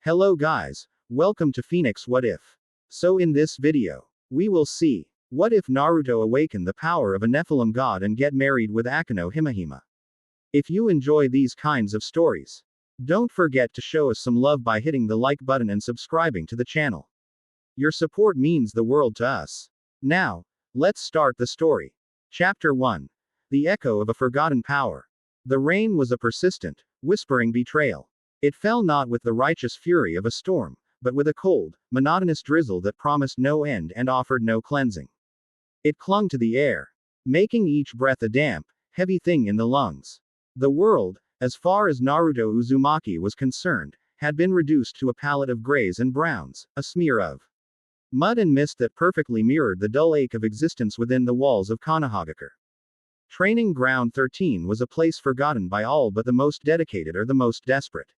Hello guys, welcome to Phoenix What If. So in this video, we will see, what if Naruto awaken the power of a Nephilim god and get married with Akeno Himejima? If you enjoy these kinds of stories, don't forget to show us some love by hitting the like button and subscribing to the channel. Your support means the world to us. Now, let's start the story. Chapter 1. The Echo of a Forgotten Power. The rain was a persistent, whispering betrayal. It fell not with the righteous fury of a storm, but with a cold, monotonous drizzle that promised no end and offered no cleansing. It clung to the air, making each breath a damp, heavy thing in the lungs. The world, as far as Naruto Uzumaki was concerned, had been reduced to a palette of grays and browns, a smear of mud and mist that perfectly mirrored the dull ache of existence within the walls of Konohagakure. Training Ground 13 was a place forgotten by all but the most dedicated or the most desperate.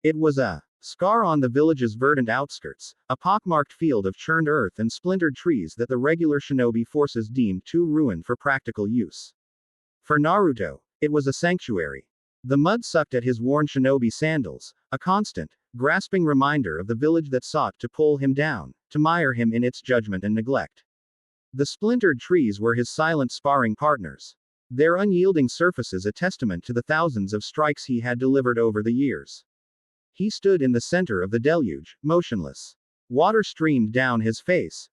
It was a scar on the village's verdant outskirts, a pockmarked field of churned earth and splintered trees that the regular shinobi forces deemed too ruined for practical use. For Naruto, it was a sanctuary. The mud sucked at his worn shinobi sandals, a constant, grasping reminder of the village that sought to pull him down, to mire him in its judgment and neglect. The splintered trees were his silent sparring partners, their unyielding surfaces a testament to the thousands of strikes he had delivered over the years. He stood in the center of the deluge, motionless. Water streamed down his face,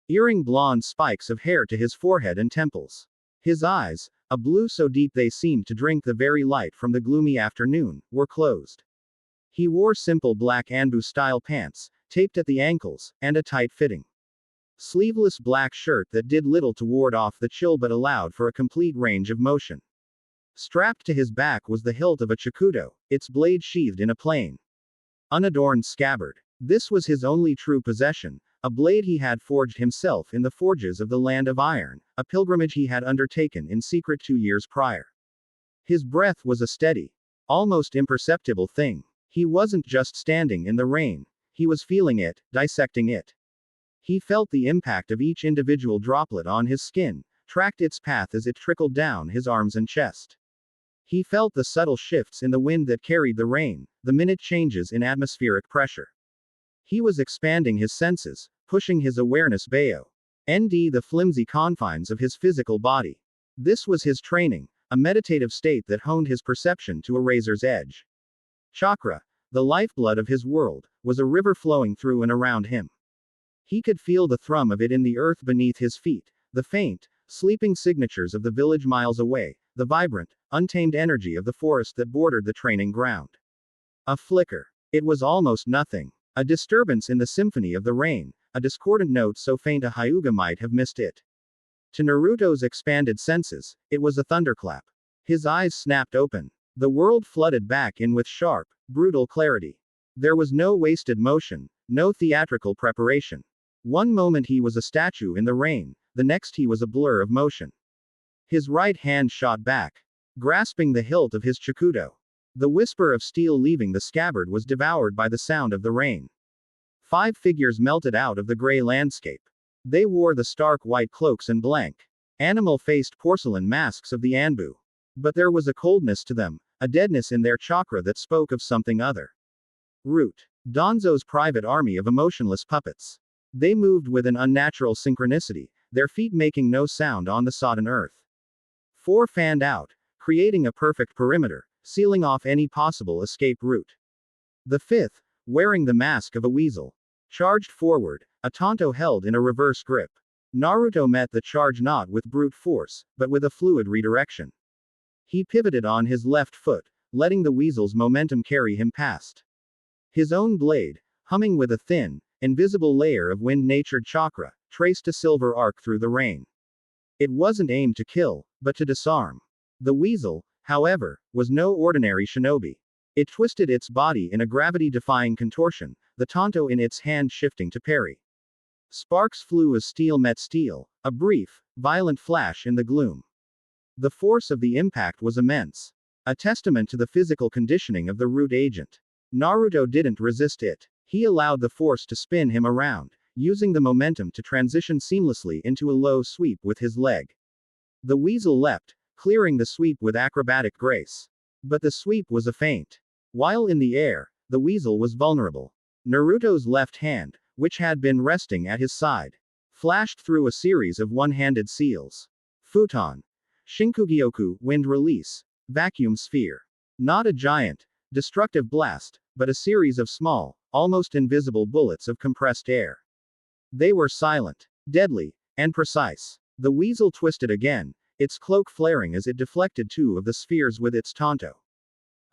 earring blonde spikes of hair to his forehead and temples. His eyes, a blue so deep they seemed to drink the very light from the gloomy afternoon, were closed. He wore simple black Anbu-style pants, taped at the ankles, and a tight-fitting, sleeveless black shirt that did little to ward off the chill but allowed for a complete range of motion. Strapped to his back was the hilt of a chakudo, its blade sheathed in a plain, unadorned scabbard. This was his only true possession, a blade he had forged himself in the forges of the Land of Iron, a pilgrimage he had undertaken in secret 2 years prior. His breath was a steady, almost imperceptible thing. He wasn't just standing in the rain, he was feeling it, dissecting it. He felt the impact of each individual droplet on his skin, tracked its path as it trickled down his arms and chest. He felt the subtle shifts in the wind that carried the rain, the minute changes in atmospheric pressure. He was expanding his senses, pushing his awareness beyond the flimsy confines of his physical body. This was his training, a meditative state that honed his perception to a razor's edge. Chakra, the lifeblood of his world, was a river flowing through and around him. He could feel the thrum of it in the earth beneath his feet, the faint, sleeping signatures of the village miles away, the vibrant, untamed energy of the forest that bordered the training ground. A flicker. It was almost nothing. A disturbance in the symphony of the rain, a discordant note so faint a Hyuga might have missed it. To Naruto's expanded senses, it was a thunderclap. His eyes snapped open. The world flooded back in with sharp, brutal clarity. There was no wasted motion, no theatrical preparation. One moment he was a statue in the rain, the next he was a blur of motion. His right hand shot back, grasping the hilt of his chakudo. The whisper of steel leaving the scabbard was devoured by the sound of the rain. 5 figures melted out of the gray landscape. They wore the stark white cloaks and blank, animal-faced porcelain masks of the Anbu. But there was a coldness to them, a deadness in their chakra that spoke of something other. Root. Danzo's private army of emotionless puppets. They moved with an unnatural synchronicity, their feet making no sound on the sodden earth. 4 fanned out, creating a perfect perimeter, sealing off any possible escape route. The 5th, wearing the mask of a weasel, charged forward, a tanto held in a reverse grip. Naruto met the charge not with brute force, but with a fluid redirection. He pivoted on his left foot, letting the weasel's momentum carry him past. His own blade, humming with a thin, invisible layer of wind-natured chakra, traced a silver arc through the rain. It wasn't aimed to kill, but to disarm. The weasel, however, was no ordinary shinobi. It twisted its body in a gravity-defying contortion, the tanto in its hand shifting to parry. Sparks flew as steel met steel, a brief, violent flash in the gloom. The force of the impact was immense, a testament to the physical conditioning of the root agent. Naruto didn't resist it. He allowed the force to spin him around, using the momentum to transition seamlessly into a low sweep with his leg. The weasel leapt, clearing the sweep with acrobatic grace. But the sweep was a feint. While in the air, the weasel was vulnerable. Naruto's left hand, which had been resting at his side, flashed through a series of one-handed seals. Futon. Shinkugyoku, wind release. Vacuum sphere. Not a giant, destructive blast, but a series of small, almost invisible bullets of compressed air. They were silent, deadly, and precise. The weasel twisted again, its cloak flaring as it deflected two of the spheres with its tanto.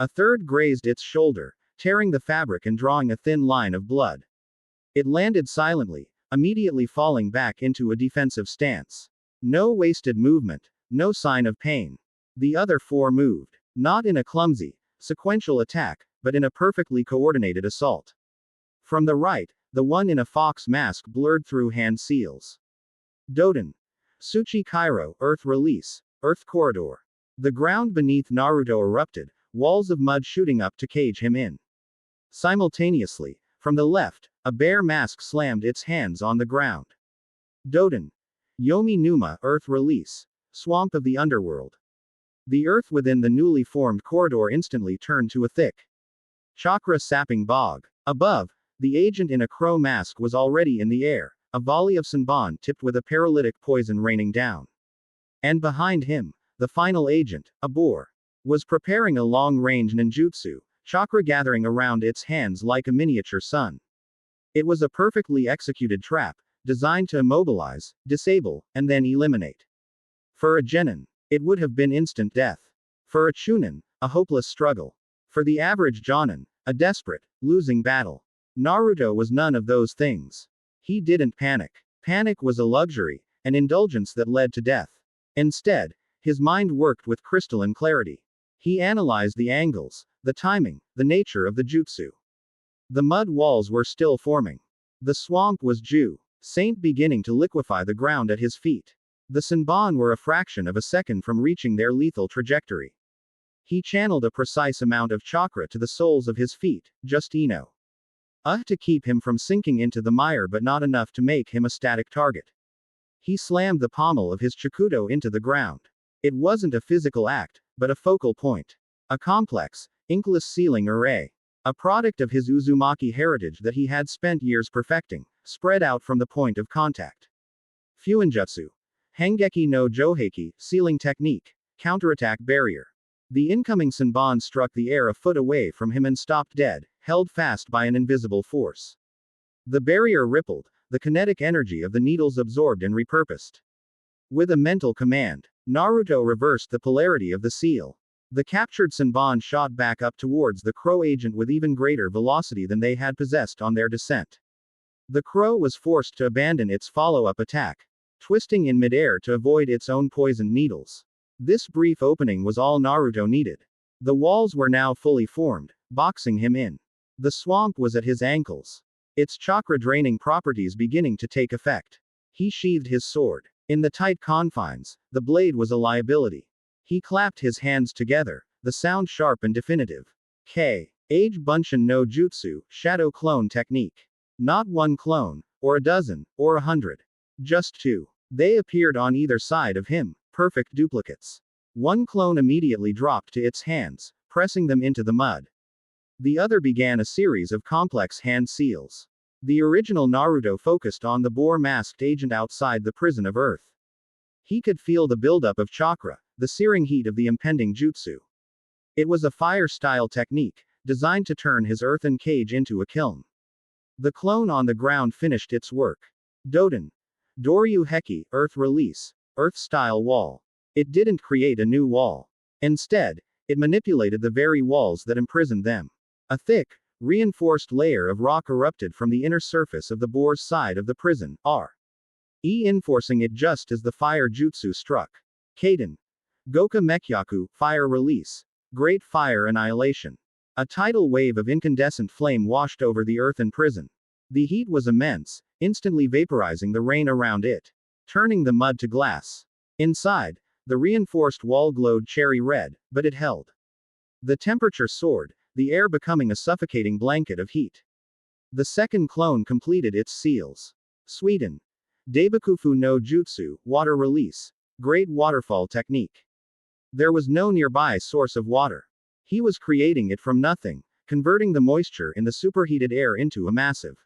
A third grazed its shoulder, tearing the fabric and drawing a thin line of blood. It landed silently, immediately falling back into a defensive stance. No wasted movement, no sign of pain. The other four moved, not in a clumsy, sequential attack, but in a perfectly coordinated assault. From the right, the one in a fox mask blurred through hand seals. Doden. Tsuchi Kairo, Earth Release, Earth Corridor. The ground beneath Naruto erupted, walls of mud shooting up to cage him in. Simultaneously, from the left, a bear mask slammed its hands on the ground. Doden. Yomi Numa, Earth Release, Swamp of the Underworld. The earth within the newly formed corridor instantly turned to a thick, chakra-sapping bog. Above, the agent in a crow mask was already in the air, a volley of Senbon tipped with a paralytic poison raining down. And behind him, the final agent, a boar, was preparing a long-range ninjutsu, chakra gathering around its hands like a miniature sun. It was a perfectly executed trap, designed to immobilize, disable, and then eliminate. For a genin, it would have been instant death. For a chunin, a hopeless struggle. For the average jonin, a desperate, losing battle. Naruto was none of those things. He didn't panic. Panic was a luxury, an indulgence that led to death. Instead, his mind worked with crystalline clarity. He analyzed the angles, the timing, the nature of the jutsu. The mud walls were still forming. The swamp was Saint beginning to liquefy the ground at his feet. The Senbon were a fraction of a second from reaching their lethal trajectory. He channeled a precise amount of chakra to the soles of his feet, just enough to keep him from sinking into the mire but not enough to make him a static target. He slammed the pommel of his chakudo into the ground. It wasn't a physical act, but a focal point. A complex, inkless ceiling array. A product of his Uzumaki heritage that he had spent years perfecting, spread out from the point of contact. Fuinjutsu. Hengeki no Joheiki, ceiling technique. Counterattack barrier. The incoming Senbon struck the air a foot away from him and stopped dead, held fast by an invisible force. The barrier rippled, the kinetic energy of the needles absorbed and repurposed. With a mental command, Naruto reversed the polarity of the seal. The captured Senbon shot back up towards the crow agent with even greater velocity than they had possessed on their descent. The crow was forced to abandon its follow-up attack, twisting in midair to avoid its own poisoned needles. This brief opening was all Naruto needed. The walls were now fully formed, boxing him in. The swamp was at his ankles, its chakra-draining properties beginning to take effect. He sheathed his sword. In the tight confines, the blade was a liability. He clapped his hands together, the sound sharp and definitive. Age Bunshin no Jutsu, Shadow Clone Technique. Not one clone, or a dozen, or 100. Just two. They appeared on either side of him, perfect duplicates. One clone immediately dropped to its hands, pressing them into the mud. The other began a series of complex hand seals. The original Naruto focused on the boar-masked agent outside the prison of Earth. He could feel the buildup of chakra, the searing heat of the impending jutsu. It was a fire-style technique, designed to turn his earthen cage into a kiln. The clone on the ground finished its work. Doden. Doryu Heki, Earth Release, Earth-style wall. It didn't create a new wall. Instead, it manipulated the very walls that imprisoned them. A thick, reinforced layer of rock erupted from the inner surface of the boar's side of the prison, enforcing it just as the fire jutsu struck. Kaden. Goka Mekyaku, Fire Release. Great Fire Annihilation. A tidal wave of incandescent flame washed over the earthen prison. The heat was immense, instantly vaporizing the rain around it, turning the mud to glass. Inside, the reinforced wall glowed cherry red, but it held. The temperature soared, the air becoming a suffocating blanket of heat. The second clone completed its seals. Sweden. Daibakufu no Jutsu, Water Release. Great Waterfall Technique. There was no nearby source of water. He was creating it from nothing, converting the moisture in the superheated air into a massive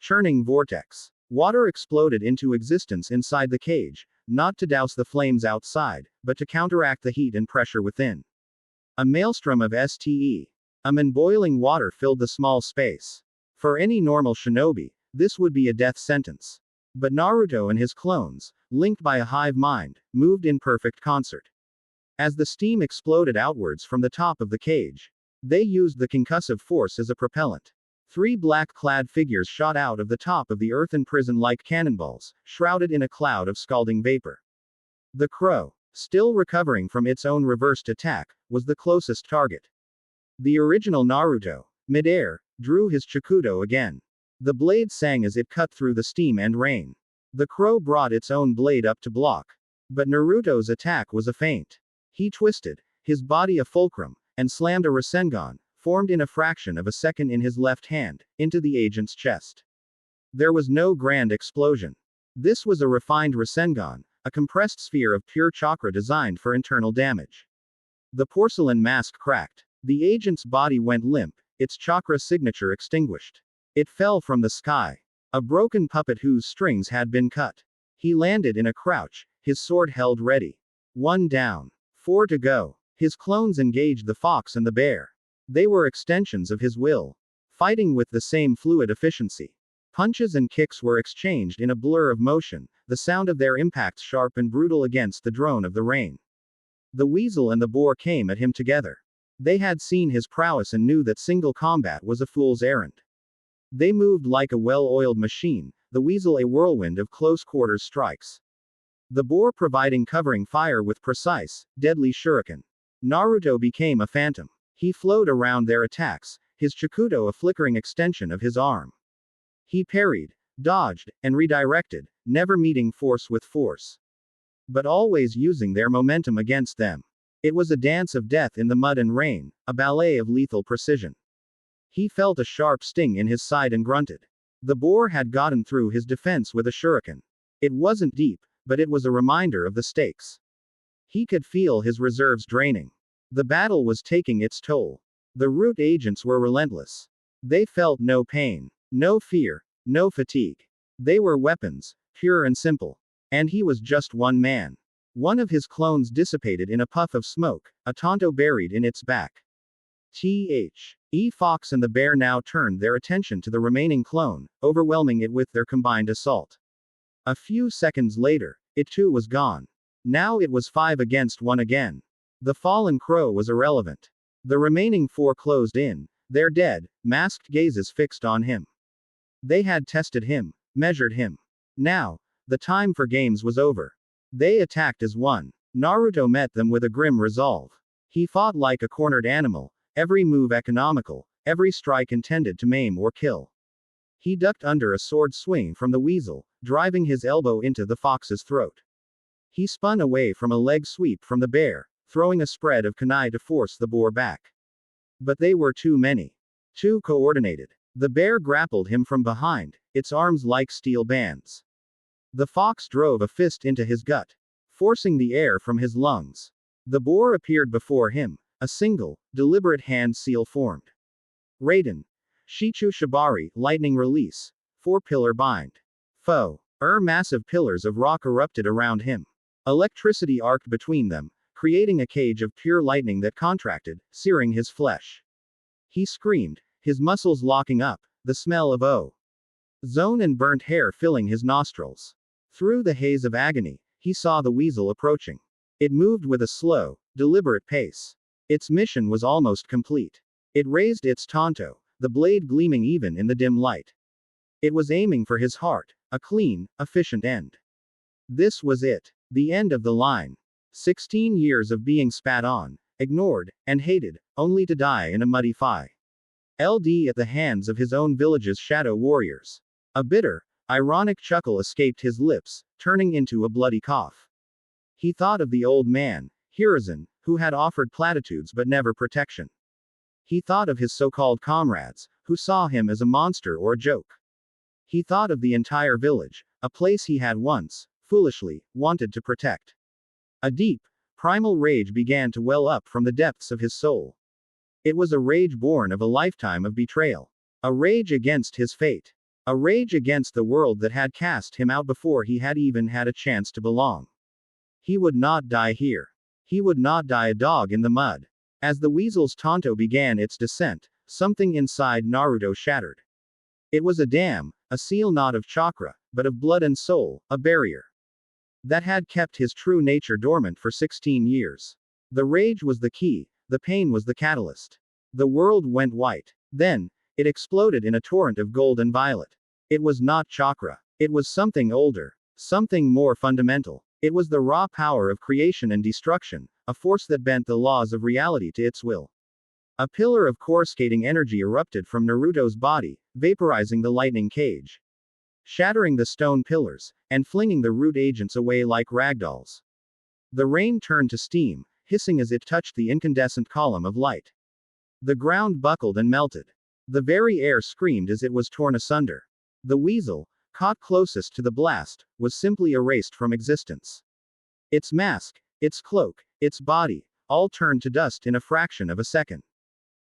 churning vortex. Water exploded into existence inside the cage, not to douse the flames outside, but to counteract the heat and pressure within. A maelstrom of boiling water filled the small space. For any normal shinobi, this would be a death sentence. But Naruto and his clones, linked by a hive mind, moved in perfect concert. As the steam exploded outwards from the top of the cage, they used the concussive force as a propellant. 3 black-clad figures shot out of the top of the earthen prison like cannonballs, shrouded in a cloud of scalding vapor. The crow, still recovering from its own reversed attack, was the closest target. The original Naruto, midair, drew his Chikudo again. The blade sang as it cut through the steam and rain. The crow brought its own blade up to block. But Naruto's attack was a feint. He twisted, his body a fulcrum, and slammed a Rasengan, formed in a fraction of a second in his left hand, into the agent's chest. There was no grand explosion. This was a refined Rasengan, a compressed sphere of pure chakra designed for internal damage. The porcelain mask cracked. The agent's body went limp, its chakra signature extinguished. It fell from the sky. A broken puppet whose strings had been cut. He landed in a crouch, his sword held ready. 1 down. 4 to go. His clones engaged the fox and the bear. They were extensions of his will, fighting with the same fluid efficiency. Punches and kicks were exchanged in a blur of motion, the sound of their impacts sharp and brutal against the drone of the rain. The weasel and the boar came at him together. They had seen his prowess and knew that single combat was a fool's errand. They moved like a well-oiled machine, the weasel a whirlwind of close-quarters strikes. The boar providing covering fire with precise, deadly shuriken. Naruto became a phantom. He flowed around their attacks, his Chikudo a flickering extension of his arm. He parried, dodged, and redirected, never meeting force with force, but always using their momentum against them. It was a dance of death in the mud and rain, a ballet of lethal precision. He felt a sharp sting in his side and grunted. The boar had gotten through his defense with a shuriken. It wasn't deep, but it was a reminder of the stakes. He could feel his reserves draining. The battle was taking its toll. The root agents were relentless. They felt no pain, no fear, no fatigue. They were weapons, pure and simple. And he was just one man. One of his clones dissipated in a puff of smoke, a Tonto buried in its back. Fox and the bear now turned their attention to the remaining clone, overwhelming it with their combined assault. A few seconds later, it too was gone. Now it was 5 against 1 again. The fallen crow was irrelevant. The remaining 4 closed in, their dead, masked gazes fixed on him. They had tested him, measured him. Now, the time for games was over. They attacked as one. Naruto met them with a grim resolve. He fought like a cornered animal, every move economical, every strike intended to maim or kill. He ducked under a sword swing from the weasel, driving his elbow into the fox's throat. He spun away from a leg sweep from the bear, throwing a spread of kunai to force the boar back. But they were too many. Too coordinated. The bear grappled him from behind, its arms like steel bands. The fox drove a fist into his gut, forcing the air from his lungs. The boar appeared before him, a single, deliberate hand seal formed. Raiden. Shichu Shibari, lightning release. 4-pillar bind. Foe. Massive pillars of rock erupted around him. Electricity arced between them, creating a cage of pure lightning that contracted, searing his flesh. He screamed, his muscles locking up, the smell of ozone and burnt hair filling his nostrils. Through the haze of agony, he saw the weasel approaching. It moved with a slow, deliberate pace. Its mission was almost complete. It raised its Tonto, the blade gleaming even in the dim light. It was aiming for his heart, a clean, efficient end. This was it. The end of the line. 16 years of being spat on, ignored, and hated, only to die in a muddy fight. LD at the hands of his own village's shadow warriors. A bitter, ironic chuckle escaped his lips, turning into a bloody cough. He thought of the old man, Hiruzen, who had offered platitudes but never protection. He thought of his so-called comrades, who saw him as a monster or a joke. He thought of the entire village, a place he had once, foolishly, wanted to protect. A deep, primal rage began to well up from the depths of his soul. It was a rage born of a lifetime of betrayal. A rage against his fate. A rage against the world that had cast him out before he had even had a chance to belong. He would not die here. He would not die a dog in the mud. As the weasel's tanto began its descent, something inside Naruto shattered. It was a dam, a seal not of chakra, but of blood and soul, a barrier that had kept his true nature dormant for 16 years. The rage was the key, the pain was the catalyst. The world went white. Then, it exploded in a torrent of gold and violet. It was not chakra. It was something older, something more fundamental. It was the raw power of creation and destruction, a force that bent the laws of reality to its will. A pillar of coruscating energy erupted from Naruto's body, vaporizing the lightning cage, shattering the stone pillars, and flinging the root agents away like ragdolls. The rain turned to steam, hissing as it touched the incandescent column of light. The ground buckled and melted. The very air screamed as it was torn asunder. The weasel, caught closest to the blast, was simply erased from existence. Its mask, its cloak, its body, all turned to dust in a fraction of a second.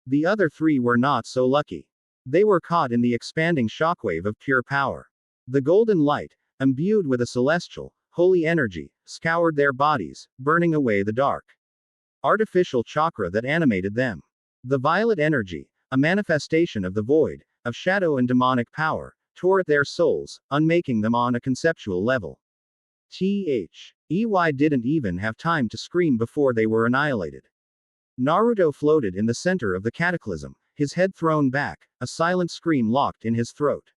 The other three were not so lucky. They were caught in the expanding shockwave of pure power. The golden light, imbued with a celestial, holy energy, scoured their bodies, burning away the dark, artificial chakra that animated them. The violet energy, a manifestation of the void, of shadow and demonic power, tore at their souls, unmaking them on a conceptual level. EY didn't even have time to scream before they were annihilated. Naruto floated in the center of the cataclysm, his head thrown back, a silent scream locked in his throat.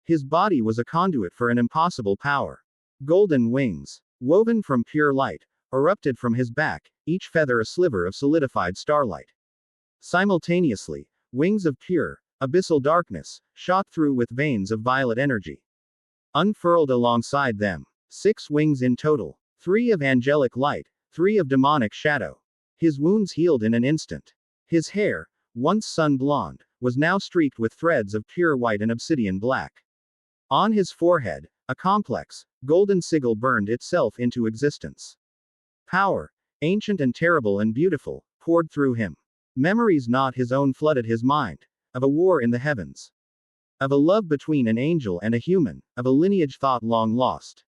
His body was a conduit for an impossible power. Golden wings, woven from pure light, erupted from his back, each feather a sliver of solidified starlight. Simultaneously, wings of pure, abyssal darkness, shot through with veins of violet energy. Unfurled alongside them, 6 wings in total, 3 of angelic light, 3 of demonic shadow. His wounds healed in an instant. His hair, once sun blonde, was now streaked with threads of pure white and obsidian black. On his forehead, a complex, golden sigil burned itself into existence. Power, ancient and terrible and beautiful, poured through him. Memories not his own flooded his mind. Of a war in the heavens. Of a love between an angel and a human, of a lineage thought long lost.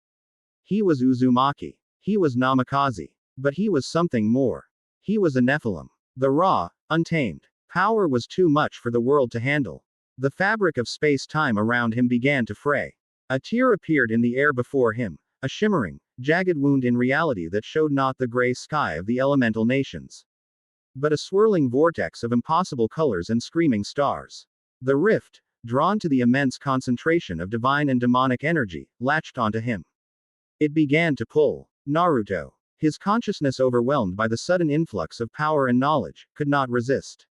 He was Uzumaki. He was Namikaze. But he was something more. He was a Nephilim. The raw, untamed power was too much for the world to handle. The fabric of space-time around him began to fray. A tear appeared in the air before him, a shimmering, jagged wound in reality that showed not the gray sky of the elemental nations, but a swirling vortex of impossible colors and screaming stars. The rift, drawn to the immense concentration of divine and demonic energy, latched onto him. It began to pull. Naruto, his consciousness overwhelmed by the sudden influx of power and knowledge, could not resist.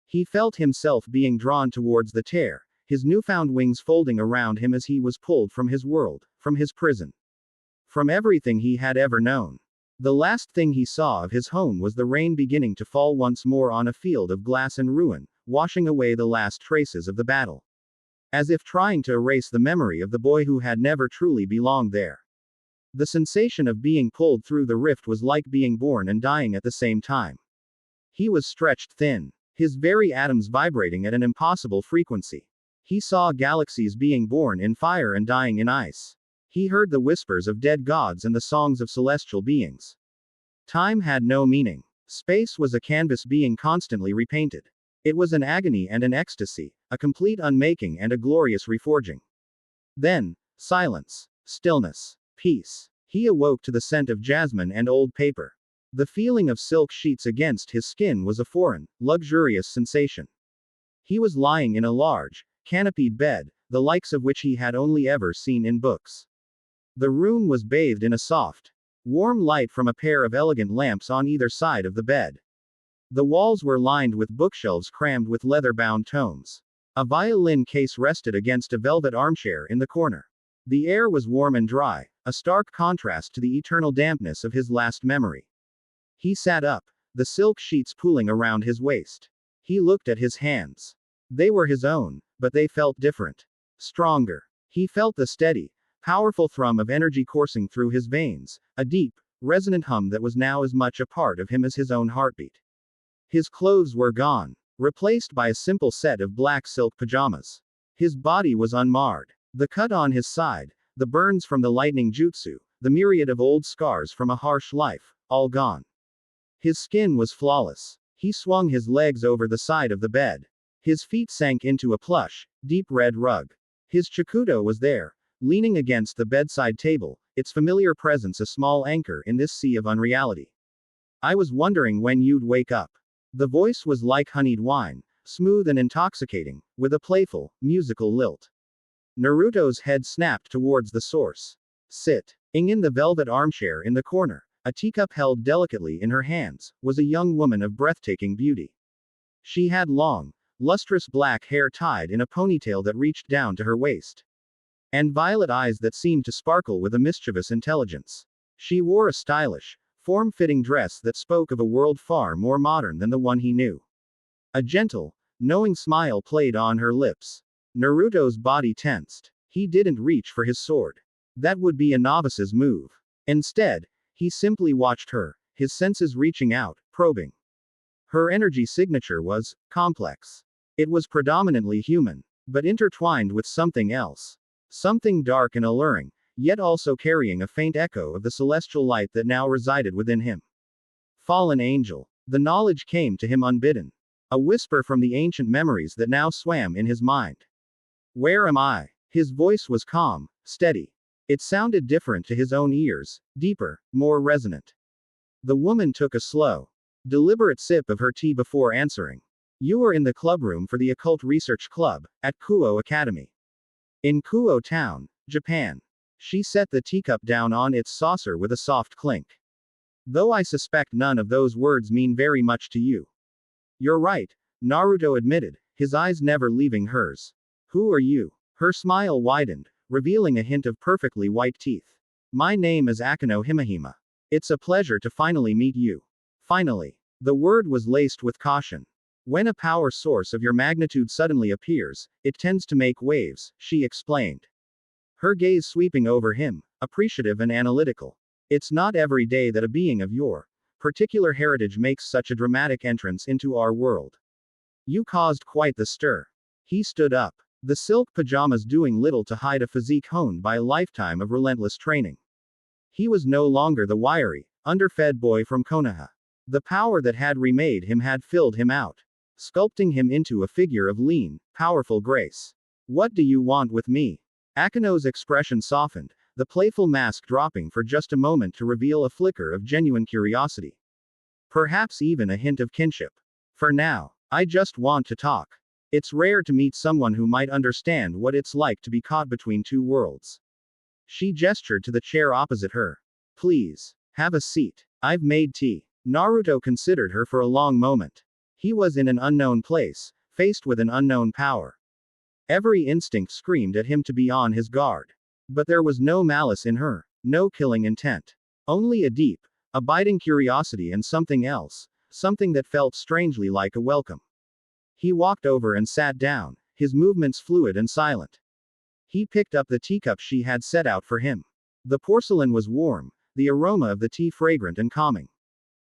He felt himself being drawn towards the tear, his newfound wings folding around him as he was pulled from his world, from his prison, from everything he had ever known. The last thing he saw of his home was the rain beginning to fall once more on a field of glass and ruin, washing away the last traces of the battle. As if trying to erase the memory of the boy who had never truly belonged there. The sensation of being pulled through the rift was like being born and dying at the same time. He was stretched thin, his very atoms vibrating at an impossible frequency. He saw galaxies being born in fire and dying in ice. He heard the whispers of dead gods and the songs of celestial beings. Time had no meaning. Space was a canvas being constantly repainted. It was an agony and an ecstasy, a complete unmaking and a glorious reforging. Then, silence, stillness, peace. He awoke to the scent of jasmine and old paper. The feeling of silk sheets against his skin was a foreign, luxurious sensation. He was lying in a large, canopied bed, the likes of which he had only ever seen in books. The room was bathed in a soft, warm light from a pair of elegant lamps on either side of the bed. The walls were lined with bookshelves crammed with leather-bound tomes. A violin case rested against a velvet armchair in the corner. The air was warm and dry, a stark contrast to the eternal dampness of his last memory. He sat up, the silk sheets pooling around his waist. He looked at his hands. They were his own, but they felt different. Stronger. He felt the steady, powerful thrum of energy coursing through his veins, a deep, resonant hum that was now as much a part of him as his own heartbeat. His clothes were gone, replaced by a simple set of black silk pajamas. His body was unmarred. The cut on his side, the burns from the lightning jutsu, the myriad of old scars from a harsh life, all gone. His skin was flawless. He swung his legs over the side of the bed. His feet sank into a plush, deep red rug. His Chikudo was there, leaning against the bedside table, its familiar presence a small anchor in this sea of unreality. I was wondering when you'd wake up. The voice was like honeyed wine, smooth and intoxicating, with a playful, musical lilt. Naruto's head snapped towards the source. Sit. In the velvet armchair in the corner, a teacup held delicately in her hands, was a young woman of breathtaking beauty. She had long, lustrous black hair tied in a ponytail that reached down to her waist, and violet eyes that seemed to sparkle with a mischievous intelligence. She wore a stylish, form-fitting dress that spoke of a world far more modern than the one he knew. A gentle, knowing smile played on her lips. Naruto's body tensed. He didn't reach for his sword. That would be a novice's move. Instead, he simply watched her, his senses reaching out, probing. Her energy signature was complex. It was predominantly human, but intertwined with something else. Something dark and alluring, yet also carrying a faint echo of the celestial light that now resided within him. Fallen angel. The knowledge came to him unbidden. A whisper from the ancient memories that now swam in his mind. Where am I? His voice was calm, steady. It sounded different to his own ears, deeper, more resonant. The woman took a slow, deliberate sip of her tea before answering. You are in the clubroom for the Occult Research Club, at Kuo Academy. In Kuo Town, Japan. She set the teacup down on its saucer with a soft clink. Though I suspect none of those words mean very much to you. You're right, Naruto admitted, his eyes never leaving hers. Who are you? Her smile widened, revealing a hint of perfectly white teeth. My name is Akeno Himejima. It's a pleasure to finally meet you. Finally. The word was laced with caution. When a power source of your magnitude suddenly appears, it tends to make waves, she explained. Her gaze sweeping over him, appreciative and analytical. It's not every day that a being of your particular heritage makes such a dramatic entrance into our world. You caused quite the stir. He stood up. The silk pajamas doing little to hide a physique honed by a lifetime of relentless training. He was no longer the wiry, underfed boy from Konoha. The power that had remade him had filled him out, sculpting him into a figure of lean, powerful grace. What do you want with me? Akeno's expression softened, the playful mask dropping for just a moment to reveal a flicker of genuine curiosity. Perhaps even a hint of kinship. For now, I just want to talk. It's rare to meet someone who might understand what it's like to be caught between two worlds. She gestured to the chair opposite her. Please, have a seat. I've made tea. Naruto considered her for a long moment. He was in an unknown place, faced with an unknown power. Every instinct screamed at him to be on his guard. But there was no malice in her, no killing intent. Only a deep, abiding curiosity and something else, something that felt strangely like a welcome. He walked over and sat down, his movements fluid and silent. He picked up the teacup she had set out for him. The porcelain was warm, the aroma of the tea fragrant and calming.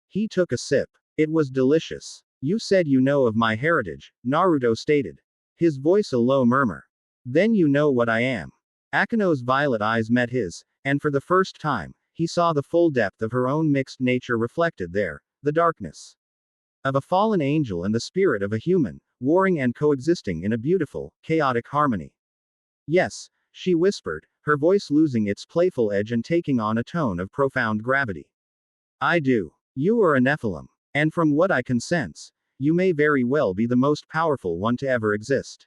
He took a sip. It was delicious. You said you know of my heritage, Naruto stated. His voice a low murmur. Then you know what I am. Akeno's violet eyes met his, and for the first time, he saw the full depth of her own mixed nature reflected there, the darkness of a fallen angel and the spirit of a human, warring and coexisting in a beautiful, chaotic harmony. Yes, she whispered, her voice losing its playful edge and taking on a tone of profound gravity. I do. You are a Nephilim. And from what I can sense, you may very well be the most powerful one to ever exist.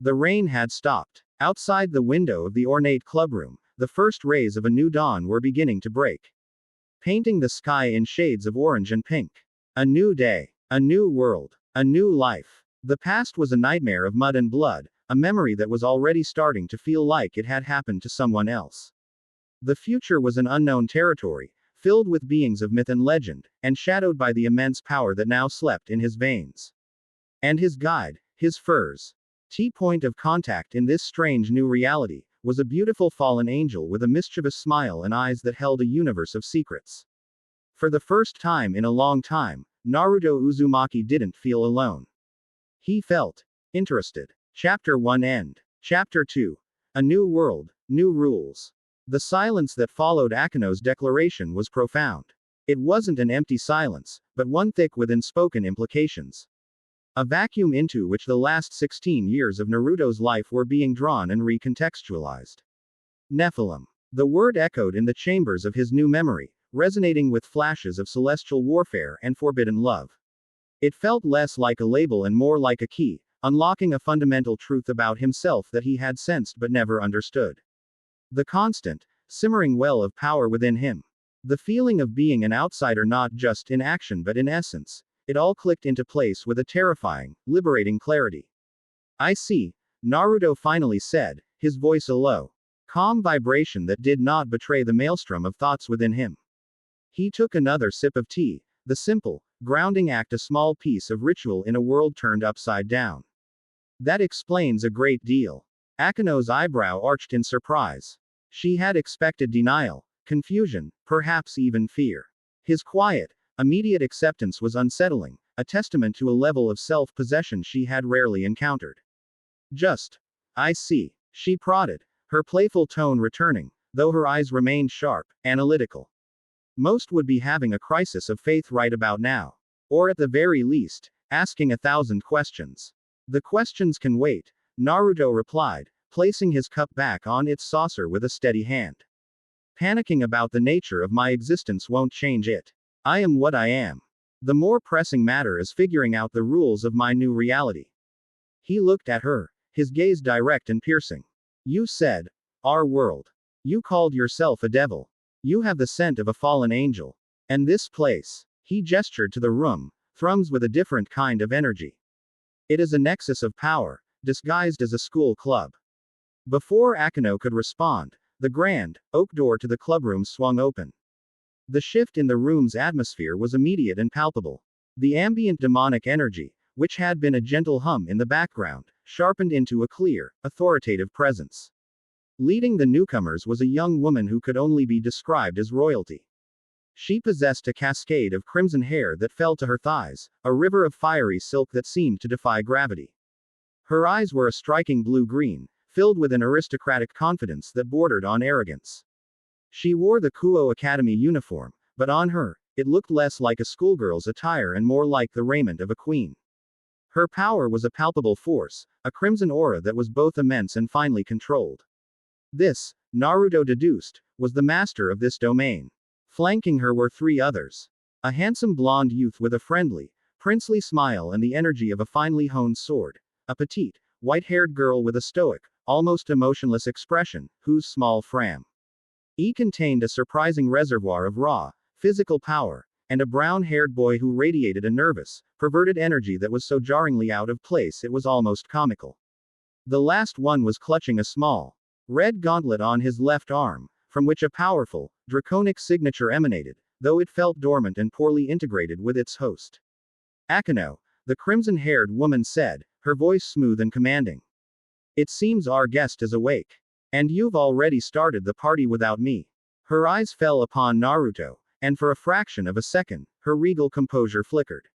The rain had stopped. Outside the window of the ornate clubroom, the first rays of a new dawn were beginning to break, painting the sky in shades of orange and pink. A new day, a new world, a new life. The past was a nightmare of mud and blood, a memory that was already starting to feel like it had happened to someone else. The future was an unknown territory, filled with beings of myth and legend, and shadowed by the immense power that now slept in his veins. And his guide, his furs. Point of contact in this strange new reality, was a beautiful fallen angel with a mischievous smile and eyes that held a universe of secrets. For the first time in a long time, Naruto Uzumaki didn't feel alone. He felt interested. Chapter 1 End. Chapter 2. A New World, New Rules. The silence that followed Akeno's declaration was profound. It wasn't an empty silence, but one thick with unspoken implications. A vacuum into which the last 16 years of Naruto's life were being drawn and recontextualized. Nephilim. The word echoed in the chambers of his new memory, resonating with flashes of celestial warfare and forbidden love. It felt less like a label and more like a key, unlocking a fundamental truth about himself that he had sensed but never understood. The constant, simmering well of power within him. The feeling of being an outsider not just in action but in essence. It all clicked into place with a terrifying, liberating clarity. I see, Naruto finally said, his voice a low, calm vibration that did not betray the maelstrom of thoughts within him. He took another sip of tea, the simple, grounding act, a small piece of ritual in a world turned upside down. That explains a great deal. Akeno's eyebrow arched in surprise. She had expected denial, confusion, perhaps even fear. His quiet, immediate acceptance was unsettling, a testament to a level of self-possession she had rarely encountered. I see. She prodded, her playful tone returning, though her eyes remained sharp, analytical. Most would be having a crisis of faith right about now. Or at the very least, asking 1,000 questions. The questions can wait, Naruto replied, placing his cup back on its saucer with a steady hand. Panicking about the nature of my existence won't change it. I am what I am. The more pressing matter is figuring out the rules of my new reality. He looked at her, his gaze direct and piercing. You said, our world. You called yourself a devil. You have the scent of a fallen angel. And this place, he gestured to the room, thrums with a different kind of energy. It is a nexus of power, disguised as a school club. Before Akeno could respond, the grand, oak door to the clubroom swung open. The shift in the room's atmosphere was immediate and palpable. The ambient demonic energy, which had been a gentle hum in the background, sharpened into a clear, authoritative presence. Leading the newcomers was a young woman who could only be described as royalty. She possessed a cascade of crimson hair that fell to her thighs, a river of fiery silk that seemed to defy gravity. Her eyes were a striking blue-green, filled with an aristocratic confidence that bordered on arrogance. She wore the Kuo Academy uniform, but on her, it looked less like a schoolgirl's attire and more like the raiment of a queen. Her power was a palpable force, a crimson aura that was both immense and finely controlled. This, Naruto deduced, was the master of this domain. Flanking her were 3 others. A handsome blonde youth with a friendly, princely smile and the energy of a finely honed sword. A petite, white-haired girl with a stoic, almost emotionless expression, whose small frame contained a surprising reservoir of raw, physical power, and a brown-haired boy who radiated a nervous, perverted energy that was so jarringly out of place it was almost comical. The last one was clutching a small, red gauntlet on his left arm, from which a powerful, draconic signature emanated, though it felt dormant and poorly integrated with its host. Akeno, the crimson-haired woman said, her voice smooth and commanding. It seems our guest is awake. And you've already started the party without me. Her eyes fell upon Naruto, and for a fraction of a second, her regal composure flickered.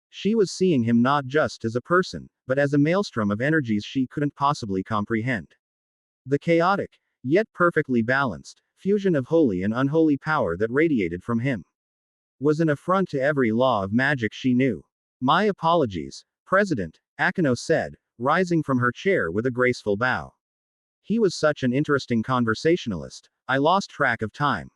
She was seeing him not just as a person, but as a maelstrom of energies she couldn't possibly comprehend. The chaotic, yet perfectly balanced, fusion of holy and unholy power that radiated from him was an affront to every law of magic she knew. My apologies, President, Akeno said, rising from her chair with a graceful bow. He was such an interesting conversationalist, I lost track of time.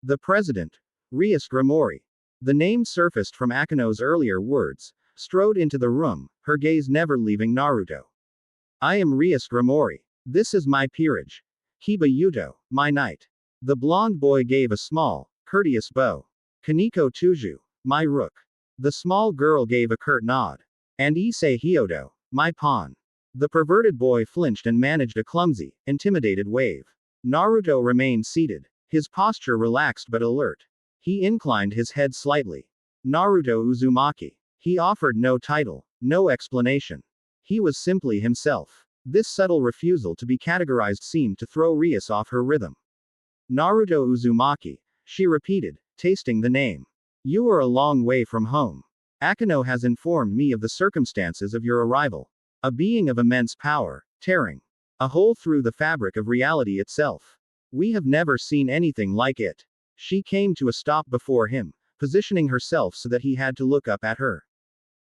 The president, Rias Grimori. The name surfaced from Akeno's earlier words, strode into the room, her gaze never leaving Naruto. I am Rias Grimori. This is my peerage. Kiba Yuto, my knight. The blonde boy gave a small, courteous bow. Kaneko Tuju, my rook. The small girl gave a curt nod. And Issei Hyodo, my pawn. The perverted boy flinched and managed a clumsy, intimidated wave. Naruto remained seated, his posture relaxed but alert. He inclined his head slightly. Naruto Uzumaki. He offered no title, no explanation. He was simply himself. This subtle refusal to be categorized seemed to throw Rias off her rhythm. Naruto Uzumaki, she repeated, tasting the name. You are a long way from home. Akeno has informed me of the circumstances of your arrival. A being of immense power, tearing a hole through the fabric of reality itself. We have never seen anything like it. She came to a stop before him, positioning herself so that he had to look up at her.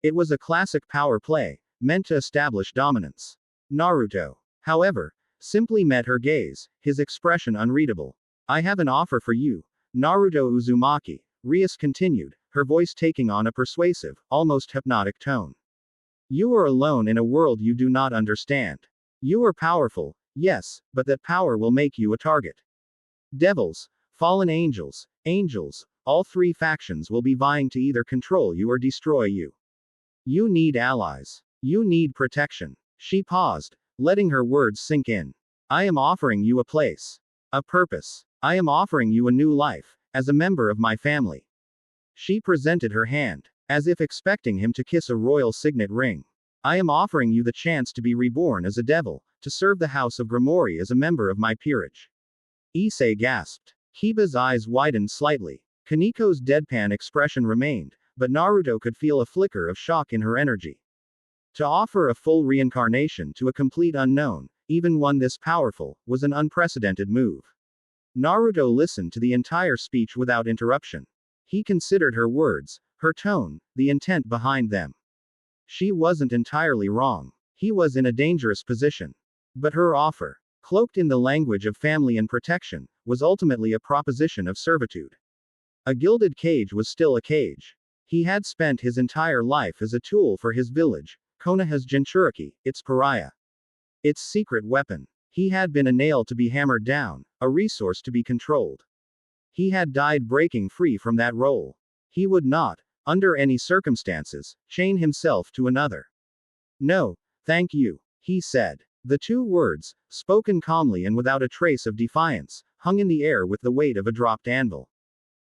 It was a classic power play, meant to establish dominance. Naruto, however, simply met her gaze, his expression unreadable. I have an offer for you, Naruto Uzumaki, Rias continued, her voice taking on a persuasive, almost hypnotic tone. You are alone in a world you do not understand. You are powerful, yes, but that power will make you a target. Devils, fallen angels, all three factions will be vying to either control you or destroy you. You need allies. You need protection. She paused, letting her words sink in. I am offering you a place. A purpose. I am offering you a new life, as a member of my family. She presented her hand, as if expecting him to kiss a royal signet ring. I am offering you the chance to be reborn as a devil, to serve the house of Grimoire as a member of my peerage. Issei gasped. Kiba's eyes widened slightly. Kaniko's deadpan expression remained, but Naruto could feel a flicker of shock in her energy. To offer a full reincarnation to a complete unknown, even one this powerful, was an unprecedented move. Naruto listened to the entire speech without interruption. He considered her words, her tone, the intent behind them. She wasn't entirely wrong. He was in a dangerous position. But her offer, cloaked in the language of family and protection, was ultimately a proposition of servitude. A gilded cage was still a cage. He had spent his entire life as a tool for his village, Konoha's Jinchuriki, its pariah. Its secret weapon. He had been a nail to be hammered down, a resource to be controlled. He had died breaking free from that role. He would not, under any circumstances, chain himself to another. No, thank you, he said. The two words, spoken calmly and without a trace of defiance, hung in the air with the weight of a dropped anvil.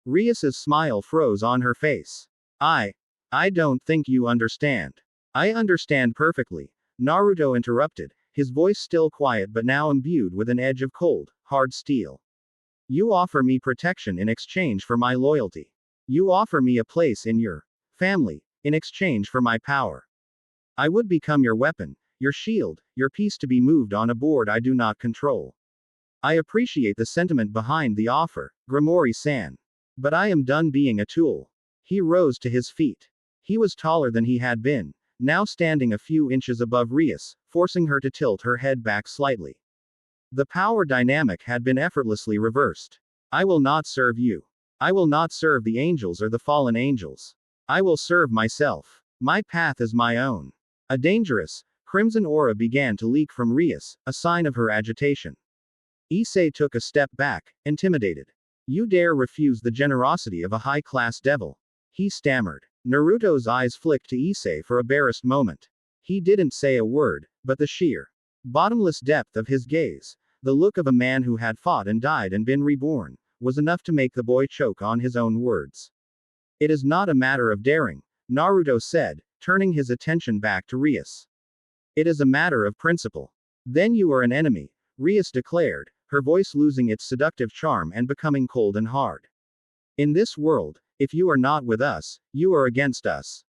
Rias's smile froze on her face. I don't think you understand. I understand perfectly, Naruto interrupted, his voice still quiet but now imbued with an edge of cold, hard steel. You offer me protection in exchange for my loyalty. You offer me a place in your family, in exchange for my power. I would become your weapon, your shield, your piece to be moved on a board I do not control. I appreciate the sentiment behind the offer, Grimoire-san. But I am done being a tool. He rose to his feet. He was taller than he had been, now standing a few inches above Rias, forcing her to tilt her head back slightly. The power dynamic had been effortlessly reversed. I will not serve you. I will not serve the angels or the fallen angels. I will serve myself. My path is my own. A dangerous, crimson aura began to leak from Rias, a sign of her agitation. Issei took a step back, intimidated. You dare refuse the generosity of a high-class devil? He stammered. Naruto's eyes flicked to Issei for a embarrassed moment. He didn't say a word, but the sheer, bottomless depth of his gaze, the look of a man who had fought and died and been reborn, was enough to make the boy choke on his own words. It is not a matter of daring, Naruto said, turning his attention back to Rias. It is a matter of principle. Then you are an enemy, Rias declared, her voice losing its seductive charm and becoming cold and hard. In this world, if you are not with us, you are against us.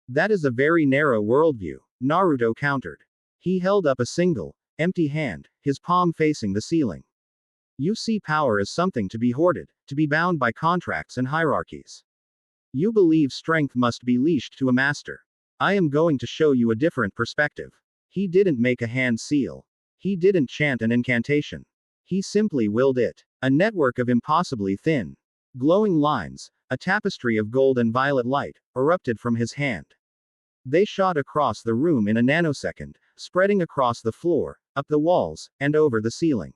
That is a very narrow worldview, Naruto countered. He held up a single, empty hand, his palm facing the ceiling. You see power as something to be hoarded, to be bound by contracts and hierarchies. You believe strength must be leashed to a master. I am going to show you a different perspective. He didn't make a hand seal. He didn't chant an incantation. He simply willed it. A network of impossibly thin, glowing lines, a tapestry of gold and violet light, erupted from his hand. They shot across the room in a nanosecond, spreading across the floor, up the walls, and over the ceiling.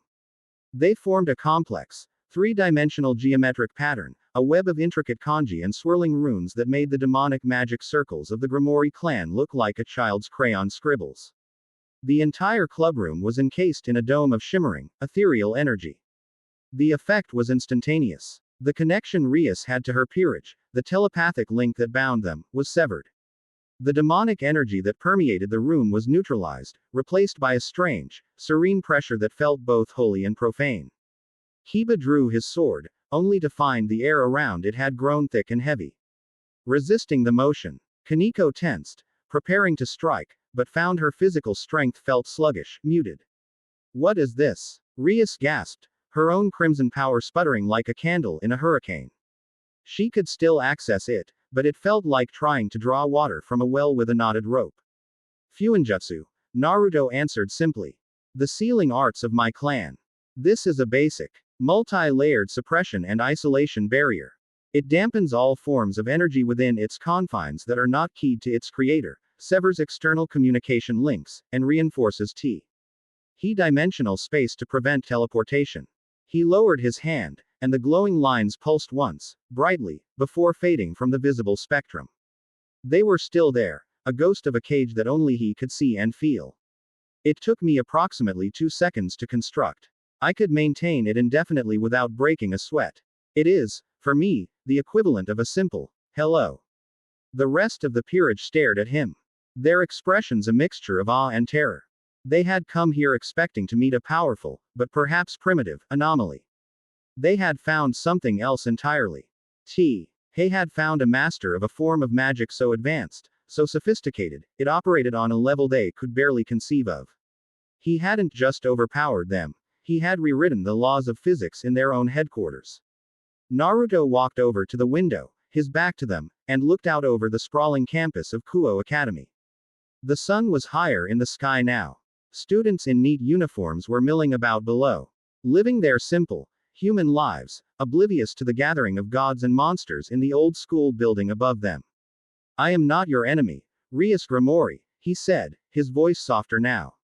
They formed a complex, three-dimensional geometric pattern, a web of intricate kanji and swirling runes that made the demonic magic circles of the Grimoire clan look like a child's crayon scribbles. The entire clubroom was encased in a dome of shimmering, ethereal energy. The effect was instantaneous. The connection Rias had to her peerage, the telepathic link that bound them, was severed. The demonic energy that permeated the room was neutralized, replaced by a strange, serene pressure that felt both holy and profane. Kiba drew his sword, only to find the air around it had grown thick and heavy. Resisting the motion, Kaneko tensed, preparing to strike, but found her physical strength felt sluggish, muted. What is this? Rias gasped, her own crimson power sputtering like a candle in a hurricane. She could still access it, but it felt like trying to draw water from a well with a knotted rope. Fuinjutsu, Naruto answered simply. The sealing arts of my clan. This is a basic, multi-layered suppression and isolation barrier. It dampens all forms of energy within its confines that are not keyed to its creator, severs external communication links, and reinforces He-dimensional space to prevent teleportation. He lowered his hand, and the glowing lines pulsed once, brightly, before fading from the visible spectrum. They were still there, a ghost of a cage that only he could see and feel. It took me approximately 2 seconds to construct. I could maintain it indefinitely without breaking a sweat. It is, for me, the equivalent of a simple, hello. The rest of the peerage stared at him. Their expressions a mixture of awe and terror. They had come here expecting to meet a powerful, but perhaps primitive, anomaly. They had found something else entirely. He had found a master of a form of magic so advanced, so sophisticated, it operated on a level they could barely conceive of. He hadn't just overpowered them, he had rewritten the laws of physics in their own headquarters. Naruto walked over to the window, his back to them, and looked out over the sprawling campus of Kuo Academy. The sun was higher in the sky now. Students in neat uniforms were milling about below, living their simple, human lives, oblivious to the gathering of gods and monsters in the old school building above them. I am not your enemy, Rias Grimori, he said, his voice softer now.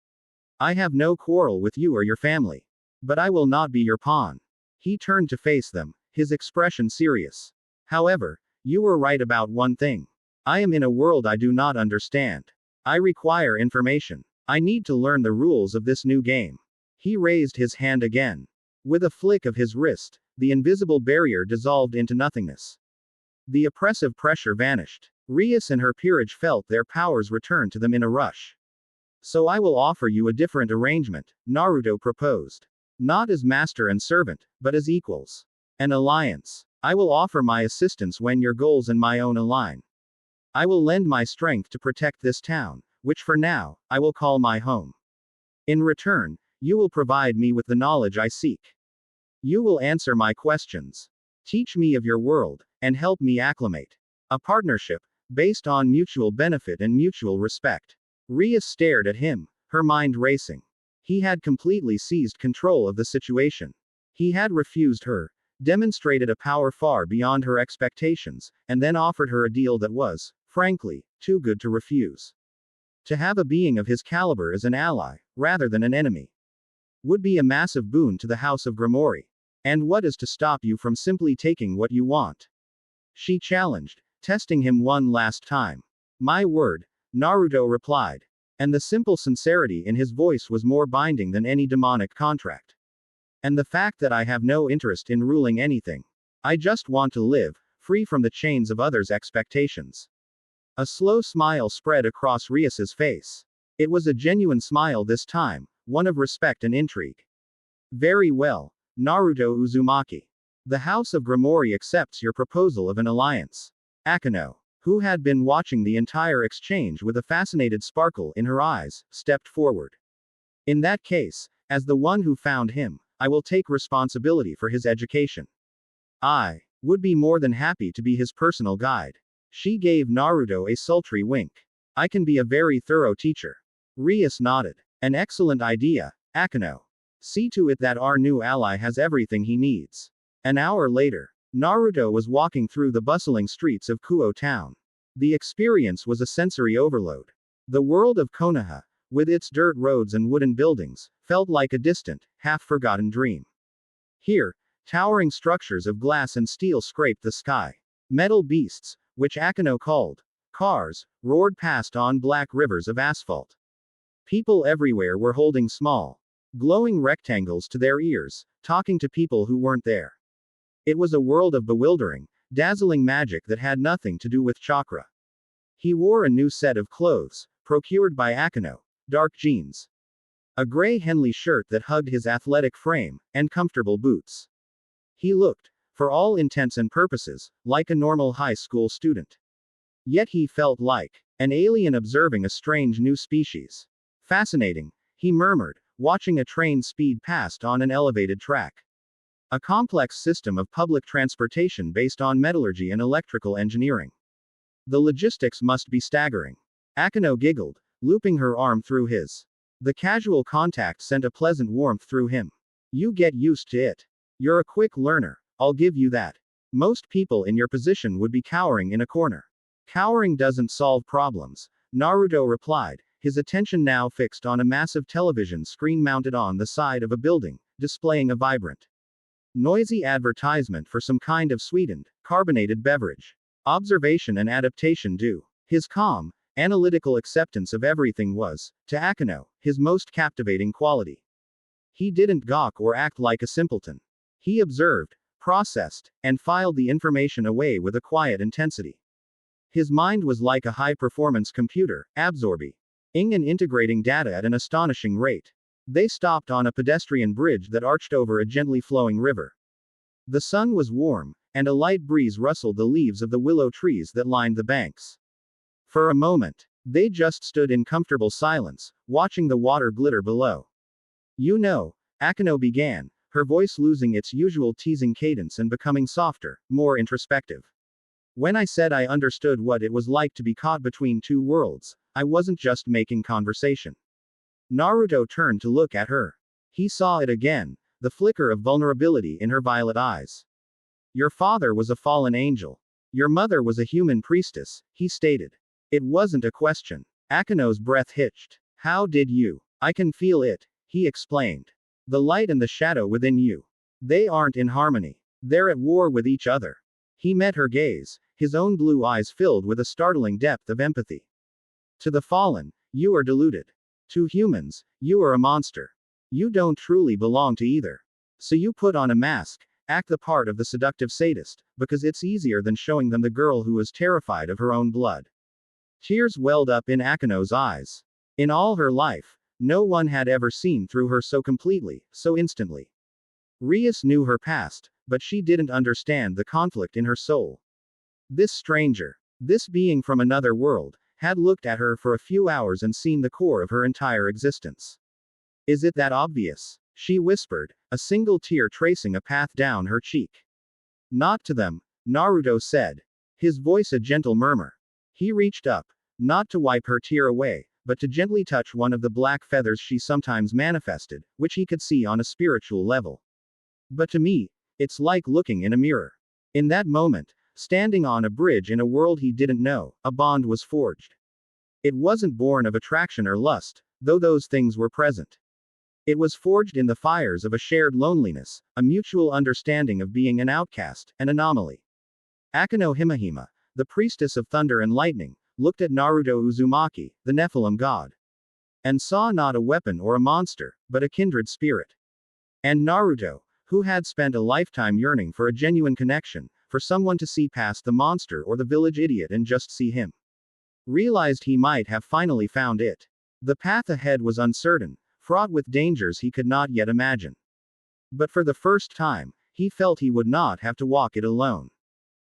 I have no quarrel with you or your family. But I will not be your pawn. He turned to face them, his expression serious. However, you were right about one thing. I am in a world I do not understand. I require information. I need to learn the rules of this new game. He raised his hand again. With a flick of his wrist, the invisible barrier dissolved into nothingness. The oppressive pressure vanished. Rias and her peerage felt their powers return to them in a rush. So I will offer you a different arrangement, Naruto proposed. Not as master and servant, but as equals. An alliance. I will offer my assistance when your goals and my own align. I will lend my strength to protect this town, which for now, I will call my home. In return, you will provide me with the knowledge I seek. You will answer my questions. Teach me of your world, and help me acclimate. A partnership, based on mutual benefit and mutual respect. Rias stared at him, her mind racing. He had completely seized control of the situation. He had refused her, demonstrated a power far beyond her expectations, and then offered her a deal that was, frankly, too good to refuse. To have a being of his caliber as an ally, rather than an enemy, would be a massive boon to the House of Grimori. And what is to stop you from simply taking what you want? She challenged, testing him one last time. My word, Naruto replied. And the simple sincerity in his voice was more binding than any demonic contract. And the fact that I have no interest in ruling anything. I just want to live, free from the chains of others' expectations. A slow smile spread across Rias's face. It was a genuine smile this time, one of respect and intrigue. Very well, Naruto Uzumaki. The House of Grimori accepts your proposal of an alliance. Akeno, who had been watching the entire exchange with a fascinated sparkle in her eyes, stepped forward. In that case, as the one who found him, I will take responsibility for his education. I would be more than happy to be his personal guide. She gave Naruto a sultry wink. I can be a very thorough teacher. Rias nodded. An excellent idea, Akeno. See to it that our new ally has everything he needs. An hour later, Naruto was walking through the bustling streets of Kuo town. The experience was a sensory overload. The world of Konoha, with its dirt roads and wooden buildings, felt like a distant, half-forgotten dream. Here, towering structures of glass and steel scraped the sky. Metal beasts, which Akeno called cars, roared past on black rivers of asphalt. People everywhere were holding small, glowing rectangles to their ears, talking to people who weren't there. It was a world of bewildering, dazzling magic that had nothing to do with chakra. He wore a new set of clothes, procured by Akeno, dark jeans, a gray Henley shirt that hugged his athletic frame, and comfortable boots. He looked for all intents and purposes, like a normal high school student. Yet he felt like an alien observing a strange new species. Fascinating, he murmured, watching a train speed past on an elevated track. A complex system of public transportation based on metallurgy and electrical engineering. The logistics must be staggering. Akeno giggled, looping her arm through his. The casual contact sent a pleasant warmth through him. You get used to it. You're a quick learner, I'll give you that. Most people in your position would be cowering in a corner. Cowering doesn't solve problems, Naruto replied, his attention now fixed on a massive television screen mounted on the side of a building, displaying a vibrant, noisy advertisement for some kind of sweetened, carbonated beverage. Observation and adaptation do. His calm, analytical acceptance of everything was, to Akeno, his most captivating quality. He didn't gawk or act like a simpleton. He observed, processed, and filed the information away with a quiet intensity. His mind was like a high-performance computer, absorbing and integrating data at an astonishing rate. They stopped on a pedestrian bridge that arched over a gently flowing river. The sun was warm, and a light breeze rustled the leaves of the willow trees that lined the banks. For a moment, they just stood in comfortable silence, watching the water glitter below. You know, Akeno began, her voice losing its usual teasing cadence and becoming softer, more introspective. When I said I understood what it was like to be caught between two worlds, I wasn't just making conversation. Naruto turned to look at her. He saw it again, the flicker of vulnerability in her violet eyes. Your father was a fallen angel. Your mother was a human priestess, he stated. It wasn't a question. Akeno's breath hitched. How did you? I can feel it, he explained. The light and the shadow within you. They aren't in harmony. They're at war with each other. He met her gaze, his own blue eyes filled with a startling depth of empathy. To the fallen, you are deluded. To humans, you are a monster. You don't truly belong to either. So you put on a mask, act the part of the seductive sadist, because it's easier than showing them the girl who is terrified of her own blood. Tears welled up in Akeno's eyes. In all her life, no one had ever seen through her so completely, so instantly. Rias knew her past, but she didn't understand the conflict in her soul. This stranger, this being from another world, had looked at her for a few hours and seen the core of her entire existence. Is it that obvious? She whispered, a single tear tracing a path down her cheek. Not to them, Naruto said, his voice a gentle murmur. He reached up, not to wipe her tear away, but to gently touch one of the black feathers she sometimes manifested, which he could see on a spiritual level. But to me, it's like looking in a mirror. In that moment, standing on a bridge in a world he didn't know, a bond was forged. It wasn't born of attraction or lust, though those things were present. It was forged in the fires of a shared loneliness, a mutual understanding of being an outcast, an anomaly. Akeno Himejima, the priestess of thunder and lightning, looked at Naruto Uzumaki, the Nephilim God, and saw not a weapon or a monster, but a kindred spirit. And Naruto, who had spent a lifetime yearning for a genuine connection, for someone to see past the monster or the village idiot and just see him, realized he might have finally found it. The path ahead was uncertain, fraught with dangers he could not yet imagine. But for the first time, he felt he would not have to walk it alone.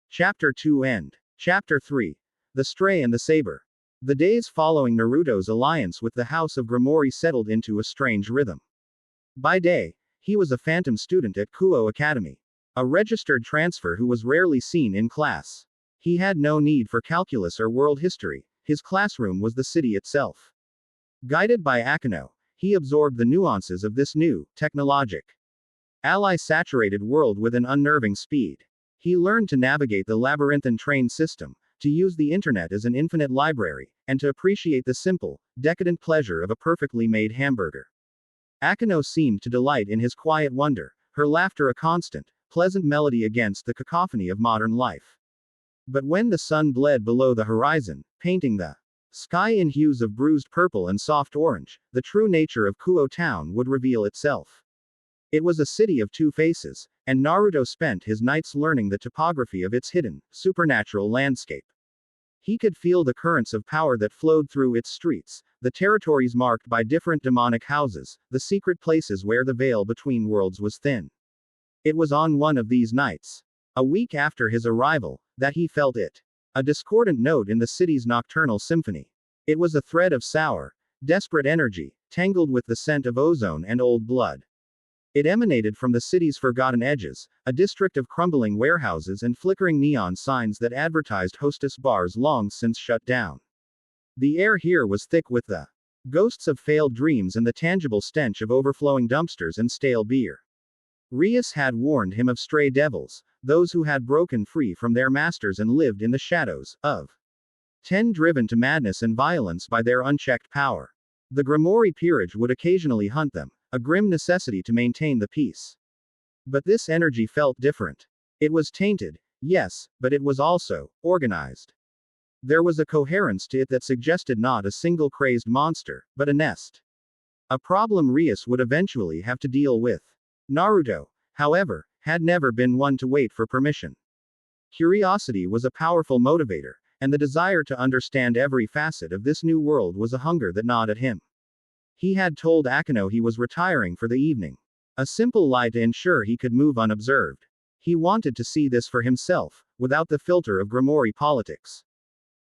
Chapter 2 End. Chapter 3. The Stray and the Saber. The days following Naruto's alliance with the House of Grimoire settled into a strange rhythm. By day, he was a phantom student at Kuo Academy. A registered transfer who was rarely seen in class. He had no need for calculus or world history, his classroom was the city itself. Guided by Akeno, he absorbed the nuances of this new, technologic, ally-saturated world with an unnerving speed. He learned to navigate the labyrinthine train system, to use the internet as an infinite library, and to appreciate the simple, decadent pleasure of a perfectly made hamburger. Akeno seemed to delight in his quiet wonder, her laughter a constant, pleasant melody against the cacophony of modern life. But when the sun bled below the horizon, painting the sky in hues of bruised purple and soft orange, the true nature of Kuo town would reveal itself. It was a city of two faces, and Naruto spent his nights learning the topography of its hidden, supernatural landscape. He could feel the currents of power that flowed through its streets, the territories marked by different demonic houses, the secret places where the veil between worlds was thin. It was on one of these nights, A week after his arrival, that he felt it. A discordant note in the city's nocturnal symphony. It was a thread of sour, desperate energy, tangled with the scent of ozone and old blood. It emanated from the city's forgotten edges, a district of crumbling warehouses and flickering neon signs that advertised hostess bars long since shut down. The air here was thick with the ghosts of failed dreams and the tangible stench of overflowing dumpsters and stale beer. Rias had warned him of stray devils, those who had broken free from their masters and lived in the shadows of 10 driven to madness and violence by their unchecked power. The Grimoire peerage would occasionally hunt them, a grim necessity to maintain the peace. But this energy felt different. It was tainted, yes, but it was also organized. There was a coherence to it that suggested not a single crazed monster, but a nest. A problem Rias would eventually have to deal with. Naruto, however, had never been one to wait for permission. Curiosity was a powerful motivator, and the desire to understand every facet of this new world was a hunger that gnawed at him. He had told Akeno he was retiring for the evening. A simple lie to ensure he could move unobserved. He wanted to see this for himself, without the filter of Grimoire politics.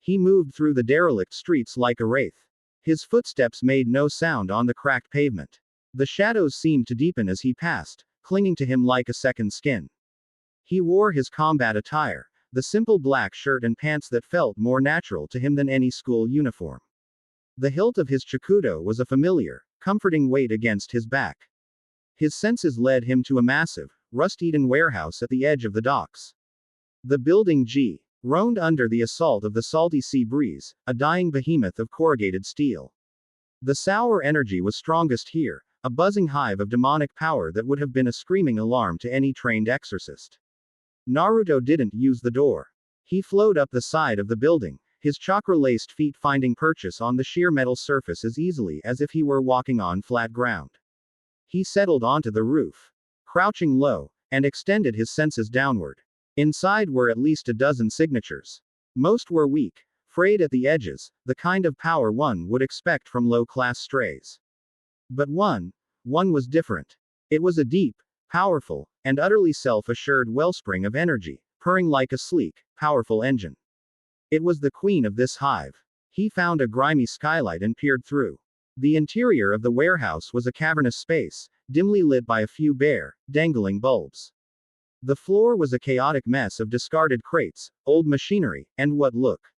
He moved through the derelict streets like a wraith. His footsteps made no sound on the cracked pavement. The shadows seemed to deepen as he passed, clinging to him like a second skin. He wore his combat attire, the simple black shirt and pants that felt more natural to him than any school uniform. The hilt of his chakudo was a familiar, comforting weight against his back. His senses led him to a massive, rust-eaten warehouse at the edge of the docks. The building G groaned under the assault of the salty sea breeze, a dying behemoth of corrugated steel. The sour energy was strongest here, a buzzing hive of demonic power that would have been a screaming alarm to any trained exorcist. Naruto didn't use the door. He flowed up the side of the building, his chakra-laced feet finding purchase on the sheer metal surface as easily as if he were walking on flat ground. He settled onto the roof, crouching low, and extended his senses downward. Inside were at least a dozen signatures. Most were weak, frayed at the edges, the kind of power one would expect from low-class strays. But one was different. It was a deep, powerful, and utterly self-assured wellspring of energy, purring like a sleek, powerful engine. It was the queen of this hive. He found a grimy skylight and peered through. The interior of the warehouse was a cavernous space, dimly lit by a few bare, dangling bulbs. The floor was a chaotic mess of discarded crates, old machinery, and what looked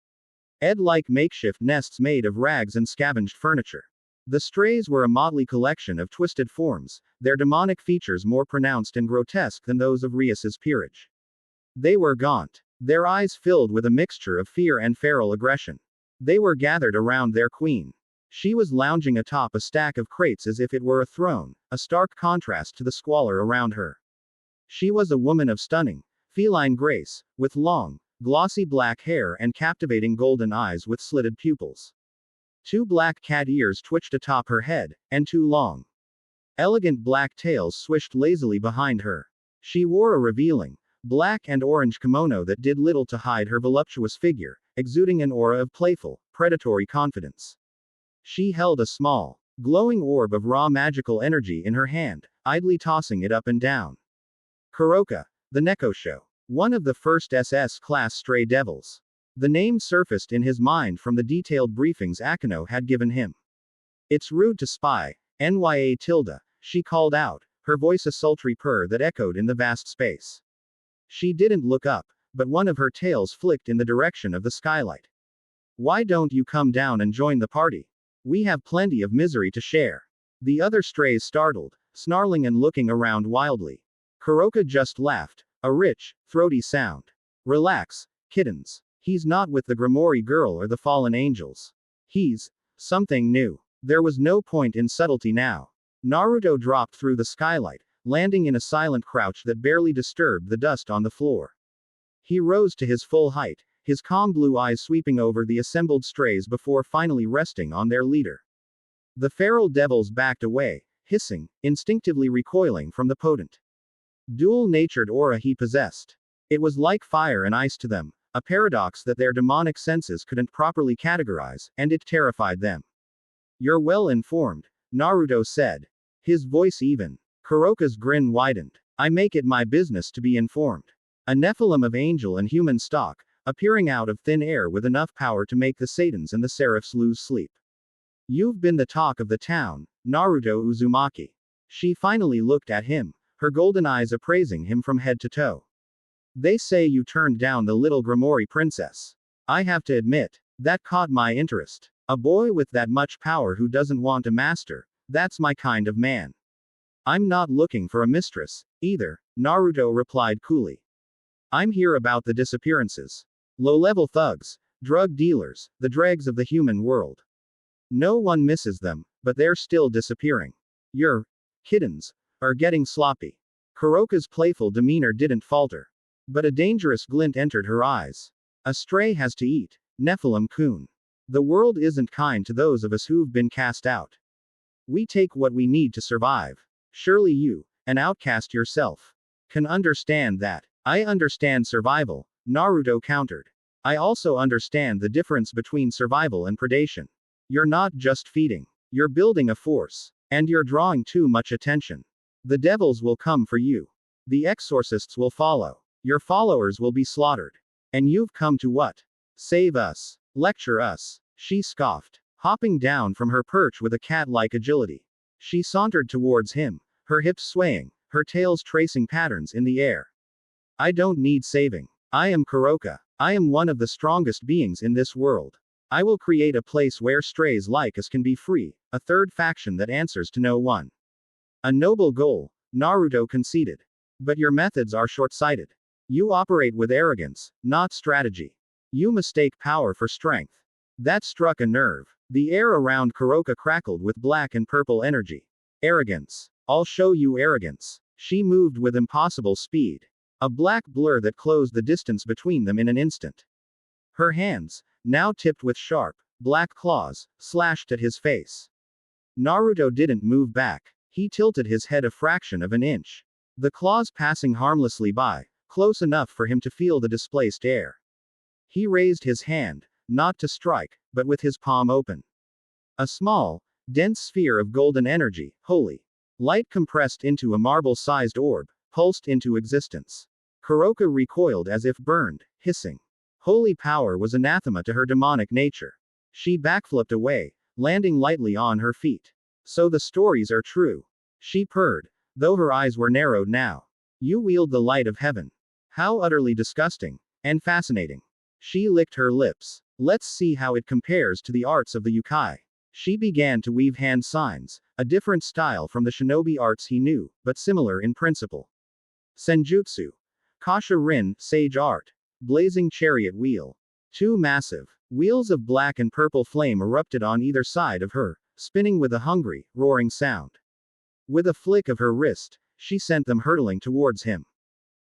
like makeshift nests made of rags and scavenged furniture. The strays were a motley collection of twisted forms, their demonic features more pronounced and grotesque than those of Rias's peerage. They were gaunt, their eyes filled with a mixture of fear and feral aggression. They were gathered around their queen. She was lounging atop a stack of crates as if it were a throne, a stark contrast to the squalor around her. She was a woman of stunning, feline grace, with long, glossy black hair and captivating golden eyes with slitted pupils. 2 black cat ears twitched atop her head, and 2 long, elegant black tails swished lazily behind her. She wore a revealing, black and orange kimono that did little to hide her voluptuous figure, exuding an aura of playful, predatory confidence. She held a small, glowing orb of raw magical energy in her hand, idly tossing it up and down. Kuroka, the Nekosho, one of the first SS-class stray devils. The name surfaced in his mind from the detailed briefings Akeno had given him. It's rude to spy, NYA tilde, she called out, her voice a sultry purr that echoed in the vast space. She didn't look up, but one of her tails flicked in the direction of the skylight. Why don't you come down and join the party? We have plenty of misery to share. The other strays startled, snarling and looking around wildly. Kuroka just laughed, a rich, throaty sound. Relax, kittens. He's not with the Grimoire girl or the fallen angels. He's something new. There was no point in subtlety now. Naruto dropped through the skylight, landing in a silent crouch that barely disturbed the dust on the floor. He rose to his full height, his calm blue eyes sweeping over the assembled strays before finally resting on their leader. The feral devils backed away, hissing, instinctively recoiling from the potent, dual-natured aura he possessed. It was like fire and ice to them, a paradox that their demonic senses couldn't properly categorize, and it terrified them. You're well informed, Naruto said, his voice even. Kuroka's grin widened. I make it my business to be informed. A Nephilim of angel and human stock, appearing out of thin air with enough power to make the Satans and the Seraphs lose sleep. You've been the talk of the town, Naruto Uzumaki. She finally looked at him, her golden eyes appraising him from head to toe. They say you turned down the little Grimoire princess. I have to admit, that caught my interest. A boy with that much power who doesn't want a master, that's my kind of man. I'm not looking for a mistress, either, Naruto replied coolly. I'm here about the disappearances. Low-level thugs, drug dealers, the dregs of the human world. No one misses them, but they're still disappearing. Your kittens are getting sloppy. Kuroka's playful demeanor didn't falter. But a dangerous glint entered her eyes. A stray has to eat, Nephilim-kun. The world isn't kind to those of us who've been cast out. We take what we need to survive. Surely you, an outcast yourself, can understand that. I understand survival, Naruto countered. I also understand the difference between survival and predation. You're not just feeding. You're building a force. And you're drawing too much attention. The devils will come for you. The exorcists will follow. Your followers will be slaughtered. And you've come to what? Save us. Lecture us. She scoffed, hopping down from her perch with a cat-like agility. She sauntered towards him, her hips swaying, her tails tracing patterns in the air. I don't need saving. I am Kuroka. I am one of the strongest beings in this world. I will create a place where strays like us can be free, a third faction that answers to no one. A noble goal, Naruto conceded. But your methods are short-sighted. You operate with arrogance, not strategy. You mistake power for strength. That struck a nerve. The air around Kuroka crackled with black and purple energy. Arrogance. I'll show you arrogance. She moved with impossible speed. A black blur that closed the distance between them in an instant. Her hands, now tipped with sharp, black claws, slashed at his face. Naruto didn't move back. He tilted his head a fraction of an inch. The claws passing harmlessly by, close enough for him to feel the displaced air. He raised his hand, not to strike, but with his palm open. A small, dense sphere of golden energy, holy light compressed into a marble-sized orb, pulsed into existence. Kuroka recoiled as if burned, hissing. Holy power was anathema to her demonic nature. She backflipped away, landing lightly on her feet. So the stories are true. She purred, though her eyes were narrowed now. You wield the light of heaven. How utterly disgusting. And fascinating. She licked her lips. Let's see how it compares to the arts of the Yukai. She began to weave hand signs, a different style from the shinobi arts he knew, but similar in principle. Senjutsu. Kasha Rin, sage art. Blazing chariot wheel. Two massive wheels of black and purple flame erupted on either side of her, spinning with a hungry, roaring sound. With a flick of her wrist, she sent them hurtling towards him.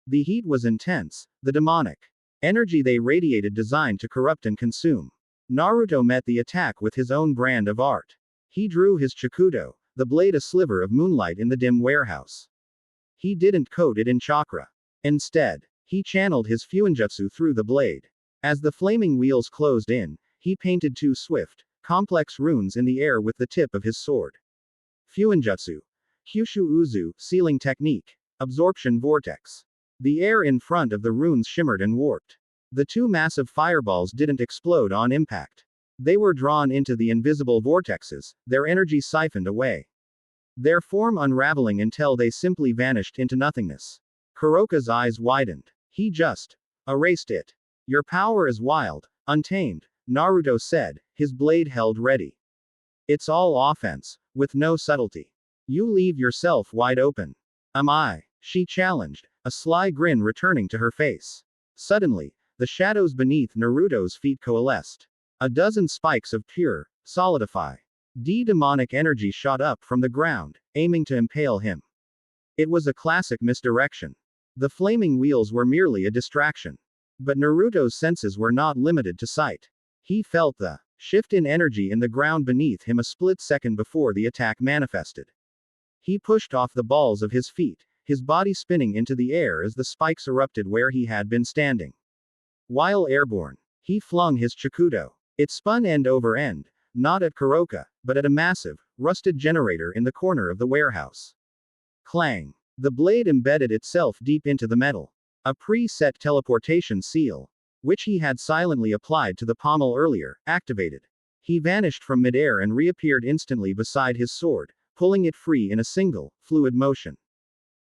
The heat was intense, the demonic energy they radiated designed to corrupt and consume. Naruto met the attack with his own brand of art. He drew his Chikudo, the blade a sliver of moonlight in the dim warehouse. He didn't coat it in chakra. Instead, he channeled his Fuinjutsu through the blade. As the flaming wheels closed in, he painted two swift, complex runes in the air with the tip of his sword. Fuinjutsu. Kyushu Uzu, sealing technique. Absorption vortex. The air in front of the runes shimmered and warped. The two massive fireballs didn't explode on impact. They were drawn into the invisible vortexes, their energy siphoned away. Their form unraveling until they simply vanished into nothingness. Kuroka's eyes widened. He just erased it. Your power is wild, untamed, Naruto said, his blade held ready. It's all offense, with no subtlety. You leave yourself wide open. Am I? She challenged, a sly grin returning to her face. Suddenly, the shadows beneath Naruto's feet coalesced. A dozen spikes of pure, solidify. Demonic energy shot up from the ground, aiming to impale him. It was a classic misdirection. The flaming wheels were merely a distraction. But Naruto's senses were not limited to sight. He felt the shift in energy in the ground beneath him a split second before the attack manifested. He pushed off the balls of his feet, his body spinning into the air as the spikes erupted where he had been standing. While airborne, he flung his Chikudo. It spun end over end, not at Kuroka, but at a massive, rusted generator in the corner of the warehouse. Clang! The blade embedded itself deep into the metal. A pre-set teleportation seal, which he had silently applied to the pommel earlier, activated. He vanished from midair and reappeared instantly beside his sword, pulling it free in a single, fluid motion.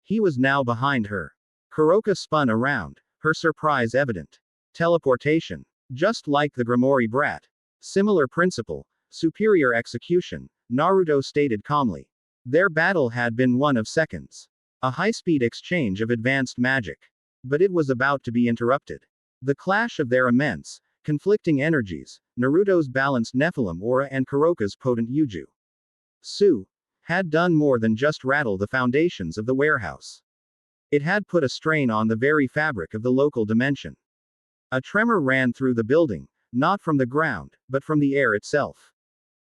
He was now behind her. Kuroka spun around, her surprise evident. Teleportation. Just like the Grimoire brat. Similar principle, superior execution, Naruto stated calmly. Their battle had been one of seconds. A high-speed exchange of advanced magic. But it was about to be interrupted. The clash of their immense, conflicting energies, Naruto's balanced Nephilim aura and Kuroka's potent Jutsu, had done more than just rattle the foundations of the warehouse. It had put a strain on the very fabric of the local dimension. A tremor ran through the building, not from the ground, but from the air itself.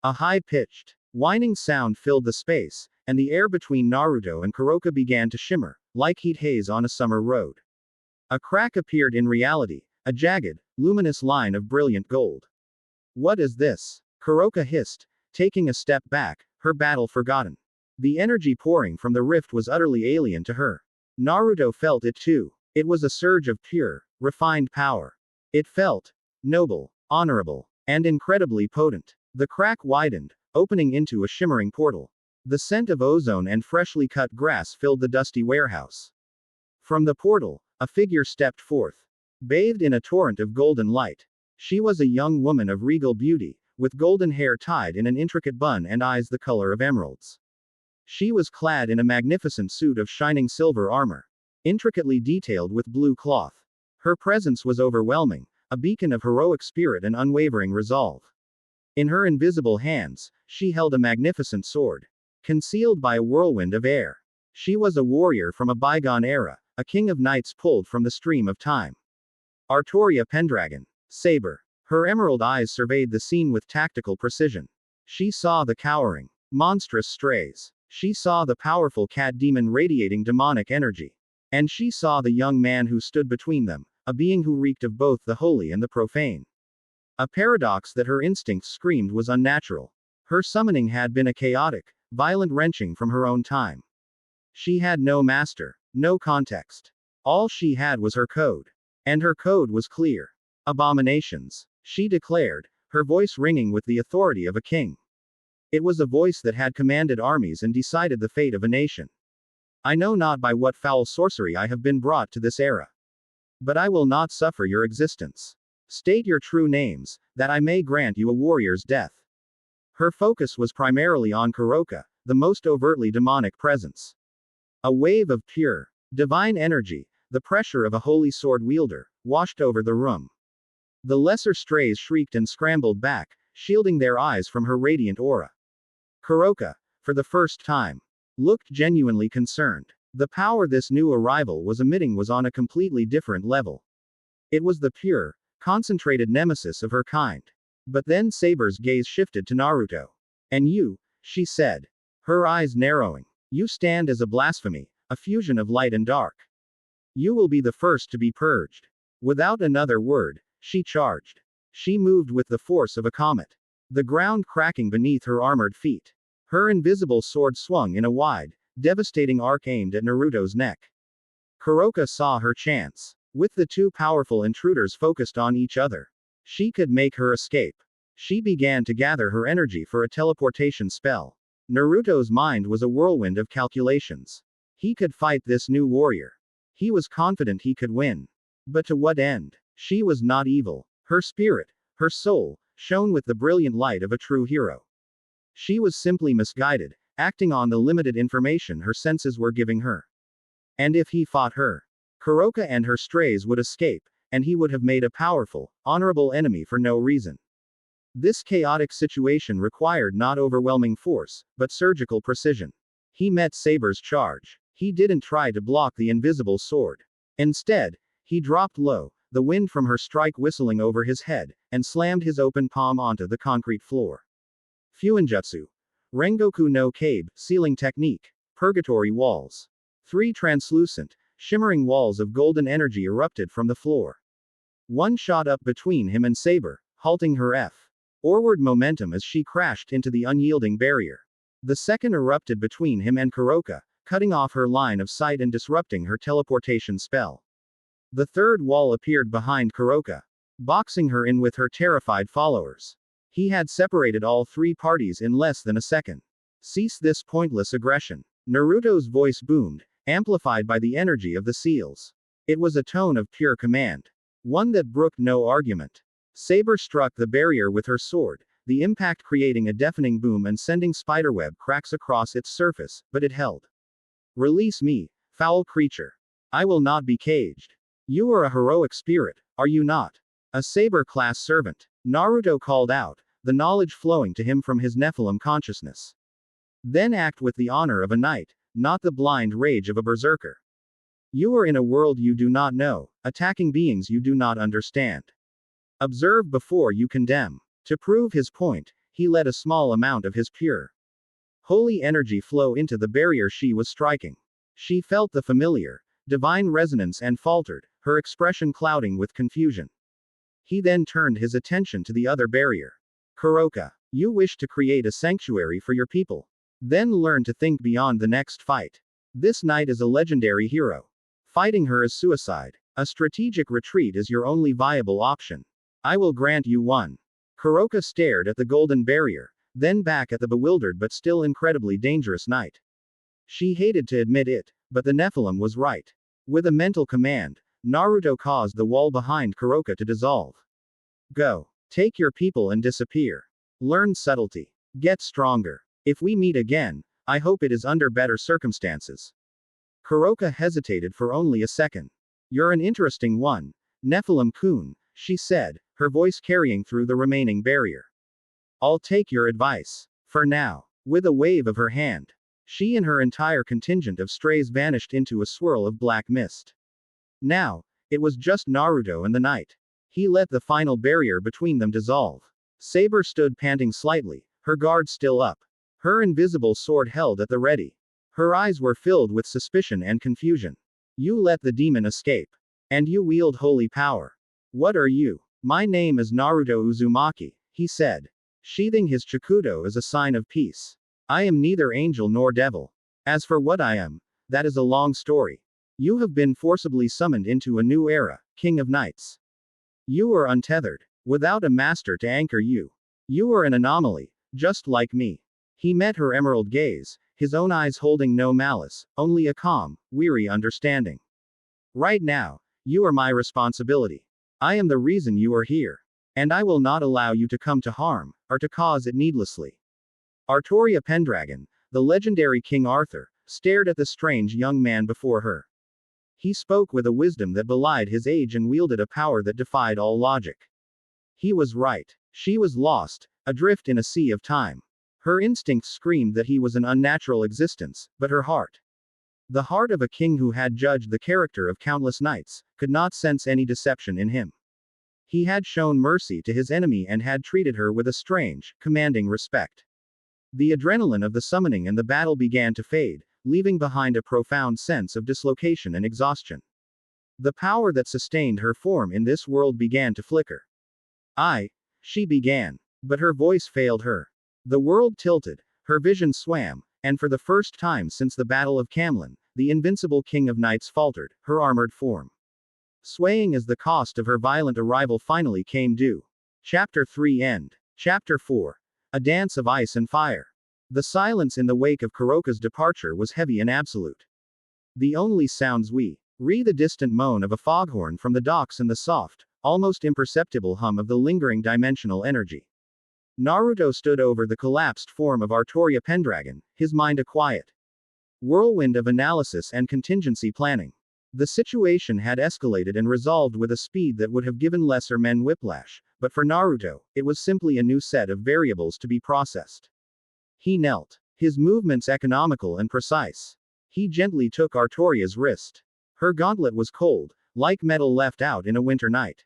A high-pitched, whining sound filled the space, and the air between Naruto and Kuroka began to shimmer, like heat haze on a summer road. A crack appeared in reality, a jagged, luminous line of brilliant gold. What is this? Kuroka hissed, taking a step back, her battle forgotten. The energy pouring from the rift was utterly alien to her. Naruto felt it too. It was a surge of pure, refined power. It felt noble, honorable, and incredibly potent. The crack widened, opening into a shimmering portal. The scent of ozone and freshly cut grass filled the dusty warehouse. From the portal, a figure stepped forth, bathed in a torrent of golden light. She was a young woman of regal beauty, with golden hair tied in an intricate bun and eyes the color of emeralds. She was clad in a magnificent suit of shining silver armor, intricately detailed with blue cloth. Her presence was overwhelming, a beacon of heroic spirit and unwavering resolve. In her invisible hands, she held a magnificent sword, concealed by a whirlwind of air. She was a warrior from a bygone era, a king of knights pulled from the stream of time. Artoria Pendragon. Saber. Her emerald eyes surveyed the scene with tactical precision. She saw the cowering, monstrous strays. She saw the powerful cat demon radiating demonic energy. And she saw the young man who stood between them, a being who reeked of both the holy and the profane. A paradox that her instincts screamed was unnatural. Her summoning had been a chaotic, violent wrenching from her own time. She had no master, no context. All she had was her code. And her code was clear. Abominations, she declared, her voice ringing with the authority of a king. It was a voice that had commanded armies and decided the fate of a nation. I know not by what foul sorcery I have been brought to this era. But I will not suffer your existence. State your true names, that I may grant you a warrior's death. Her focus was primarily on Kuroka, the most overtly demonic presence. A wave of pure, divine energy, the pressure of a holy sword wielder, washed over the room. The lesser strays shrieked and scrambled back, shielding their eyes from her radiant aura. Kuroka, for the first time, looked genuinely concerned. The power this new arrival was emitting was on a completely different level. It was the pure, concentrated nemesis of her kind. But then Saber's gaze shifted to Naruto. And you, she said, her eyes narrowing, you stand as a blasphemy, a fusion of light and dark. You will be the first to be purged. Without another word, she charged. She moved with the force of a comet. The ground cracking beneath her armored feet. Her invisible sword swung in a wide, devastating arc aimed at Naruto's neck. Kuroka saw her chance. With the two powerful intruders focused on each other, she could make her escape. She began to gather her energy for a teleportation spell. Naruto's mind was a whirlwind of calculations. He could fight this new warrior. He was confident he could win. But to what end? She was not evil. Her spirit, her soul, shone with the brilliant light of a true hero. She was simply misguided, acting on the limited information her senses were giving her. And if he fought her, Kuroka and her strays would escape, and he would have made a powerful, honorable enemy for no reason. This chaotic situation required not overwhelming force, but surgical precision. He met Saber's charge. He didn't try to block the invisible sword. Instead, he dropped low, the wind from her strike whistling over his head, and slammed his open palm onto the concrete floor. Fuinjutsu. Rengoku no Kabe, Sealing Technique. Purgatory Walls. 3 translucent, shimmering walls of golden energy erupted from the floor. One shot up between him and Saber, halting her forward momentum as she crashed into the unyielding barrier. The second erupted between him and Kuroka, cutting off her line of sight and disrupting her teleportation spell. The third wall appeared behind Kuroka, boxing her in with her terrified followers. He had separated all three parties in less than a second. Cease this pointless aggression. Naruto's voice boomed, amplified by the energy of the seals. It was a tone of pure command. One that brooked no argument. Saber struck the barrier with her sword, the impact creating a deafening boom and sending spiderweb cracks across its surface, but it held. Release me, foul creature. I will not be caged. You are a heroic spirit, are you not? A saber-class servant. Naruto called out, the knowledge flowing to him from his Nephilim consciousness. Then act with the honor of a knight, not the blind rage of a berserker. You are in a world you do not know, attacking beings you do not understand. Observe before you condemn. To prove his point, he let a small amount of his pure, holy energy flow into the barrier she was striking. She felt the familiar, divine resonance and faltered, her expression clouding with confusion. He then turned his attention to the other barrier. Kuroka, you wish to create a sanctuary for your people. Then learn to think beyond the next fight. This knight is a legendary hero. Fighting her is suicide. A strategic retreat is your only viable option. I will grant you one. Kuroka stared at the golden barrier, then back at the bewildered but still incredibly dangerous knight. She hated to admit it, but the Nephilim was right. With a mental command, Naruto caused the wall behind Kuroka to dissolve. Go. Take your people and disappear. Learn subtlety. Get stronger. If we meet again, I hope it is under better circumstances. Kuroka hesitated for only a second. You're an interesting one, Nephilim-kun, she said, her voice carrying through the remaining barrier. I'll take your advice. For now. With a wave of her hand, she and her entire contingent of strays vanished into a swirl of black mist. Now, it was just Naruto and the knight. He let the final barrier between them dissolve. Saber stood panting slightly, her guard still up. Her invisible sword held at the ready. Her eyes were filled with suspicion and confusion. You let the demon escape. And you wield holy power. What are you? My name is Naruto Uzumaki, he said, sheathing his chikudo as a sign of peace. I am neither angel nor devil. As for what I am, that is a long story. You have been forcibly summoned into a new era, King of Knights. You are untethered, without a master to anchor you. You are an anomaly, just like me. He met her emerald gaze, his own eyes holding no malice, only a calm, weary understanding. Right now, you are my responsibility. I am the reason you are here. And I will not allow you to come to harm, or to cause it needlessly. Artoria Pendragon, the legendary King Arthur, stared at the strange young man before her. He spoke with a wisdom that belied his age and wielded a power that defied all logic. He was right. She was lost, adrift in a sea of time. Her instincts screamed that he was an unnatural existence, but her heart, the heart of a king who had judged the character of countless knights, could not sense any deception in him. He had shown mercy to his enemy and had treated her with a strange, commanding respect. The adrenaline of the summoning and the battle began to fade, leaving behind a profound sense of dislocation and exhaustion. The power that sustained her form in this world began to flicker. She began. But her voice failed her. The world tilted, her vision swam, and for the first time since the Battle of Camlin, the invincible King of Knights faltered, her armored form swaying as the cost of her violent arrival finally came due. Chapter 3 End. Chapter 4. A Dance of Ice and Fire. The silence in the wake of Kuroka's departure was heavy and absolute. The only sounds we the distant moan of a foghorn from the docks and the soft, almost imperceptible hum of the lingering dimensional energy. Naruto stood over the collapsed form of Artoria Pendragon, his mind a quiet whirlwind of analysis and contingency planning. The situation had escalated and resolved with a speed that would have given lesser men whiplash, but for Naruto, it was simply a new set of variables to be processed. He knelt, his movements economical and precise. He gently took Artoria's wrist. Her gauntlet was cold, like metal left out in a winter night.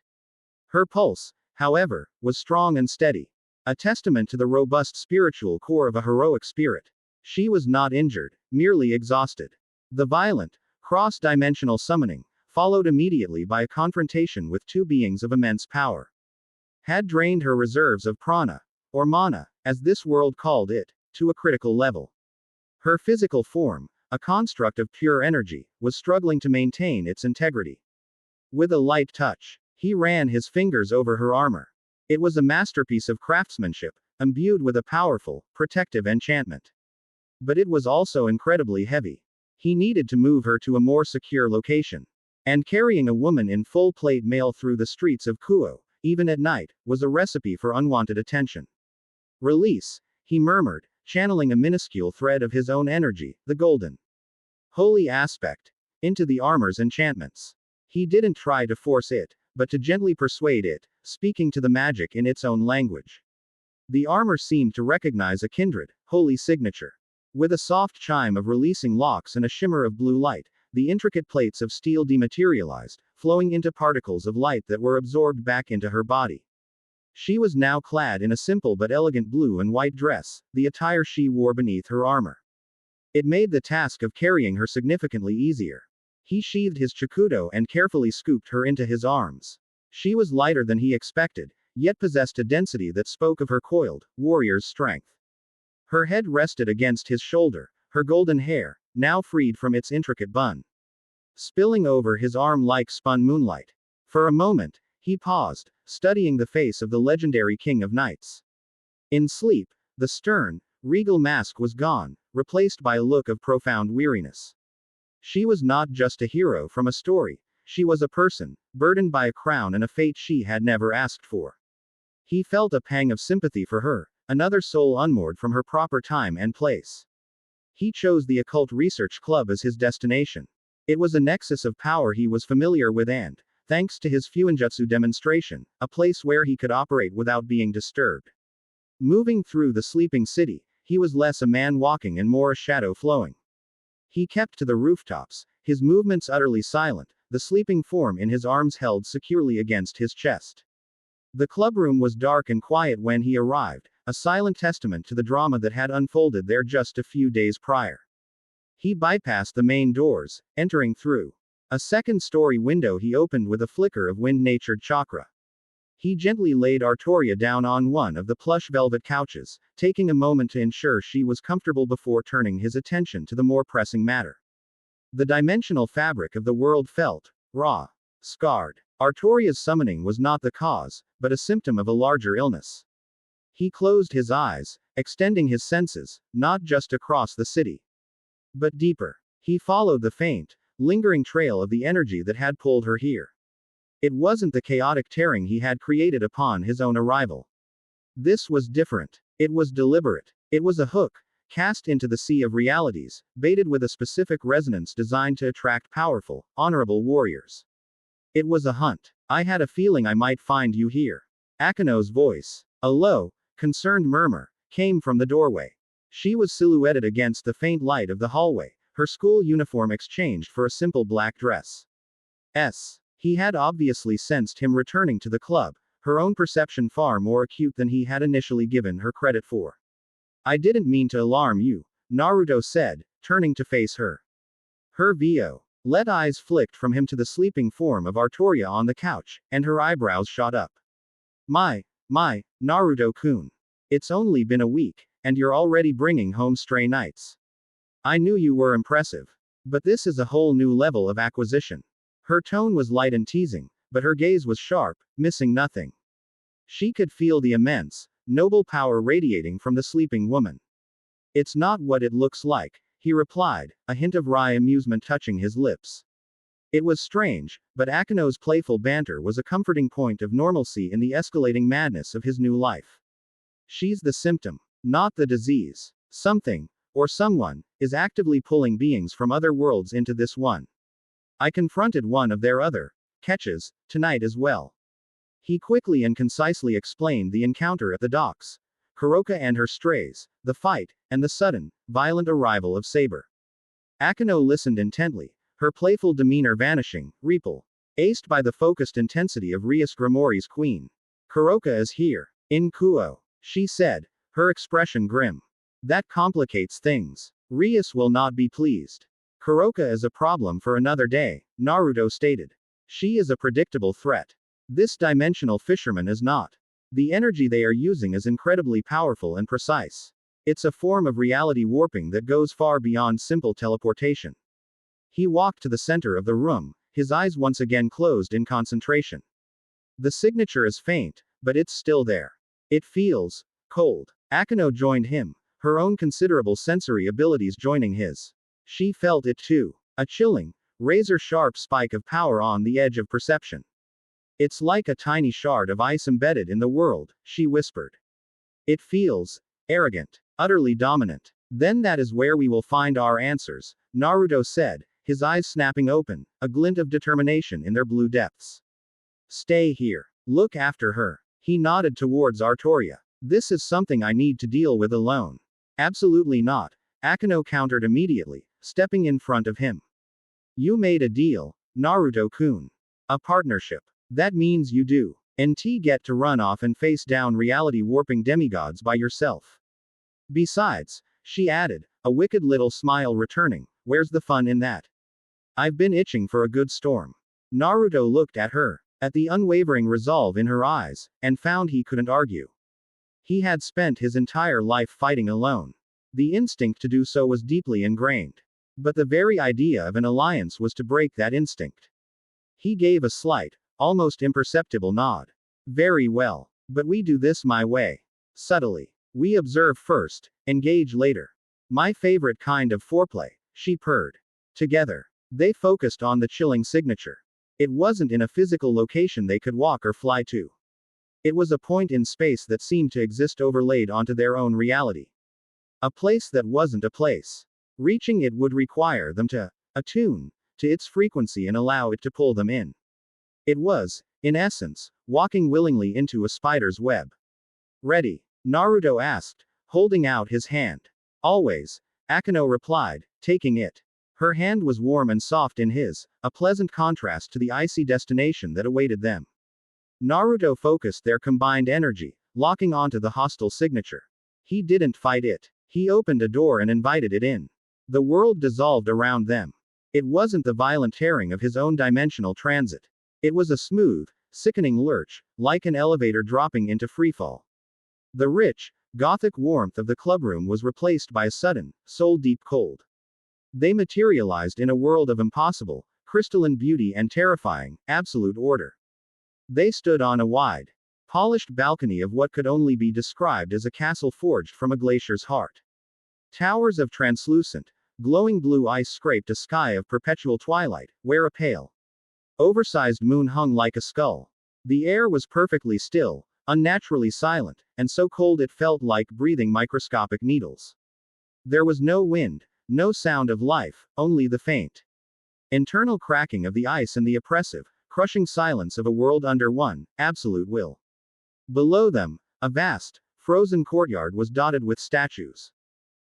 Her pulse, however, was strong and steady. A testament to the robust spiritual core of a heroic spirit. She was not injured, merely exhausted. The violent, cross-dimensional summoning, followed immediately by a confrontation with two beings of immense power, had drained her reserves of prana, or mana, as this world called it, to a critical level. Her physical form, a construct of pure energy, was struggling to maintain its integrity. With a light touch, he ran his fingers over her armor. It was a masterpiece of craftsmanship, imbued with a powerful, protective enchantment. But it was also incredibly heavy. He needed to move her to a more secure location. And carrying a woman in full plate mail through the streets of Kuo, even at night, was a recipe for unwanted attention. Release, he murmured, channeling a minuscule thread of his own energy, the golden, holy aspect, into the armor's enchantments. He didn't try to force it, but to gently persuade it, speaking to the magic in its own language. The armor seemed to recognize a kindred, holy signature. With a soft chime of releasing locks and a shimmer of blue light, the intricate plates of steel dematerialized, flowing into particles of light that were absorbed back into her body. She was now clad in a simple but elegant blue and white dress, the attire she wore beneath her armor. It made the task of carrying her significantly easier. He sheathed his chakudo and carefully scooped her into his arms. She was lighter than he expected, yet possessed a density that spoke of her coiled, warrior's strength. Her head rested against his shoulder, her golden hair, now freed from its intricate bun, spilling over his arm like spun moonlight. For a moment, he paused, studying the face of the legendary King of Knights. In sleep, the stern, regal mask was gone, replaced by a look of profound weariness. She was not just a hero from a story, she was a person, burdened by a crown and a fate she had never asked for. He felt a pang of sympathy for her, another soul unmoored from her proper time and place. He chose the Occult Research Club as his destination. It was a nexus of power he was familiar with and, thanks to his Fuinjutsu demonstration, a place where he could operate without being disturbed. Moving through the sleeping city, he was less a man walking and more a shadow flowing. He kept to the rooftops, his movements utterly silent, the sleeping form in his arms held securely against his chest. The clubroom was dark and quiet when he arrived, a silent testament to the drama that had unfolded there just a few days prior. He bypassed the main doors, entering through a second-story window he opened with a flicker of wind-natured chakra. He gently laid Artoria down on one of the plush velvet couches, taking a moment to ensure she was comfortable before turning his attention to the more pressing matter. The dimensional fabric of the world felt raw, scarred. Artoria's summoning was not the cause, but a symptom of a larger illness. He closed his eyes, extending his senses, not just across the city, but deeper. He followed the faint, lingering trail of the energy that had pulled her here. It wasn't the chaotic tearing he had created upon his own arrival. This was different. It was deliberate. It was a hook, cast into the sea of realities, baited with a specific resonance designed to attract powerful, honorable warriors. It was a hunt. I had a feeling I might find you here. Akeno's voice, a low, concerned murmur, came from the doorway. She was silhouetted against the faint light of the hallway, her school uniform exchanged for a simple black dress. He had obviously sensed him returning to the club, her own perception far more acute than he had initially given her credit for. I didn't mean to alarm you, Naruto said, turning to face her. Her violet eyes flicked from him to the sleeping form of Artoria on the couch, and her eyebrows shot up. My, Naruto-kun. It's only been a week, and you're already bringing home stray knights. I knew you were impressive. But this is a whole new level of acquisition. Her tone was light and teasing, but her gaze was sharp, missing nothing. She could feel the immense, noble power radiating from the sleeping woman. It's not what it looks like, he replied, a hint of wry amusement touching his lips. It was strange, but Akeno's playful banter was a comforting point of normalcy in the escalating madness of his new life. She's the symptom, not the disease. Something, or someone, is actively pulling beings from other worlds into this one. I confronted one of their other catches tonight as well. He quickly and concisely explained the encounter at the docks, Kuroka and her strays, the fight, and the sudden, violent arrival of Saber. Akeno listened intently, her playful demeanor vanishing, aced by the focused intensity of Rias Grimori's queen. Kuroka is here, in Kuo, she said, her expression grim. That complicates things. Rias will not be pleased. Kuroka is a problem for another day, Naruto stated. She is a predictable threat. This dimensional fisherman is not. The energy they are using is incredibly powerful and precise. It's a form of reality warping that goes far beyond simple teleportation. He walked to the center of the room, his eyes once again closed in concentration. The signature is faint, but it's still there. It feels cold. Akeno joined him, her own considerable sensory abilities joining his. She felt it too. A chilling, razor-sharp spike of power on the edge of perception. It's like a tiny shard of ice embedded in the world, she whispered. It feels arrogant, utterly dominant. Then that is where we will find our answers, Naruto said, his eyes snapping open, a glint of determination in their blue depths. Stay here. Look after her. He nodded towards Artoria. This is something I need to deal with alone. Absolutely not, Akeno countered immediately, stepping in front of him. You made a deal, Naruto-kun. A partnership. That means you do. NT get to run off and face down reality-warping demigods by yourself. Besides, she added, a wicked little smile returning, where's the fun in that? I've been itching for a good storm. Naruto looked at her, at the unwavering resolve in her eyes, and found he couldn't argue. He had spent his entire life fighting alone. The instinct to do so was deeply ingrained. But the very idea of an alliance was to break that instinct. He gave a slight, almost imperceptible nod. Very well. But we do this my way. Subtly. We observe first, engage later. My favorite kind of foreplay, she purred. Together. They focused on the chilling signature. It wasn't in a physical location they could walk or fly to. It was a point in space that seemed to exist overlaid onto their own reality. A place that wasn't a place. Reaching it would require them to attune to its frequency and allow it to pull them in. It was, in essence, walking willingly into a spider's web. Ready? Naruto asked, holding out his hand. Always, Akeno replied, taking it. Her hand was warm and soft in his, a pleasant contrast to the icy destination that awaited them. Naruto focused their combined energy, locking onto the hostile signature. He didn't fight it. He opened a door and invited it in. The world dissolved around them. It wasn't the violent tearing of his own dimensional transit. It was a smooth, sickening lurch, like an elevator dropping into freefall. The rich, gothic warmth of the clubroom was replaced by a sudden, soul-deep cold. They materialized in a world of impossible, crystalline beauty and terrifying, absolute order. They stood on a wide, polished balcony of what could only be described as a castle forged from a glacier's heart. Towers of translucent, glowing blue ice scraped a sky of perpetual twilight, where a pale, oversized moon hung like a skull. The air was perfectly still, unnaturally silent, and so cold it felt like breathing microscopic needles. There was no wind, no sound of life, only the faint, internal cracking of the ice and the oppressive, crushing silence of a world under one, absolute will. Below them, a vast, frozen courtyard was dotted with statues.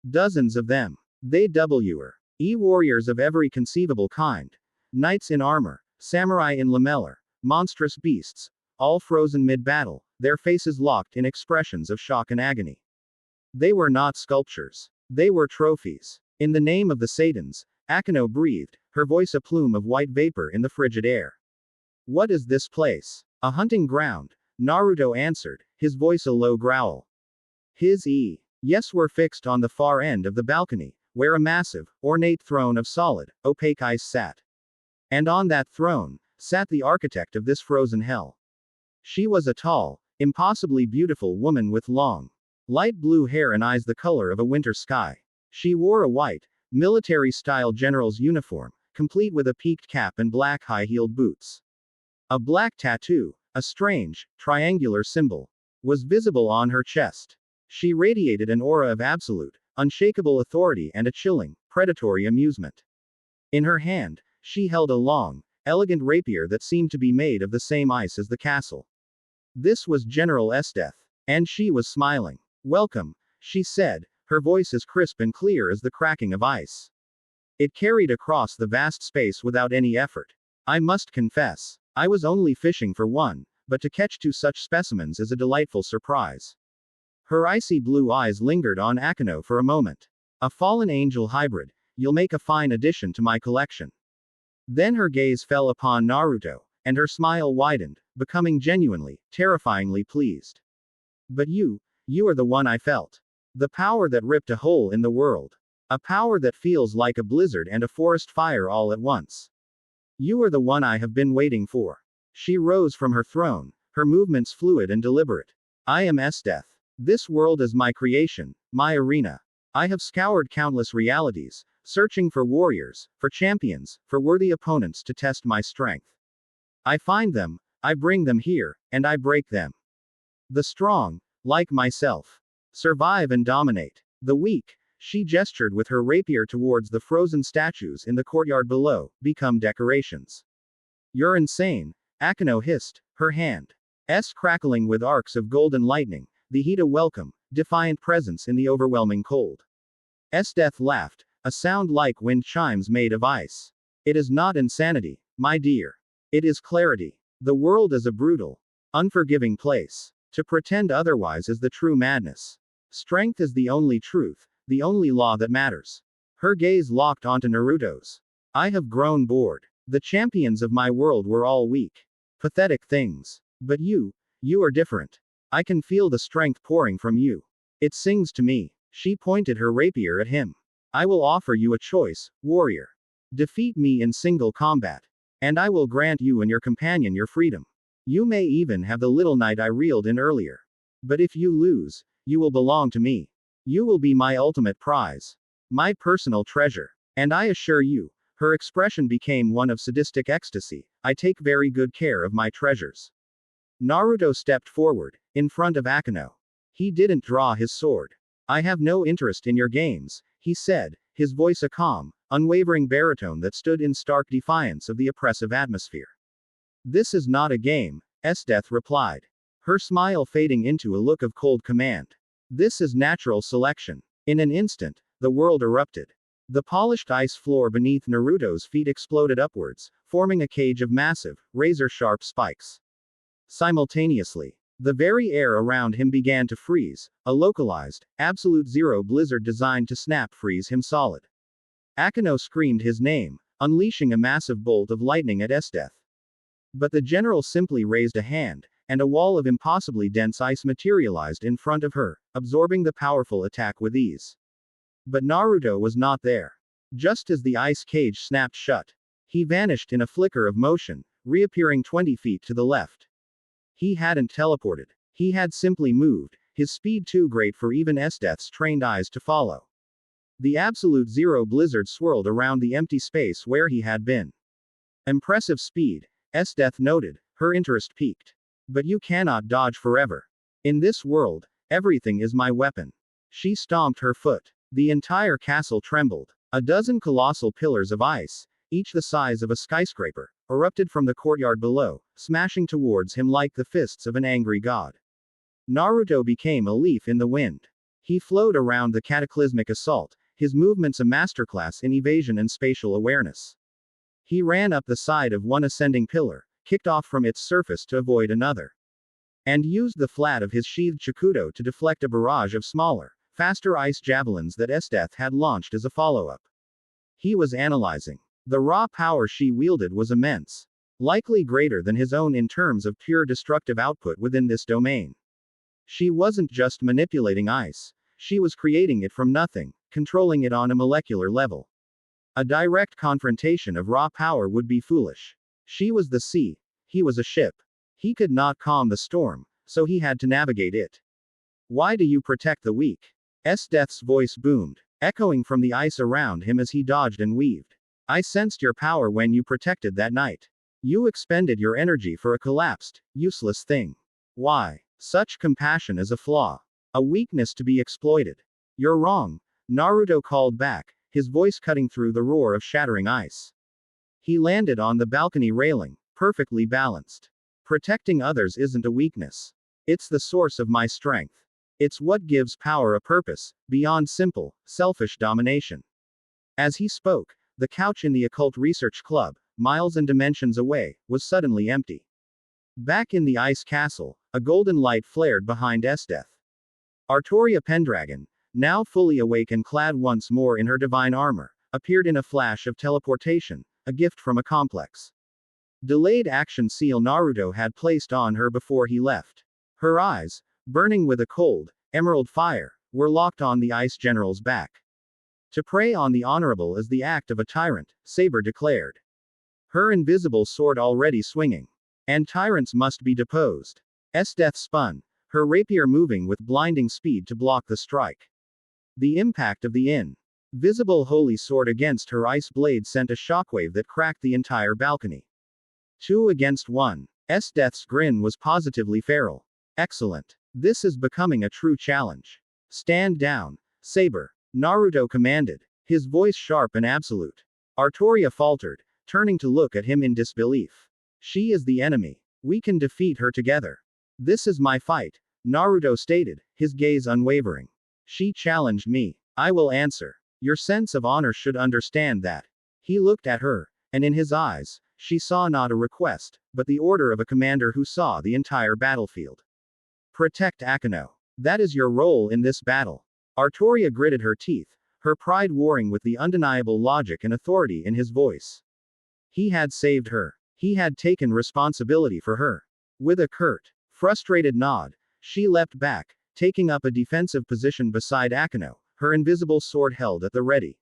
Dozens of them. They were warriors of every conceivable kind. Knights in armor, samurai in lamellar, monstrous beasts, all frozen mid-battle, their faces locked in expressions of shock and agony. They were not sculptures. They were trophies. In the name of the Satans, Akeno breathed, her voice a plume of white vapor in the frigid air. What is this place? A hunting ground, Naruto answered, his voice a low growl. Yes, were fixed on the far end of the balcony, where a massive, ornate throne of solid, opaque ice sat. And on that throne, sat the architect of this frozen hell. She was a tall, impossibly beautiful woman with long, light blue hair and eyes the color of a winter sky. She wore a white, military-style general's uniform, complete with a peaked cap and black high-heeled boots. A black tattoo, a strange, triangular symbol, was visible on her chest. She radiated an aura of absolute, unshakable authority and a chilling, predatory amusement. In her hand, she held a long, elegant rapier that seemed to be made of the same ice as the castle. This was General Esteth. And she was smiling. Welcome, she said, her voice as crisp and clear as the cracking of ice. It carried across the vast space without any effort. I must confess, I was only fishing for one, but to catch two such specimens is a delightful surprise. Her icy blue eyes lingered on Akeno for a moment. A fallen angel hybrid, you'll make a fine addition to my collection. Then her gaze fell upon Naruto, and her smile widened, becoming genuinely, terrifyingly pleased. But you are the one I felt. The power that ripped a hole in the world. A power that feels like a blizzard and a forest fire all at once. You are the one I have been waiting for. She rose from her throne, her movements fluid and deliberate. I am Esdeath. This world is my creation, my arena. I have scoured countless realities, searching for warriors, for champions, for worthy opponents to test my strength. I find them, I bring them here, and I break them. The strong, like myself, survive and dominate. The weak, she gestured with her rapier towards the frozen statues in the courtyard below, become decorations. You're insane, Akeno hissed, her hand crackling with arcs of golden lightning, the heat a welcome, defiant presence in the overwhelming cold. Esdeath laughed, a sound like wind chimes made of ice. It is not insanity, my dear. It is clarity. The world is a brutal, unforgiving place. To pretend otherwise is the true madness. Strength is the only truth, the only law that matters. Her gaze locked onto Naruto's. I have grown bored. The champions of my world were all weak. Pathetic things. But you are different. I can feel the strength pouring from you. It sings to me. She pointed her rapier at him. I will offer you a choice, warrior. Defeat me in single combat. And I will grant you and your companion your freedom. You may even have the little knight I reeled in earlier. But if you lose, you will belong to me. You will be my ultimate prize. My personal treasure. And I assure you, her expression became one of sadistic ecstasy. I take very good care of my treasures. Naruto stepped forward, in front of Akeno. He didn't draw his sword. I have no interest in your games, he said, his voice a calm, unwavering baritone that stood in stark defiance of the oppressive atmosphere. This is not a game, Esdeath replied, her smile fading into a look of cold command. This is natural selection. In an instant, the world erupted. The polished ice floor beneath Naruto's feet exploded upwards, forming a cage of massive, razor-sharp spikes. Simultaneously, the very air around him began to freeze, a localized, absolute zero blizzard designed to snap freeze him solid. Akeno screamed his name, unleashing a massive bolt of lightning at Esdeath. But the general simply raised a hand, and a wall of impossibly dense ice materialized in front of her, absorbing the powerful attack with ease. But Naruto was not there. Just as the ice cage snapped shut, he vanished in a flicker of motion, reappearing 20 feet to the left. He hadn't teleported. He had simply moved, his speed too great for even Esdeath's trained eyes to follow. The absolute zero blizzard swirled around the empty space where he had been. Impressive speed, Esdeath noted, her interest piqued. But you cannot dodge forever. In this world, everything is my weapon. She stomped her foot. The entire castle trembled. A dozen colossal pillars of ice, each the size of a skyscraper, erupted from the courtyard below, smashing towards him like the fists of an angry god. Naruto became a leaf in the wind. He flowed around the cataclysmic assault, his movements a masterclass in evasion and spatial awareness. He ran up the side of one ascending pillar, kicked off from its surface to avoid another, and used the flat of his sheathed shakudo to deflect a barrage of smaller, faster ice javelins that Esdeath had launched as a follow-up. He was analyzing. The raw power she wielded was immense. Likely greater than his own in terms of pure destructive output within this domain. She wasn't just manipulating ice, she was creating it from nothing, controlling it on a molecular level. A direct confrontation of raw power would be foolish. She was the sea, he was a ship. He could not calm the storm, so he had to navigate it. Why do you protect the weak? Esdeath's voice boomed, echoing from the ice around him as he dodged and weaved. I sensed your power when you protected that knight. You expended your energy for a collapsed, useless thing. Why? Such compassion is a flaw. A weakness to be exploited. You're wrong, Naruto called back, his voice cutting through the roar of shattering ice. He landed on the balcony railing, perfectly balanced. Protecting others isn't a weakness. It's the source of my strength. It's what gives power a purpose, beyond simple, selfish domination. As he spoke, the couch in the occult research club, miles and dimensions away, was suddenly empty. Back in the ice castle, a golden light flared behind Esdeath. Artoria Pendragon, now fully awake and clad once more in her divine armor, appeared in a flash of teleportation, a gift from a complex delayed action seal Naruto had placed on her before he left. Her eyes, burning with a cold, emerald fire, were locked on the ice general's back. To prey on the honorable is the act of a tyrant, Saber declared. her invisible sword already swinging. And tyrants must be deposed. Esdeath spun, her rapier moving with blinding speed to block the strike. The impact of the invisible holy sword against her ice blade sent a shockwave that cracked the entire balcony. 2 against 1. Esdeath's grin was positively feral. Excellent. This is becoming a true challenge. Stand down, Saber, Naruto commanded, his voice sharp and absolute. Artoria faltered, turning to look at him in disbelief. She is the enemy. We can defeat her together. This is my fight, Naruto stated, his gaze unwavering. She challenged me. I will answer. Your sense of honor should understand that. He looked at her, and in his eyes, she saw not a request, but the order of a commander who saw the entire battlefield. Protect Akeno. That is your role in this battle. Artoria gritted her teeth, her pride warring with the undeniable logic and authority in his voice. He had saved her. He had taken responsibility for her. With a curt, frustrated nod, she leapt back, taking up a defensive position beside Akeno, her invisible sword held at the ready.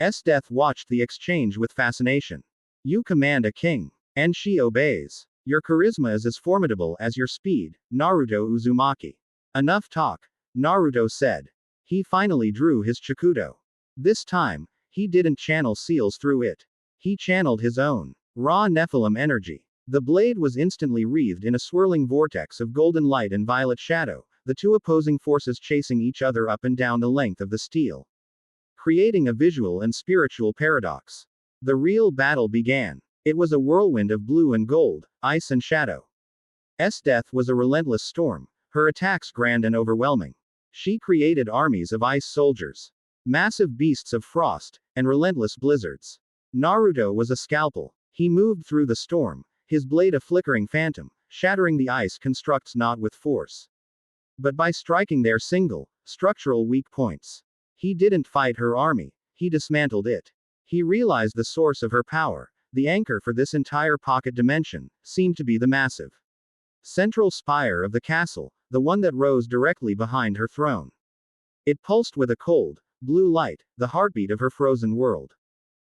Esdeath watched the exchange with fascination. You command a king, and she obeys. Your charisma is as formidable as your speed, Naruto Uzumaki. Enough talk, Naruto said. He finally drew his Chikudo. This time, he didn't channel seals through it. He channeled his own raw Nephilim energy. The blade was instantly wreathed in a swirling vortex of golden light and violet shadow, the two opposing forces chasing each other up and down the length of the steel, creating a visual and spiritual paradox. The real battle began. It was a whirlwind of blue and gold, ice and shadow. Esdeath was a relentless storm, her attacks grand and overwhelming. She created armies of ice soldiers, massive beasts of frost, and relentless blizzards. Naruto was a scalpel. He moved through the storm, his blade a flickering phantom, shattering the ice constructs not with force, but by striking their single, structural weak points. He didn't fight her army, he dismantled it. He realized the source of her power, the anchor for this entire pocket dimension, seemed to be the massive central spire of the castle, the one that rose directly behind her throne. It pulsed with a cold, blue light, the heartbeat of her frozen world.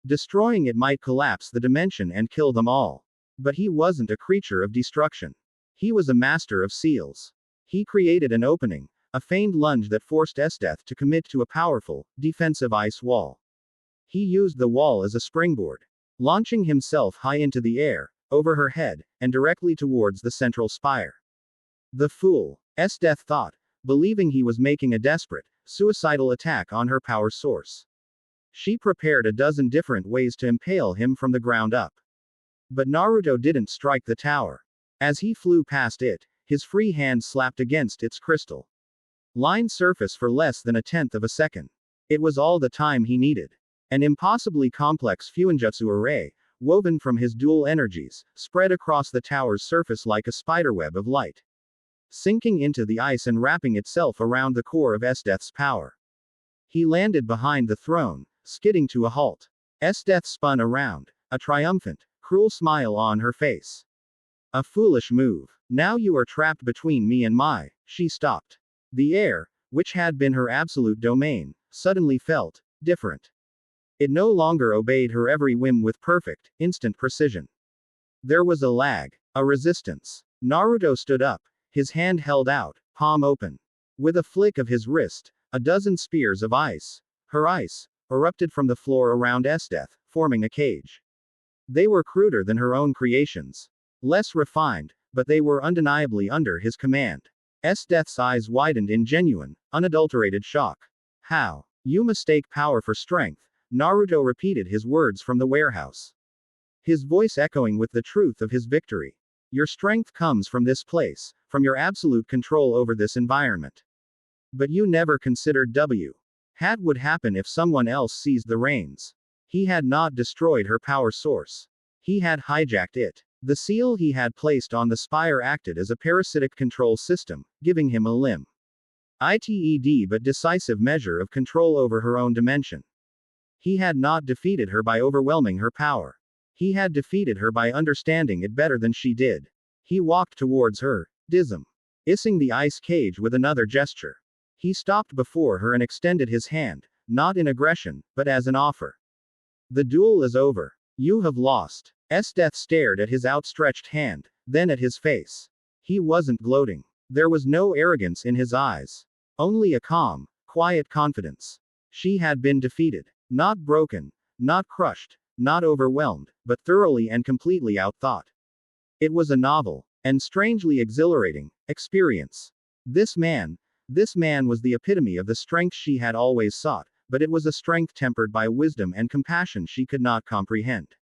Destroying it might collapse the dimension and kill them all. But he wasn't a creature of destruction. He was a master of seals. He created an opening, a feigned lunge that forced Esdeath to commit to a powerful, defensive ice wall. He used the wall as a springboard, launching himself high into the air, over her head, and directly towards the central spire. The fool, Esdeath thought, believing he was making a desperate, suicidal attack on her power source. She prepared a dozen different ways to impale him from the ground up. But Naruto didn't strike the tower. As he flew past it, his free hand slapped against its crystal lined surface for less than a tenth of a second. It was all the time he needed. An impossibly complex fuinjutsu array, woven from his dual energies, spread across the tower's surface like a spiderweb of light, sinking into the ice and wrapping itself around the core of Esdeath's power. He landed behind the throne, skidding to a halt. Esdeath spun around, a triumphant, cruel smile on her face. A foolish move. Now you are trapped between me and my. She stopped. The air, which had been her absolute domain, suddenly felt different. It no longer obeyed her every whim with perfect, instant precision. There was a lag, a resistance. Naruto stood up, his hand held out, palm open. With a flick of his wrist, a dozen spears of ice, her ice, erupted from the floor around Esdeath, forming a cage. They were cruder than her own creations. Less refined, but they were undeniably under his command. Esdeath's eyes widened in genuine, unadulterated shock. How? You mistake power for strength, Naruto repeated his words from the warehouse, his voice echoing with the truth of his victory. Your strength comes from this place, from your absolute control over this environment. But you never considered what would happen if someone else seized the reins. He had not destroyed her power source. He had hijacked it. The seal he had placed on the spire acted as a parasitic control system, giving him a limited but decisive measure of control over her own dimension. He had not defeated her by overwhelming her power. He had defeated her by understanding it better than she did. He walked towards her, dismissing the ice cage with another gesture. He stopped before her and extended his hand, not in aggression, but as an offer. The duel is over. You have lost. Esdeath stared at his outstretched hand, then at his face. He wasn't gloating. There was no arrogance in his eyes. Only a calm, quiet confidence. She had been defeated. Not broken, not crushed, not overwhelmed, but thoroughly and completely outthought. It was a novel, and strangely exhilarating, experience. This man was the epitome of the strength she had always sought, but it was a strength tempered by wisdom and compassion she could not comprehend.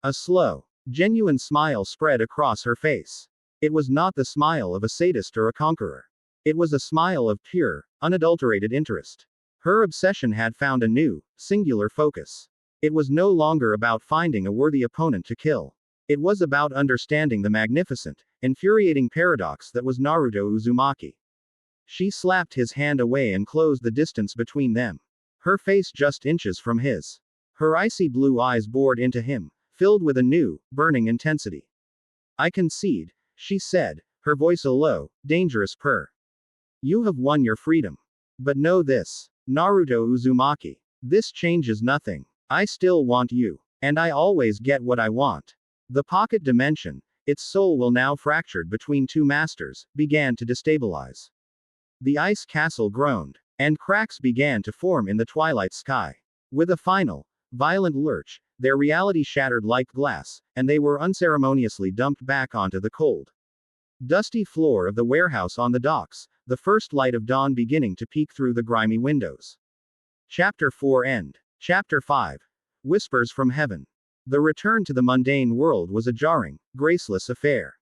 A slow, genuine smile spread across her face. It was not the smile of a sadist or a conqueror. It was a smile of pure, unadulterated interest. Her obsession had found a new, singular focus. It was no longer about finding a worthy opponent to kill. It was about understanding the magnificent, infuriating paradox that was Naruto Uzumaki. She slapped his hand away and closed the distance between them. Her face just inches from his. Her icy blue eyes bored into him, filled with a new, burning intensity. I concede, she said, her voice a low, dangerous purr. You have won your freedom. But know this, Naruto Uzumaki. This changes nothing. I still want you. And I always get what I want. The pocket dimension, its soul will now fractured between two masters, began to destabilize. The ice castle groaned, and cracks began to form in the twilight sky. With a final, violent lurch, their reality shattered like glass, and they were unceremoniously dumped back onto the cold, dusty floor of the warehouse on the docks, the first light of dawn beginning to peek through the grimy windows. Chapter 4 End. Chapter 5. Whispers from Heaven. The return to the mundane world was a jarring, graceless affair.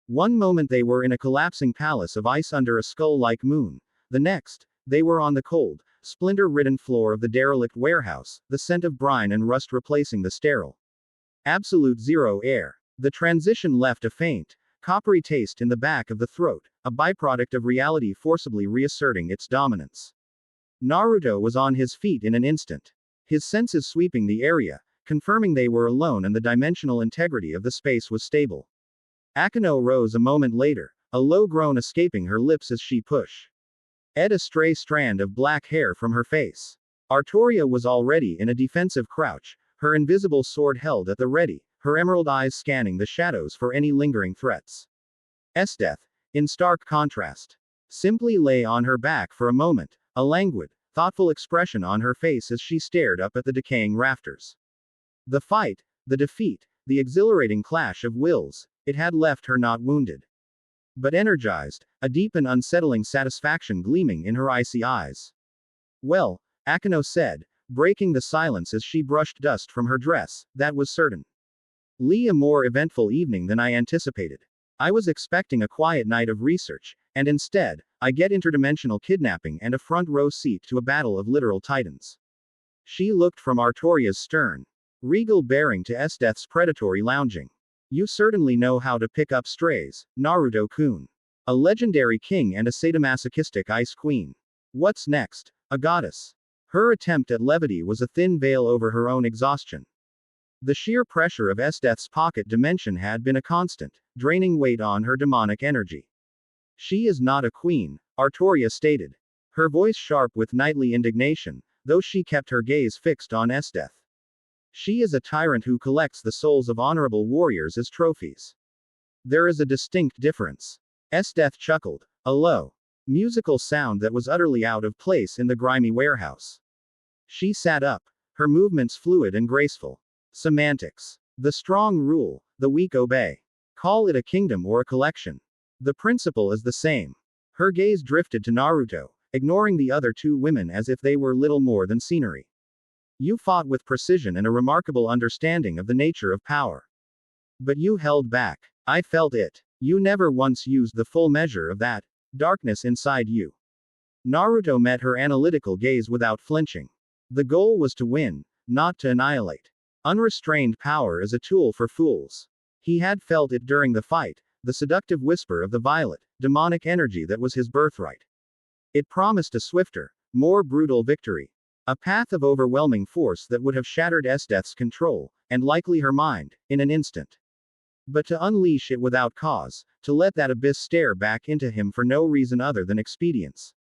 One moment they were in a collapsing palace of ice under a skull-like moon. The next, they were on the cold, splinter-ridden floor of the derelict warehouse, the scent of brine and rust replacing the sterile, absolute zero air. The transition left a faint, coppery taste in the back of the throat, a byproduct of reality forcibly reasserting its dominance. Naruto was on his feet in an instant. His senses sweeping the area, confirming they were alone and the dimensional integrity of the space was stable. Akeno rose a moment later, a low groan escaping her lips as she pushed a stray strand of black hair from her face. Artoria was already in a defensive crouch, her invisible sword held at the ready, her emerald eyes scanning the shadows for any lingering threats. Esdeath, in stark contrast, simply lay on her back for a moment, a languid, thoughtful expression on her face as she stared up at the decaying rafters. The fight, the defeat, the exhilarating clash of wills, it had left her not wounded, but energized, a deep and unsettling satisfaction gleaming in her icy eyes. Well, Akeno said, breaking the silence as she brushed dust from her dress, that was certain. A more eventful evening than I anticipated. I was expecting a quiet night of research, and instead, I get interdimensional kidnapping and a front row seat to a battle of literal titans. She looked from Artoria's stern, regal bearing to Esdeath's predatory lounging. You certainly know how to pick up strays, Naruto-kun. A legendary king and a sadomasochistic ice queen. What's next? A goddess. Her attempt at levity was a thin veil over her own exhaustion. The sheer pressure of Esdeath's pocket dimension had been a constant, draining weight on her demonic energy. She is not a queen, Artoria stated. Her voice sharp with nightly indignation, though she kept her gaze fixed on Esdeath. She is a tyrant who collects the souls of honorable warriors as trophies. There is a distinct difference. Esdeath chuckled, a low, musical sound that was utterly out of place in the grimy warehouse. She sat up, her movements fluid and graceful. Semantics. The strong rule, the weak obey. Call it a kingdom or a collection. The principle is the same. Her gaze drifted to Naruto, ignoring the other two women as if they were little more than scenery. You fought with precision and a remarkable understanding of the nature of power. But you held back. I felt it. You never once used the full measure of that darkness inside you. Naruto met her analytical gaze without flinching. The goal was to win, not to annihilate. Unrestrained power is a tool for fools. He had felt it during the fight, the seductive whisper of the violet, demonic energy that was his birthright. It promised a swifter, more brutal victory. A path of overwhelming force that would have shattered Esdeath's control, and likely her mind, in an instant. But to unleash it without cause, to let that abyss stare back into him for no reason other than expedience,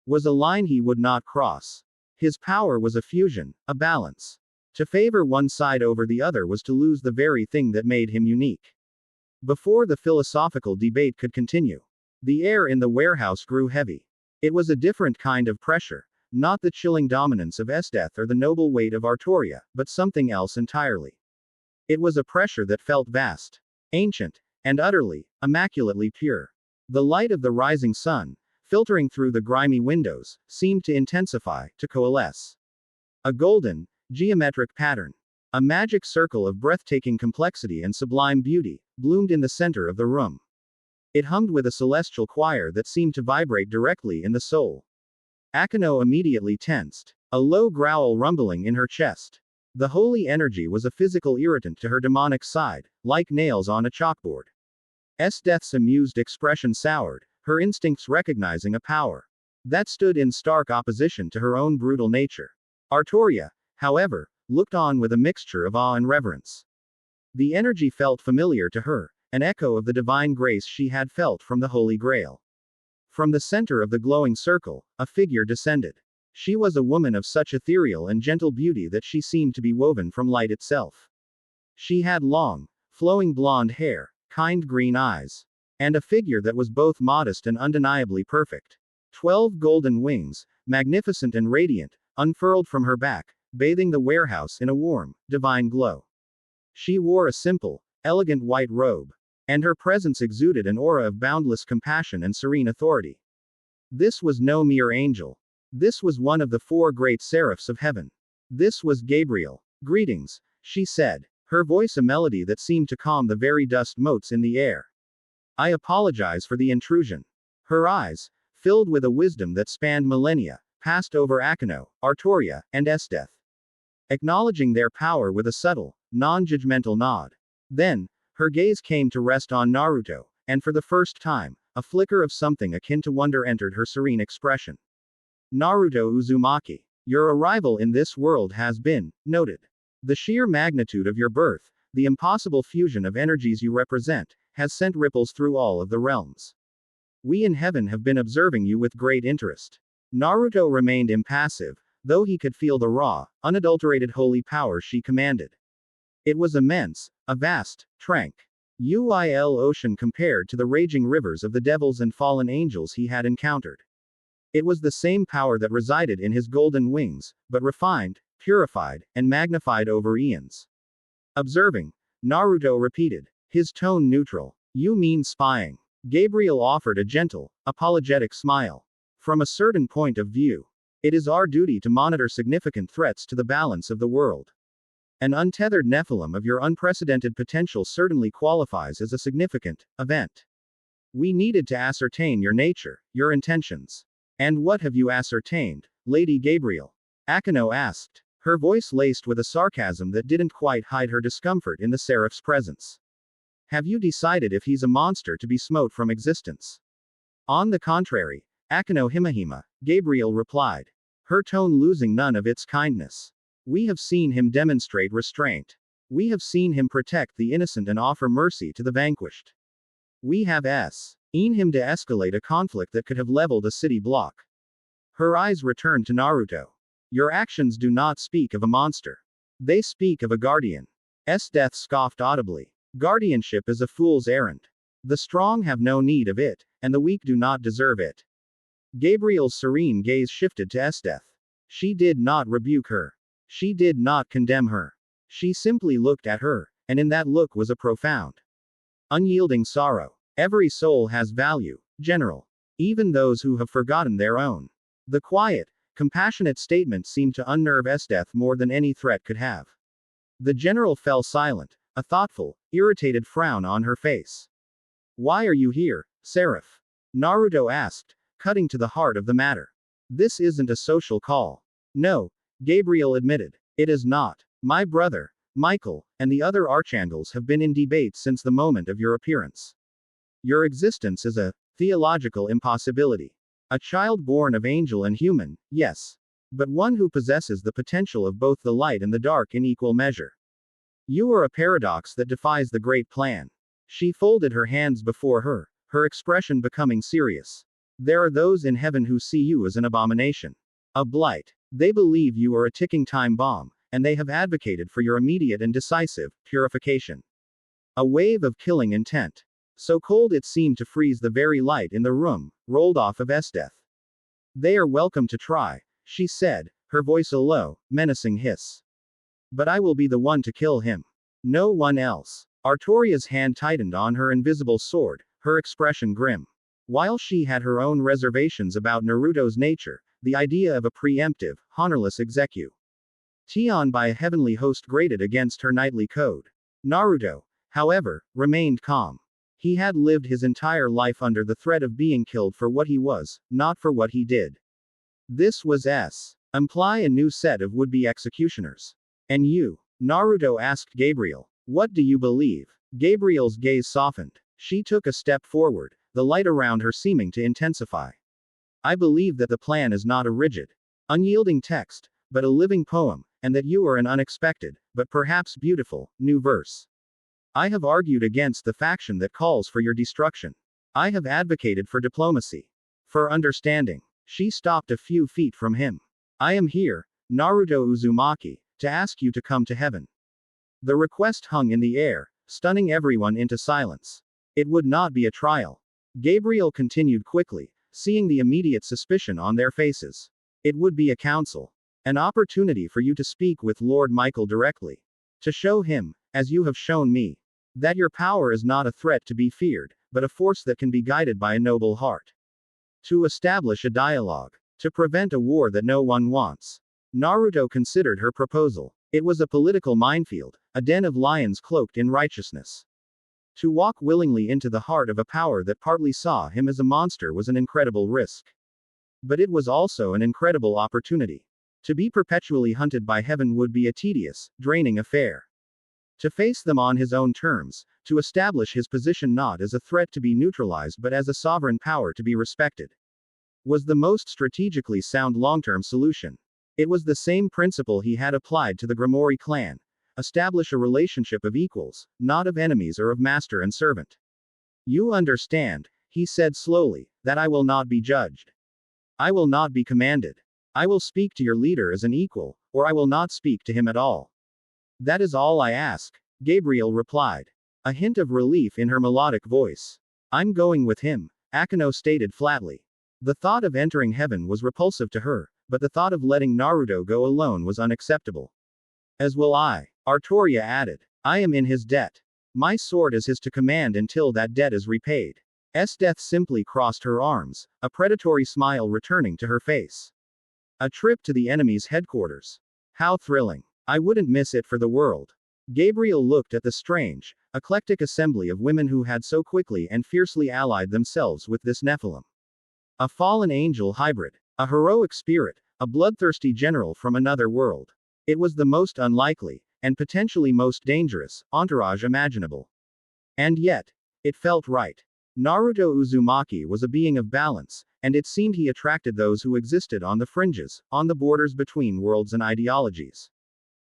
was a line he would not cross. His power was a fusion, a balance. To favor one side over the other was to lose the very thing that made him unique. Before the philosophical debate could continue, the air in the warehouse grew heavy. It was a different kind of pressure, not the chilling dominance of Esdeath or the noble weight of Artoria, but something else entirely. It was a pressure that felt vast, ancient, and utterly, immaculately pure. The light of the rising sun, filtering through the grimy windows, seemed to intensify, to coalesce. A golden, geometric pattern, a magic circle of breathtaking complexity and sublime beauty, bloomed in the center of the room. It hummed with a celestial choir that seemed to vibrate directly in the soul. Akeno immediately tensed, a low growl rumbling in her chest. The holy energy was a physical irritant to her demonic side, like nails on a chalkboard. Esdeath's amused expression soured, her instincts recognizing a power that stood in stark opposition to her own brutal nature. Artoria, however, looked on with a mixture of awe and reverence. The energy felt familiar to her, an echo of the divine grace she had felt from the Holy Grail. From the center of the glowing circle, a figure descended. She was a woman of such ethereal and gentle beauty that she seemed to be woven from light itself. She had long, flowing blonde hair, kind green eyes, and a figure that was both modest and undeniably perfect. 12 golden wings, magnificent and radiant, unfurled from her back, bathing the warehouse in a warm, divine glow. She wore a simple, elegant white robe, and her presence exuded an aura of boundless compassion and serene authority. This was no mere angel. This was one of the 4 great seraphs of heaven. This was Gabriel. "Greetings," she said, her voice a melody that seemed to calm the very dust motes in the air. "I apologize for the intrusion." Her eyes, filled with a wisdom that spanned millennia, passed over Akeno, Artoria, and Esdeath, acknowledging their power with a subtle, non-judgmental nod. Then, her gaze came to rest on Naruto, and for the first time, a flicker of something akin to wonder entered her serene expression. "Naruto Uzumaki, your arrival in this world has been noted. The sheer magnitude of your birth, the impossible fusion of energies you represent, has sent ripples through all of the realms. We in heaven have been observing you with great interest." Naruto remained impassive, though he could feel the raw, unadulterated holy power she commanded. It was immense, a vast, tranquil ocean compared to the raging rivers of the devils and fallen angels he had encountered. It was the same power that resided in his golden wings, but refined, purified, and magnified over eons. Observing, Naruto repeated, his tone neutral. "You mean spying?" Gabriel offered a gentle, apologetic smile. "From a certain point of view, it is our duty to monitor significant threats to the balance of the world. An untethered Nephilim of your unprecedented potential certainly qualifies as a significant event. We needed to ascertain your nature, your intentions." "And what have you ascertained, Lady Gabriel?" Akeno asked, her voice laced with a sarcasm that didn't quite hide her discomfort in the seraph's presence. "Have you decided if he's a monster to be smote from existence?" "On the contrary, Akeno Himejima," Gabriel replied, her tone losing none of its kindness. "We have seen him demonstrate restraint. We have seen him protect the innocent and offer mercy to the vanquished. We have seen him de-escalate a conflict that could have leveled a city block." Her eyes returned to Naruto. "Your actions do not speak of a monster. They speak of a guardian." Esdeath scoffed audibly. "Guardianship is a fool's errand. The strong have no need of it, and the weak do not deserve it." Gabriel's serene gaze shifted to Esdeath. She did not rebuke her. She did not condemn her. She simply looked at her, and in that look was a profound, unyielding sorrow. "Every soul has value, General. Even those who have forgotten their own." The quiet, compassionate statement seemed to unnerve Esdeath more than any threat could have. The general fell silent, a thoughtful, irritated frown on her face. "Why are you here, Seraph?" Naruto asked, cutting to the heart of the matter. "This isn't a social call." "No," Gabriel admitted. "It is not. My brother, Michael, and the other archangels have been in debate since the moment of your appearance. Your existence is a theological impossibility. A child born of angel and human, yes. But one who possesses the potential of both the light and the dark in equal measure. You are a paradox that defies the great plan." She folded her hands before her, her expression becoming serious. "There are those in heaven who see you as an abomination. A blight. They believe you are a ticking time bomb, and they have advocated for your immediate and decisive purification. A wave of killing intent, so cold it seemed to freeze the very light in the room, rolled off of Esdeath. They are welcome to try, she said, her voice a low, menacing hiss. But I will be the one to kill him. No one else. Artoria's hand tightened on her invisible sword, her expression grim. While she had her own reservations about Naruto's nature, the idea of a preemptive, honorless execution by a heavenly host grated against her knightly code. Naruto, however, remained calm. He had lived his entire life under the threat of being killed for what he was, not for what he did. This was imply a new set of would-be executioners. And you? Naruto asked Gabriel. What do you believe? Gabriel's gaze softened. She took a step forward, the light around her seeming to intensify. I believe that the plan is not a rigid, unyielding text, but a living poem, and that you are an unexpected, but perhaps beautiful, new verse. I have argued against the faction that calls for your destruction. I have advocated for diplomacy. For understanding. She stopped a few feet from him. I am here, Naruto Uzumaki, to ask you to come to heaven. The request hung in the air, stunning everyone into silence. It would not be a trial. Gabriel continued quickly, seeing the immediate suspicion on their faces. It would be a council. An opportunity for you to speak with Lord Michael directly. To show him, as you have shown me, that your power is not a threat to be feared, but a force that can be guided by a noble heart. To establish a dialogue. To prevent a war that no one wants. Naruto considered her proposal. It was a political minefield, a den of lions cloaked in righteousness. To walk willingly into the heart of a power that partly saw him as a monster was an incredible risk. But it was also an incredible opportunity. To be perpetually hunted by heaven would be a tedious, draining affair. To face them on his own terms, to establish his position not as a threat to be neutralized but as a sovereign power to be respected, was the most strategically sound long-term solution. It was the same principle he had applied to the Grimoire clan. Establish a relationship of equals, not of enemies or of master and servant. You understand, he said slowly, that I will not be judged. I will not be commanded. I will speak to your leader as an equal, or I will not speak to him at all. That is all I ask, Gabriel replied. A hint of relief in her melodic voice. I'm going with him, Akeno stated flatly. The thought of entering heaven was repulsive to her, but the thought of letting Naruto go alone was unacceptable. As will I, Artoria added. I am in his debt. My sword is his to command until that debt is repaid. Esdeath simply crossed her arms, a predatory smile returning to her face. A trip to the enemy's headquarters. How thrilling. I wouldn't miss it for the world. Gabriel looked at the strange, eclectic assembly of women who had so quickly and fiercely allied themselves with this Nephilim. A fallen angel hybrid. A heroic spirit. A bloodthirsty general from another world. It was the most unlikely, and potentially most dangerous, entourage imaginable. And yet, it felt right. Naruto Uzumaki was a being of balance, and it seemed he attracted those who existed on the fringes, on the borders between worlds and ideologies.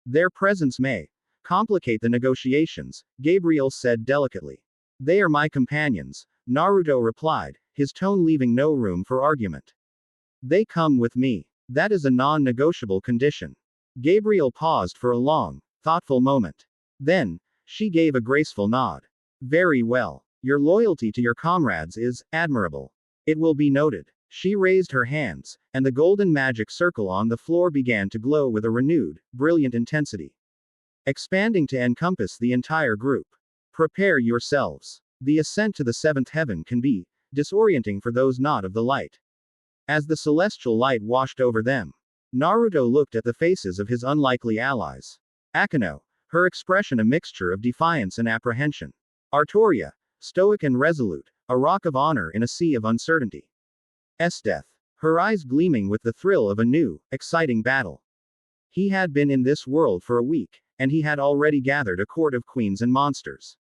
Their presence may complicate the negotiations, Gabriel said delicately. They are my companions, Naruto replied, his tone leaving no room for argument. They come with me. That is a non-negotiable condition. Gabriel paused for a long, thoughtful moment. Then, she gave a graceful nod. Very well. Your loyalty to your comrades is admirable. It will be noted. She raised her hands, and the golden magic circle on the floor began to glow with a renewed, brilliant intensity, expanding to encompass the entire group. Prepare yourselves. The ascent to the seventh heaven can be disorienting for those not of the light. As the celestial light washed over them, Naruto looked at the faces of his unlikely allies. Akeno, her expression a mixture of defiance and apprehension. Artoria, stoic and resolute, a rock of honor in a sea of uncertainty. Esdeath, her eyes gleaming with the thrill of a new, exciting battle. He had been in this world for a week, and he had already gathered a court of queens and monsters.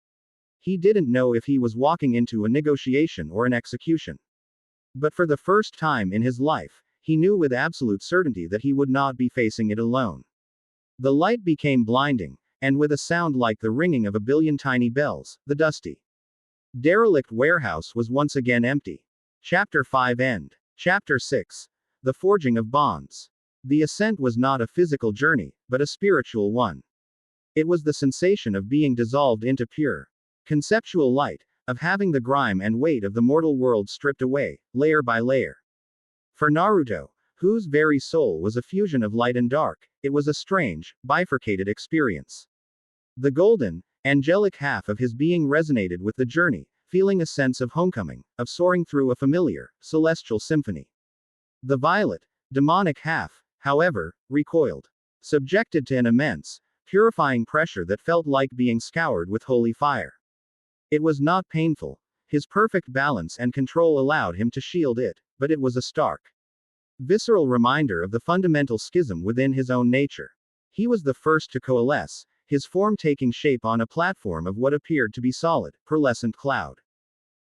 He didn't know if he was walking into a negotiation or an execution. But for the first time in his life, he knew with absolute certainty that he would not be facing it alone. The light became blinding, and with a sound like the ringing of a billion tiny bells, the dusty, derelict warehouse was once again empty. Chapter 5 End. Chapter 6. The Forging of Bonds. The ascent was not a physical journey, but a spiritual one. It was the sensation of being dissolved into pure, conceptual light, of having the grime and weight of the mortal world stripped away, layer by layer. For Naruto, whose very soul was a fusion of light and dark, it was a strange, bifurcated experience. The golden, angelic half of his being resonated with the journey, feeling a sense of homecoming, of soaring through a familiar, celestial symphony. The violet, demonic half, however, recoiled, subjected to an immense, purifying pressure that felt like being scoured with holy fire. It was not painful. His perfect balance and control allowed him to shield it, but it was a stark, visceral reminder of the fundamental schism within his own nature. He was the first to coalesce, his form taking shape on a platform of what appeared to be solid, pearlescent cloud.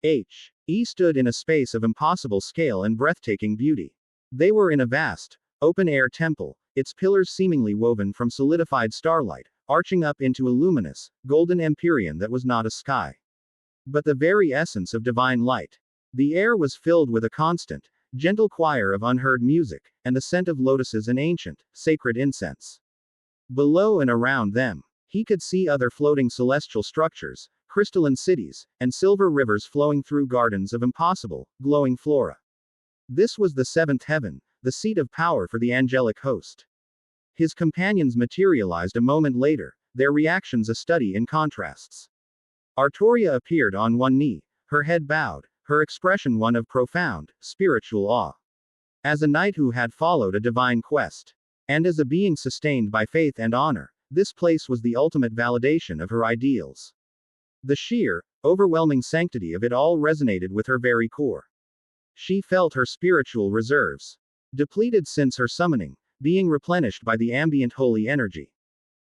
He stood in a space of impossible scale and breathtaking beauty. They were in a vast, open-air temple, its pillars seemingly woven from solidified starlight, arching up into a luminous, golden empyrean that was not a sky, but the very essence of divine light. The air was filled with a constant, gentle choir of unheard music, and the scent of lotuses and ancient, sacred incense. Below and around them, he could see other floating celestial structures, crystalline cities, and silver rivers flowing through gardens of impossible, glowing flora. This was the seventh heaven, the seat of power for the angelic host. His companions materialized a moment later, their reactions a study in contrasts. Artoria appeared on one knee, her head bowed, her expression one of profound, spiritual awe. As a knight who had followed a divine quest, and as a being sustained by faith and honor, this place was the ultimate validation of her ideals. The sheer, overwhelming sanctity of it all resonated with her very core. She felt her spiritual reserves, depleted since her summoning, being replenished by the ambient holy energy.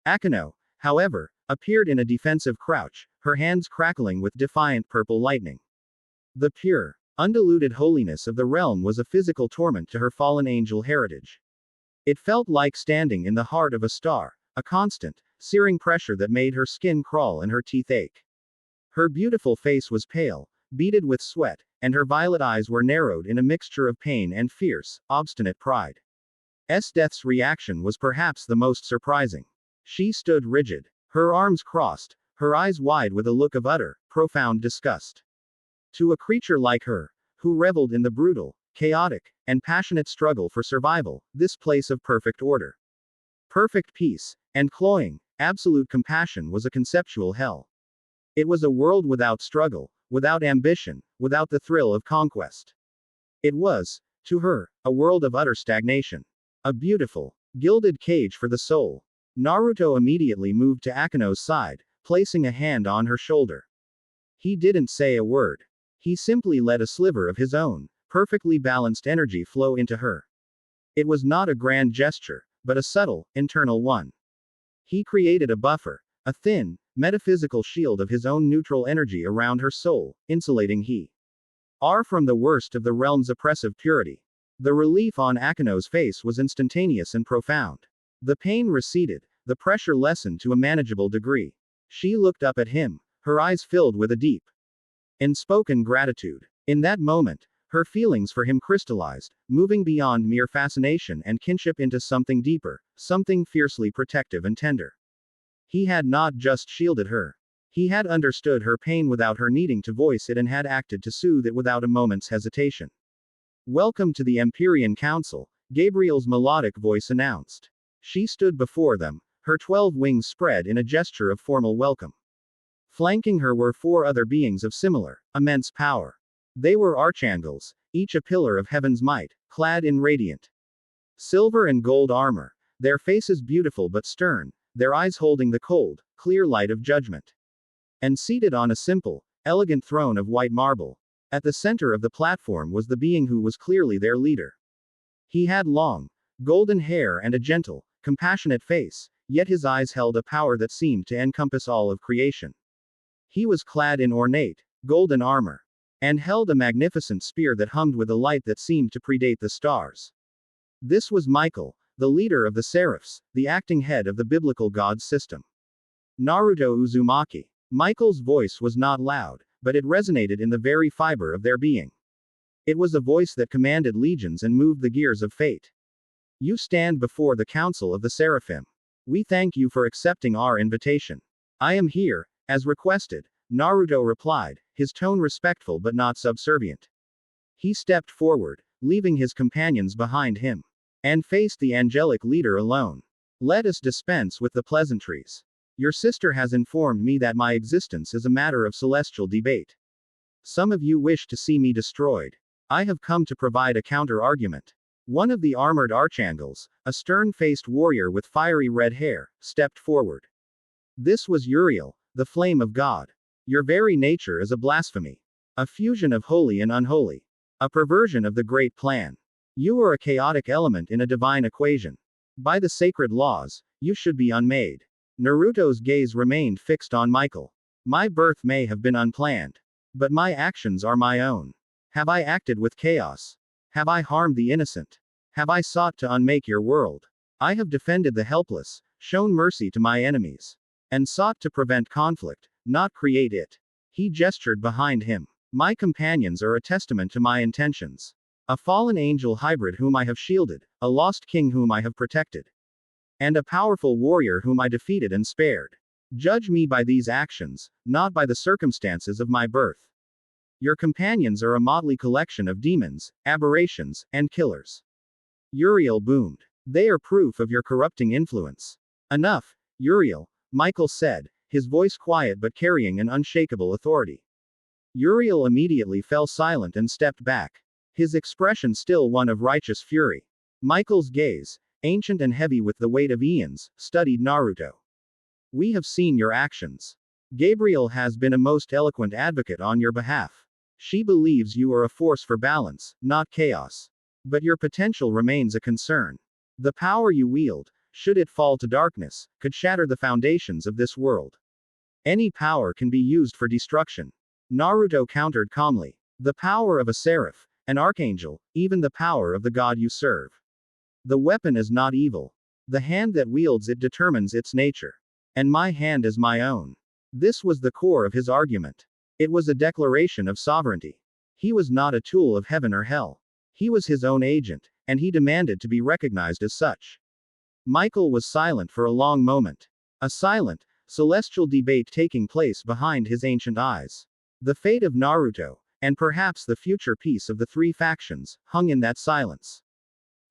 Akeno, however, appeared in a defensive crouch, her hands crackling with defiant purple lightning. The pure, undiluted holiness of the realm was a physical torment to her fallen angel heritage. It felt like standing in the heart of a star, a constant, searing pressure that made her skin crawl and her teeth ache. Her beautiful face was pale, beaded with sweat, and her violet eyes were narrowed in a mixture of pain and fierce, obstinate pride. Death's reaction was perhaps the most surprising. She stood rigid, her arms crossed, her eyes wide with a look of utter, profound disgust. To a creature like her, who reveled in the brutal, chaotic, and passionate struggle for survival, this place of perfect order, perfect peace, and cloying, absolute compassion was a conceptual hell. It was a world without struggle, without ambition, without the thrill of conquest. It was, to her, a world of utter stagnation. A beautiful, gilded cage for the soul. Naruto immediately moved to Akeno's side, placing a hand on her shoulder. He didn't say a word. He simply let a sliver of his own, perfectly balanced energy flow into her. It was not a grand gesture, but a subtle, internal one. He created a buffer, a thin, metaphysical shield of his own neutral energy around her soul, insulating her from the worst of the realm's oppressive purity. The relief on Akeno's face was instantaneous and profound. The pain receded, the pressure lessened to a manageable degree. She looked up at him, her eyes filled with a deep, unspoken gratitude. In that moment, her feelings for him crystallized, moving beyond mere fascination and kinship into something deeper, something fiercely protective and tender. He had not just shielded her. He had understood her pain without her needing to voice it and had acted to soothe it without a moment's hesitation. "Welcome to the Empyrean Council," Gabriel's melodic voice announced. She stood before them, her 12 wings spread in a gesture of formal welcome. Flanking her were 4 other beings of similar, immense power. They were archangels, each a pillar of heaven's might, clad in radiant silver and gold armor, their faces beautiful but stern, their eyes holding the cold, clear light of judgment. And seated on a simple, elegant throne of white marble, at the center of the platform was the being who was clearly their leader. He had long, golden hair and a gentle, compassionate face, yet his eyes held a power that seemed to encompass all of creation. He was clad in ornate, golden armor, and held a magnificent spear that hummed with a light that seemed to predate the stars. This was Michael, the leader of the Seraphs, the acting head of the biblical god system. Naruto Uzumaki. Michael's voice was not loud, but it resonated in the very fiber of their being. It was a voice that commanded legions and moved the gears of fate. You stand before the council of the seraphim. We thank you for accepting our invitation. I am here, as requested, Naruto replied, his tone respectful but not subservient. He stepped forward, leaving his companions behind him, and faced the angelic leader alone. Let us dispense with the pleasantries. Your sister has informed me that my existence is a matter of celestial debate. Some of you wish to see me destroyed. I have come to provide a counter-argument. One of the armored archangels, a stern-faced warrior with fiery red hair, stepped forward. This was Uriel, the flame of God. Your very nature is a blasphemy. A fusion of holy and unholy. A perversion of the great plan. You are a chaotic element in a divine equation. By the sacred laws, you should be unmade. Naruto's gaze remained fixed on Michael. My birth may have been unplanned. But my actions are my own. Have I acted with chaos? Have I harmed the innocent? Have I sought to unmake your world? I have defended the helpless, shown mercy to my enemies, and sought to prevent conflict, not create it. He gestured behind him. My companions are a testament to my intentions. A fallen angel hybrid whom I have shielded, a lost king whom I have protected, and a powerful warrior whom I defeated and spared. Judge me by these actions, not by the circumstances of my birth. Your companions are a motley collection of demons, aberrations, and killers. Uriel boomed. They are proof of your corrupting influence. Enough, Uriel, Michael said, his voice quiet but carrying an unshakable authority. Uriel immediately fell silent and stepped back, his expression still one of righteous fury. Michael's gaze, ancient and heavy with the weight of eons, studied Naruto. We have seen your actions. Gabriel has been a most eloquent advocate on your behalf. She believes you are a force for balance, not chaos. But your potential remains a concern. The power you wield, should it fall to darkness, could shatter the foundations of this world. Any power can be used for destruction. Naruto countered calmly. The power of a seraph, an archangel, even the power of the god you serve. The weapon is not evil. The hand that wields it determines its nature. And my hand is my own. This was the core of his argument. It was a declaration of sovereignty. He was not a tool of heaven or hell. He was his own agent, and he demanded to be recognized as such. Michael was silent for a long moment. A silent, celestial debate taking place behind his ancient eyes. The fate of Naruto, and perhaps the future peace of the three factions, hung in that silence.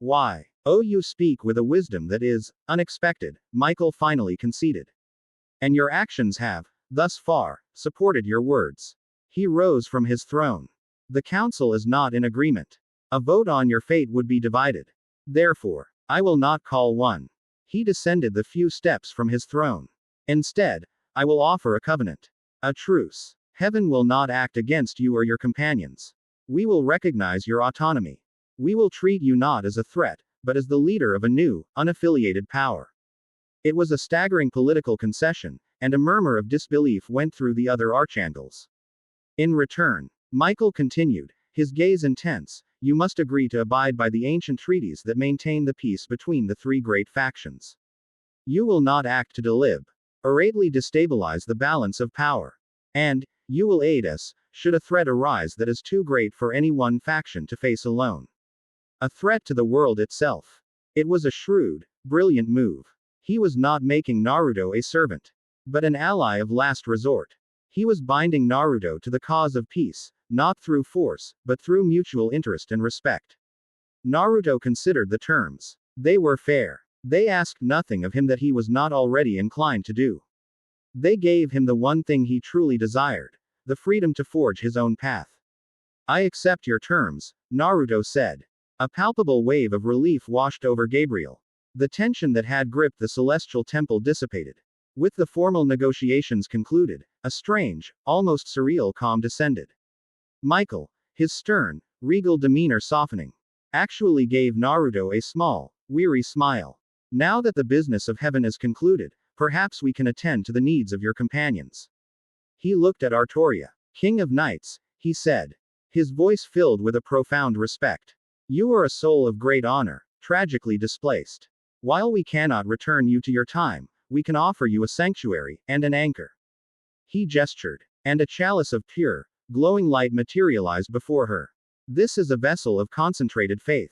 Why? Oh, you speak with a wisdom that is unexpected, Michael finally conceded. And your actions have, thus far, supported your words. He rose from his throne. The council is not in agreement. A vote on your fate would be divided. Therefore, I will not call one. He descended the few steps from his throne. Instead, I will offer a covenant. A truce. Heaven will not act against you or your companions. We will recognize your autonomy. We will treat you not as a threat, but as the leader of a new, unaffiliated power. It was a staggering political concession, and a murmur of disbelief went through the other archangels. In return, Michael continued, his gaze intense, you must agree to abide by the ancient treaties that maintain the peace between the three great factions. You will not act to deliberately destabilize the balance of power. And, you will aid us, should a threat arise that is too great for any one faction to face alone. A threat to the world itself. It was a shrewd, brilliant move. He was not making Naruto a servant, but an ally of last resort. He was binding Naruto to the cause of peace, not through force, but through mutual interest and respect. Naruto considered the terms. They were fair. They asked nothing of him that he was not already inclined to do. They gave him the one thing he truly desired, the freedom to forge his own path. I accept your terms, Naruto said. A palpable wave of relief washed over Gabriel. The tension that had gripped the celestial temple dissipated. With the formal negotiations concluded, a strange, almost surreal calm descended. Michael, his stern, regal demeanor softening, actually gave Naruto a small, weary smile. Now that the business of heaven is concluded, perhaps we can attend to the needs of your companions. He looked at Artoria. King of Knights, he said, his voice filled with a profound respect. You are a soul of great honor, tragically displaced. While we cannot return you to your time, we can offer you a sanctuary, and an anchor. He gestured, and a chalice of pure, glowing light materialized before her. This is a vessel of concentrated faith.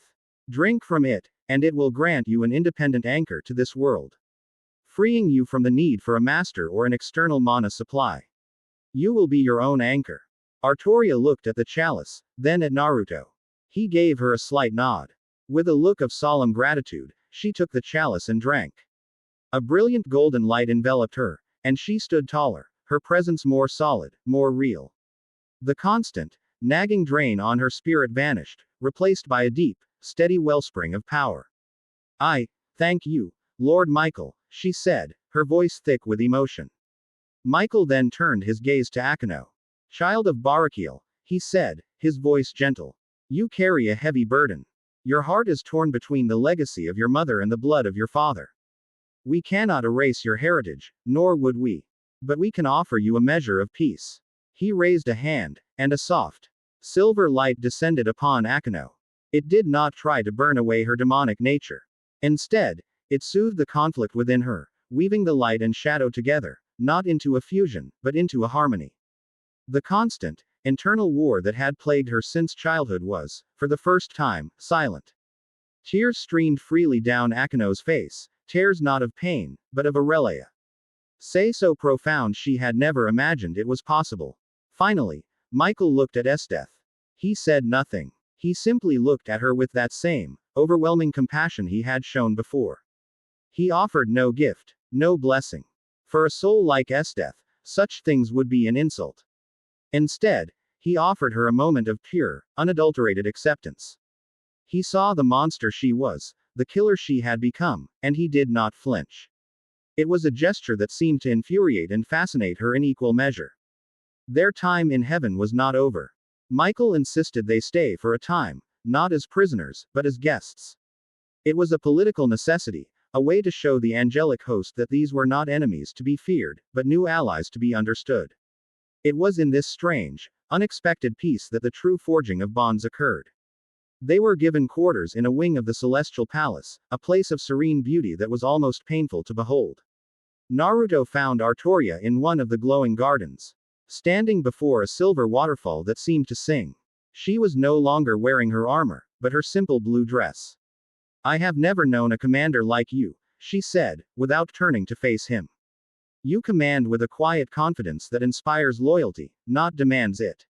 Drink from it, and it will grant you an independent anchor to this world, freeing you from the need for a master or an external mana supply. You will be your own anchor. Artoria looked at the chalice, then at Naruto. He gave her a slight nod. With a look of solemn gratitude, she took the chalice and drank. A brilliant golden light enveloped her, and she stood taller, her presence more solid, more real. The constant, nagging drain on her spirit vanished, replaced by a deep, steady wellspring of power. I thank you, Lord Michael, she said, her voice thick with emotion. Michael then turned his gaze to Akeno. Child of Barakiel, he said, his voice gentle. You carry a heavy burden. Your heart is torn between the legacy of your mother and the blood of your father. We cannot erase your heritage, nor would we. But we can offer you a measure of peace. He raised a hand, and a soft, silver light descended upon Akeno. It did not try to burn away her demonic nature. Instead, it soothed the conflict within her, weaving the light and shadow together, not into a fusion, but into a harmony. The constant, internal war that had plagued her since childhood was, for the first time, silent. Tears streamed freely down Akeno's face, tears not of pain, but of Aurelia. Say so profound she had never imagined it was possible. Finally, Michael looked at Esdeath. He said nothing. He simply looked at her with that same, overwhelming compassion he had shown before. He offered no gift, no blessing. For a soul like Esdeath, such things would be an insult. Instead, he offered her a moment of pure, unadulterated acceptance. He saw the monster she was, the killer she had become, and he did not flinch. It was a gesture that seemed to infuriate and fascinate her in equal measure. Their time in heaven was not over. Michael insisted they stay for a time, not as prisoners, but as guests. It was a political necessity, a way to show the angelic host that these were not enemies to be feared, but new allies to be understood. It was in this strange, unexpected peace that the true forging of bonds occurred. They were given quarters in a wing of the celestial palace, a place of serene beauty that was almost painful to behold. Naruto found Artoria in one of the glowing gardens, standing before a silver waterfall that seemed to sing. She was no longer wearing her armor, but her simple blue dress. I have never known a commander like you, she said, without turning to face him. You command with a quiet confidence that inspires loyalty, not demands it.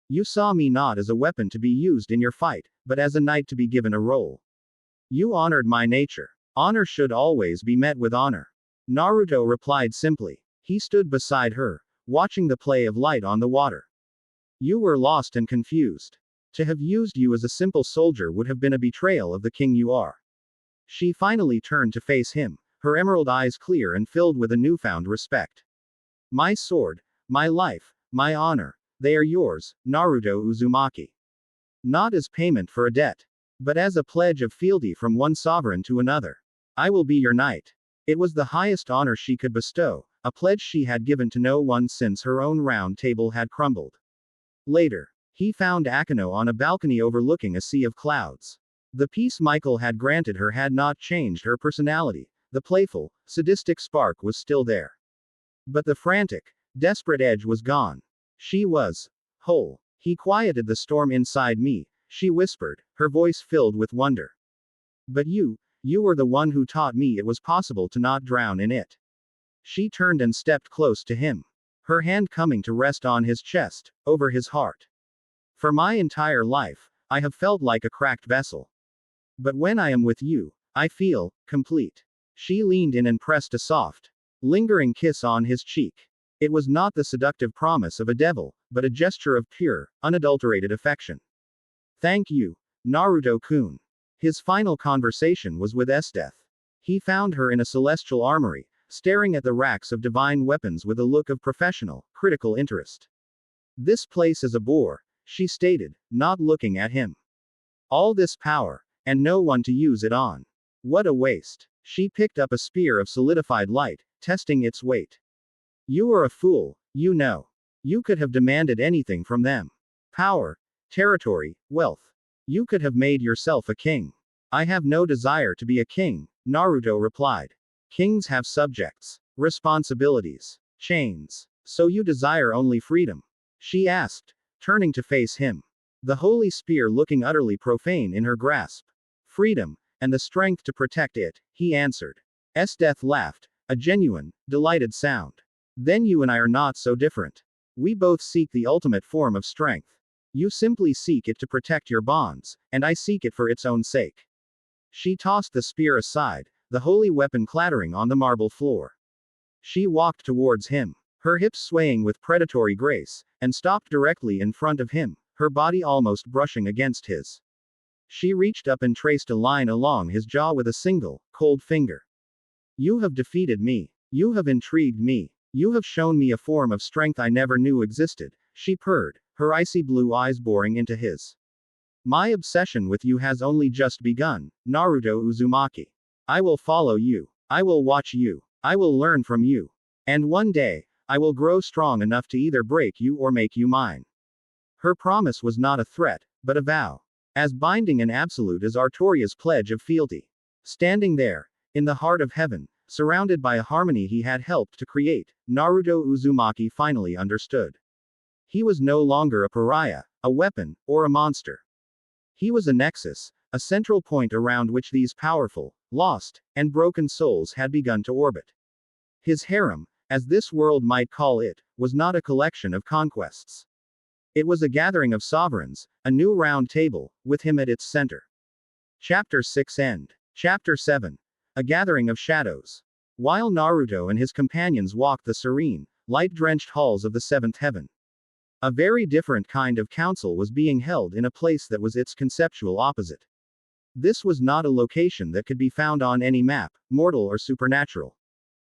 You saw me not as a weapon to be used in your fight, but as a knight to be given a role. You honored my nature. Honor should always be met with honor. Naruto replied simply. He stood beside her, watching the play of light on the water. You were lost and confused. To have used you as a simple soldier would have been a betrayal of the king you are. She finally turned to face him, her emerald eyes clear and filled with a newfound respect. My sword, my life, my honor, they are yours, Naruto Uzumaki. Not as payment for a debt, but as a pledge of fealty from one sovereign to another. I will be your knight. It was the highest honor she could bestow, a pledge she had given to no one since her own round table had crumbled. Later, he found Akeno on a balcony overlooking a sea of clouds. The peace Michael had granted her had not changed her personality. The playful, sadistic spark was still there. But the frantic, desperate edge was gone. She was whole. He quieted the storm inside me, she whispered, her voice filled with wonder. But you were the one who taught me it was possible to not drown in it. She turned and stepped close to him, her hand coming to rest on his chest, over his heart. For my entire life, I have felt like a cracked vessel. But when I am with you, I feel complete. She leaned in and pressed a soft, lingering kiss on his cheek. It was not the seductive promise of a devil, but a gesture of pure, unadulterated affection. Thank you, Naruto-kun. His final conversation was with Esdeath. He found her in a celestial armory, staring at the racks of divine weapons with a look of professional, critical interest. This place is a bore, she stated, not looking at him. All this power, and no one to use it on. What a waste. She picked up a spear of solidified light, testing its weight. You are a fool, you know. You could have demanded anything from them. Power, territory, wealth. You could have made yourself a king. I have no desire to be a king, Naruto replied. Kings have subjects, responsibilities, chains. So you desire only freedom? She asked, turning to face him. The holy spear looking utterly profane in her grasp. Freedom, and the strength to protect it, he answered. Death laughed, a genuine, delighted sound. Then you and I are not so different. We both seek the ultimate form of strength. You simply seek it to protect your bonds, and I seek it for its own sake. She tossed the spear aside, the holy weapon clattering on the marble floor. She walked towards him, her hips swaying with predatory grace, and stopped directly in front of him, her body almost brushing against his. She reached up and traced a line along his jaw with a single, cold finger. You have defeated me. You have intrigued me. You have shown me a form of strength I never knew existed, she purred, her icy blue eyes boring into his. My obsession with you has only just begun, Naruto Uzumaki. I will follow you. I will watch you. I will learn from you. And one day, I will grow strong enough to either break you or make you mine. Her promise was not a threat, but a vow. As binding and absolute as Artoria's pledge of fealty. Standing there, in the heart of heaven, surrounded by a harmony he had helped to create, Naruto Uzumaki finally understood. He was no longer a pariah, a weapon, or a monster. He was a nexus, a central point around which these powerful, lost, and broken souls had begun to orbit. His harem, as this world might call it, was not a collection of conquests. It was a gathering of sovereigns, a new round table, with him at its center. Chapter 6 End. Chapter 7. A gathering of shadows. While Naruto and his companions walked the serene, light-drenched halls of the seventh heaven, a very different kind of council was being held in a place that was its conceptual opposite. This was not a location that could be found on any map, mortal or supernatural.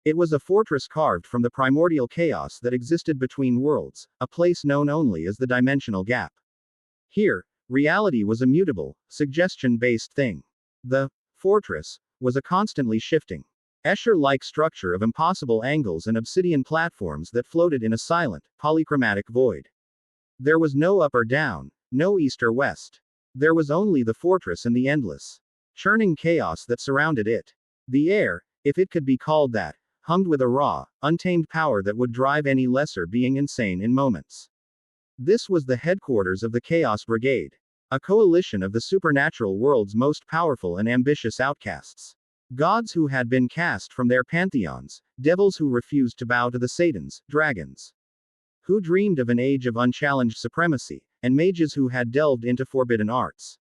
It was a fortress carved from the primordial chaos that existed between worlds, a place known only as the dimensional gap. Here, reality was a mutable, suggestion-based thing. The fortress was a constantly shifting, Escher-like structure of impossible angles and obsidian platforms that floated in a silent, polychromatic void. There was no up or down, no east or west. There was only the fortress and the endless, churning chaos that surrounded it. The air, if it could be called that, hummed with a raw, untamed power that would drive any lesser being insane in moments. This was the headquarters of the Chaos Brigade, a coalition of the supernatural world's most powerful and ambitious outcasts. Gods who had been cast from their pantheons, devils who refused to bow to the Satans, dragons who dreamed of an age of unchallenged supremacy, and mages who had delved into forbidden arts.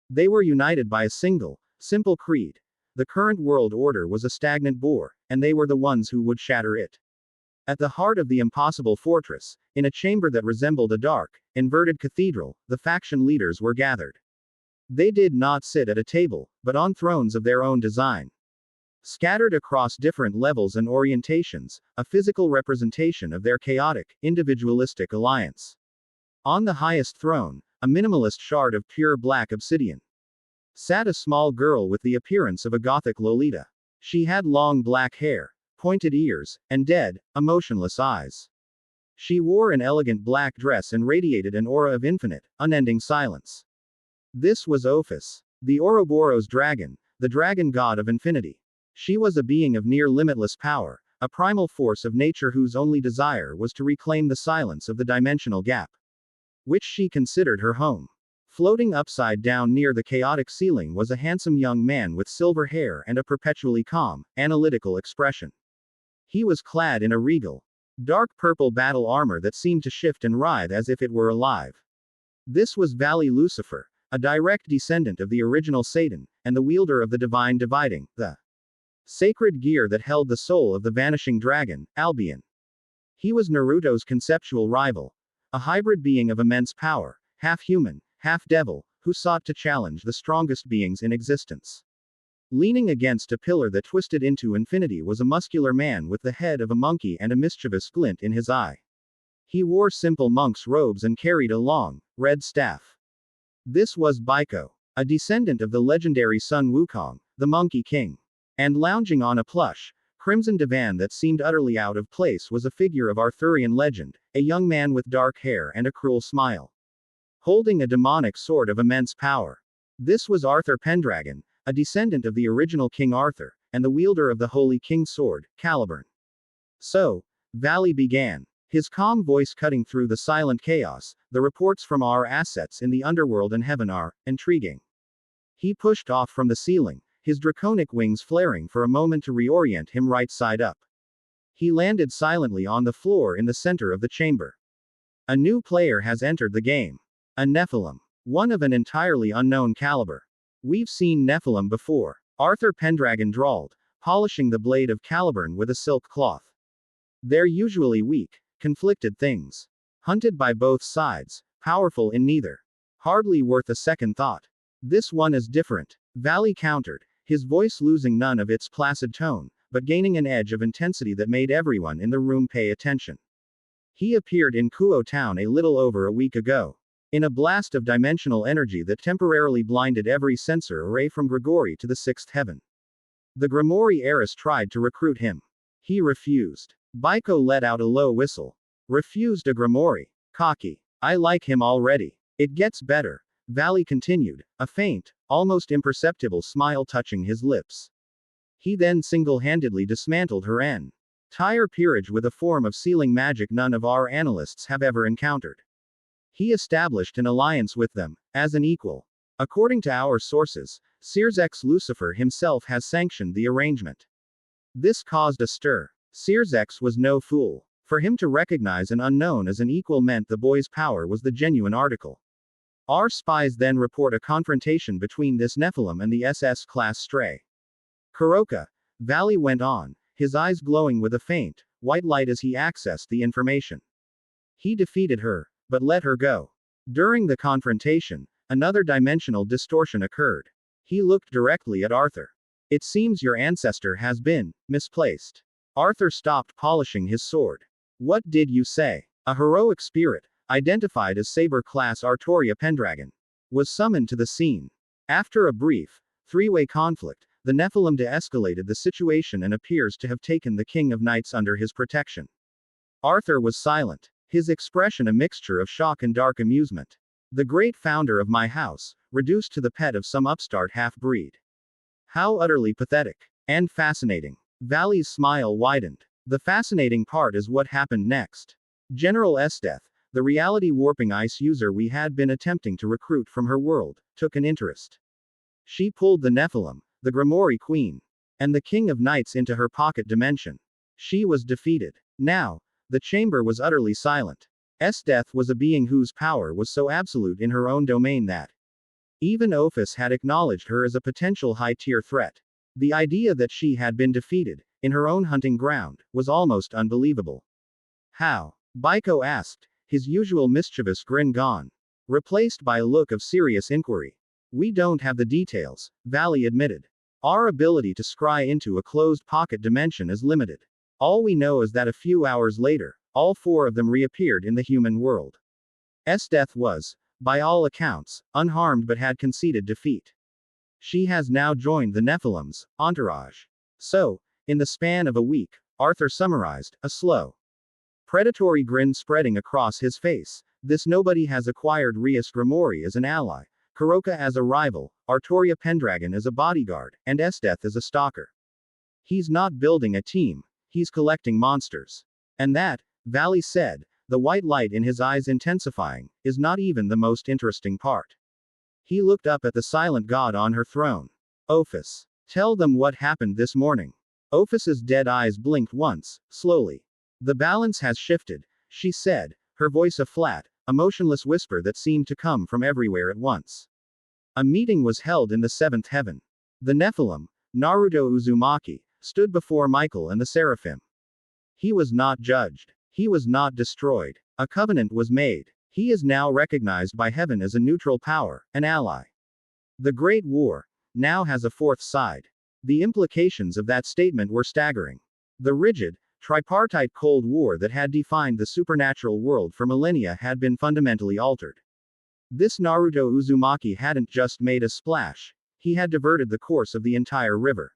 They were united by a single, simple creed. The current world order was a stagnant bore, and they were the ones who would shatter it. At the heart of the impossible fortress, in a chamber that resembled a dark, inverted cathedral, the faction leaders were gathered. They did not sit at a table, but on thrones of their own design. Scattered across different levels and orientations, a physical representation of their chaotic, individualistic alliance. On the highest throne, a minimalist shard of pure black obsidian, sat a small girl with the appearance of a gothic Lolita. She had long black hair, pointed ears, and dead, emotionless eyes. She wore an elegant black dress and radiated an aura of infinite, unending silence. This was Ophis, the Ouroboros dragon, the dragon god of infinity. She was a being of near limitless power, a primal force of nature whose only desire was to reclaim the silence of the dimensional gap, which she considered her home. Floating upside down near the chaotic ceiling was a handsome young man with silver hair and a perpetually calm, analytical expression. He was clad in a regal, dark purple battle armor that seemed to shift and writhe as if it were alive. This was Valley Lucifer, a direct descendant of the original Satan, and the wielder of the divine dividing, the sacred gear that held the soul of the vanishing dragon, Albion. He was Naruto's conceptual rival, a hybrid being of immense power, half human, half devil, who sought to challenge the strongest beings in existence. Leaning against a pillar that twisted into infinity was a muscular man with the head of a monkey and a mischievous glint in his eye. He wore simple monk's robes and carried a long, red staff. This was Baiko, a descendant of the legendary Sun Wukong, the Monkey King. And lounging on a plush, crimson divan that seemed utterly out of place was a figure of Arthurian legend, a young man with dark hair and a cruel smile, holding a demonic sword of immense power. This was Arthur Pendragon, a descendant of the original King Arthur, and the wielder of the Holy King's sword, Caliburn. So, Valley began, his calm voice cutting through the silent chaos. The reports from our assets in the underworld and heaven are intriguing. He pushed off from the ceiling, his draconic wings flaring for a moment to reorient him right side up. He landed silently on the floor in the center of the chamber. A new player has entered the game. A Nephilim. One of an entirely unknown caliber. We've seen Nephilim before, Arthur Pendragon drawled, polishing the blade of Caliburn with a silk cloth. They're usually weak, conflicted things. Hunted by both sides, powerful in neither. Hardly worth a second thought. This one is different, Valley countered, his voice losing none of its placid tone, but gaining an edge of intensity that made everyone in the room pay attention. He appeared in Kuo Town a little over a week ago. In a blast of dimensional energy that temporarily blinded every sensor array from Grigori to the sixth heaven. The Grimoire heiress tried to recruit him. He refused. Baiko let out a low whistle. Refused a Grimoire. Cocky. I like him already. It gets better. Valley continued, a faint, almost imperceptible smile touching his lips. He then single-handedly dismantled her entire peerage with a form of sealing magic none of our analysts have ever encountered. He established an alliance with them, as an equal. According to our sources, Sears X Lucifer himself has sanctioned the arrangement. This caused a stir. Sears X was no fool. For him to recognize an unknown as an equal meant the boy's power was the genuine article. Our spies then report a confrontation between this Nephilim and the SS-class stray. Kuroka, Valley went on, his eyes glowing with a faint, white light as he accessed the information. He defeated her, but let her go. During the confrontation, another dimensional distortion occurred. He looked directly at Arthur. It seems your ancestor has been misplaced. Arthur stopped polishing his sword. What did you say? A heroic spirit, identified as Saber-class Artoria Pendragon, was summoned to the scene. After a brief, three-way conflict, the Nephilim de-escalated the situation and appears to have taken the King of Knights under his protection. Arthur was silent, his expression a mixture of shock and dark amusement. The great founder of my house, reduced to the pet of some upstart half-breed. How utterly pathetic. And fascinating. Valley's smile widened. The fascinating part is what happened next. General Esteth, the reality warping ice user we had been attempting to recruit from her world, took an interest. She pulled the Nephilim, the Grimoire Queen, and the King of Knights into her pocket dimension. She was defeated. Now, the chamber was utterly silent. Esteth was a being whose power was so absolute in her own domain that even Ophis had acknowledged her as a potential high-tier threat. The idea that she had been defeated, in her own hunting ground, was almost unbelievable. How? Baiko asked, his usual mischievous grin gone, replaced by a look of serious inquiry. We don't have the details, Valley admitted. Our ability to scry into a closed pocket dimension is limited. All we know is that a few hours later, all four of them reappeared in the human world. Esteth was, by all accounts, unharmed but had conceded defeat. She has now joined the Nephilim's entourage. So, in the span of a week, Arthur summarized, a slow, predatory grin spreading across his face. This nobody has acquired Rias Grimoire as an ally, Kuroka as a rival, Artoria Pendragon as a bodyguard, and Esteth as a stalker. He's not building a team, he's collecting monsters. And that, Valley said, the white light in his eyes intensifying, is not even the most interesting part. He looked up at the silent god on her throne. Ophis. Tell them what happened this morning. Ophis's dead eyes blinked once, slowly. The balance has shifted, she said, her voice a flat, emotionless whisper that seemed to come from everywhere at once. A meeting was held in the seventh heaven. The Nephilim, Naruto Uzumaki, stood before Michael and the Seraphim. He was not judged. He was not destroyed. A covenant was made. He is now recognized by heaven as a neutral power, an ally. The Great War now has a fourth side. The implications of that statement were staggering. The rigid, tripartite Cold War that had defined the supernatural world for millennia had been fundamentally altered. This Naruto Uzumaki hadn't just made a splash, he had diverted the course of the entire river.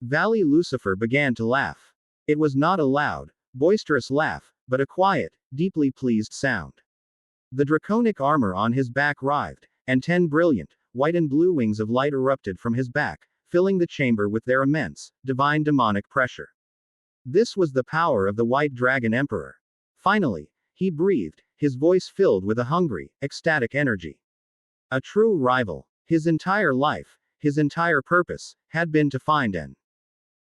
Valley Lucifer began to laugh. It was not a loud, boisterous laugh, but a quiet, deeply pleased sound. The draconic armor on his back writhed, and 10 brilliant, white and blue wings of light erupted from his back, filling the chamber with their immense, divine demonic pressure. This was the power of the White Dragon Emperor. Finally, he breathed, his voice filled with a hungry, ecstatic energy. A true rival. His entire life, his entire purpose, had been to find and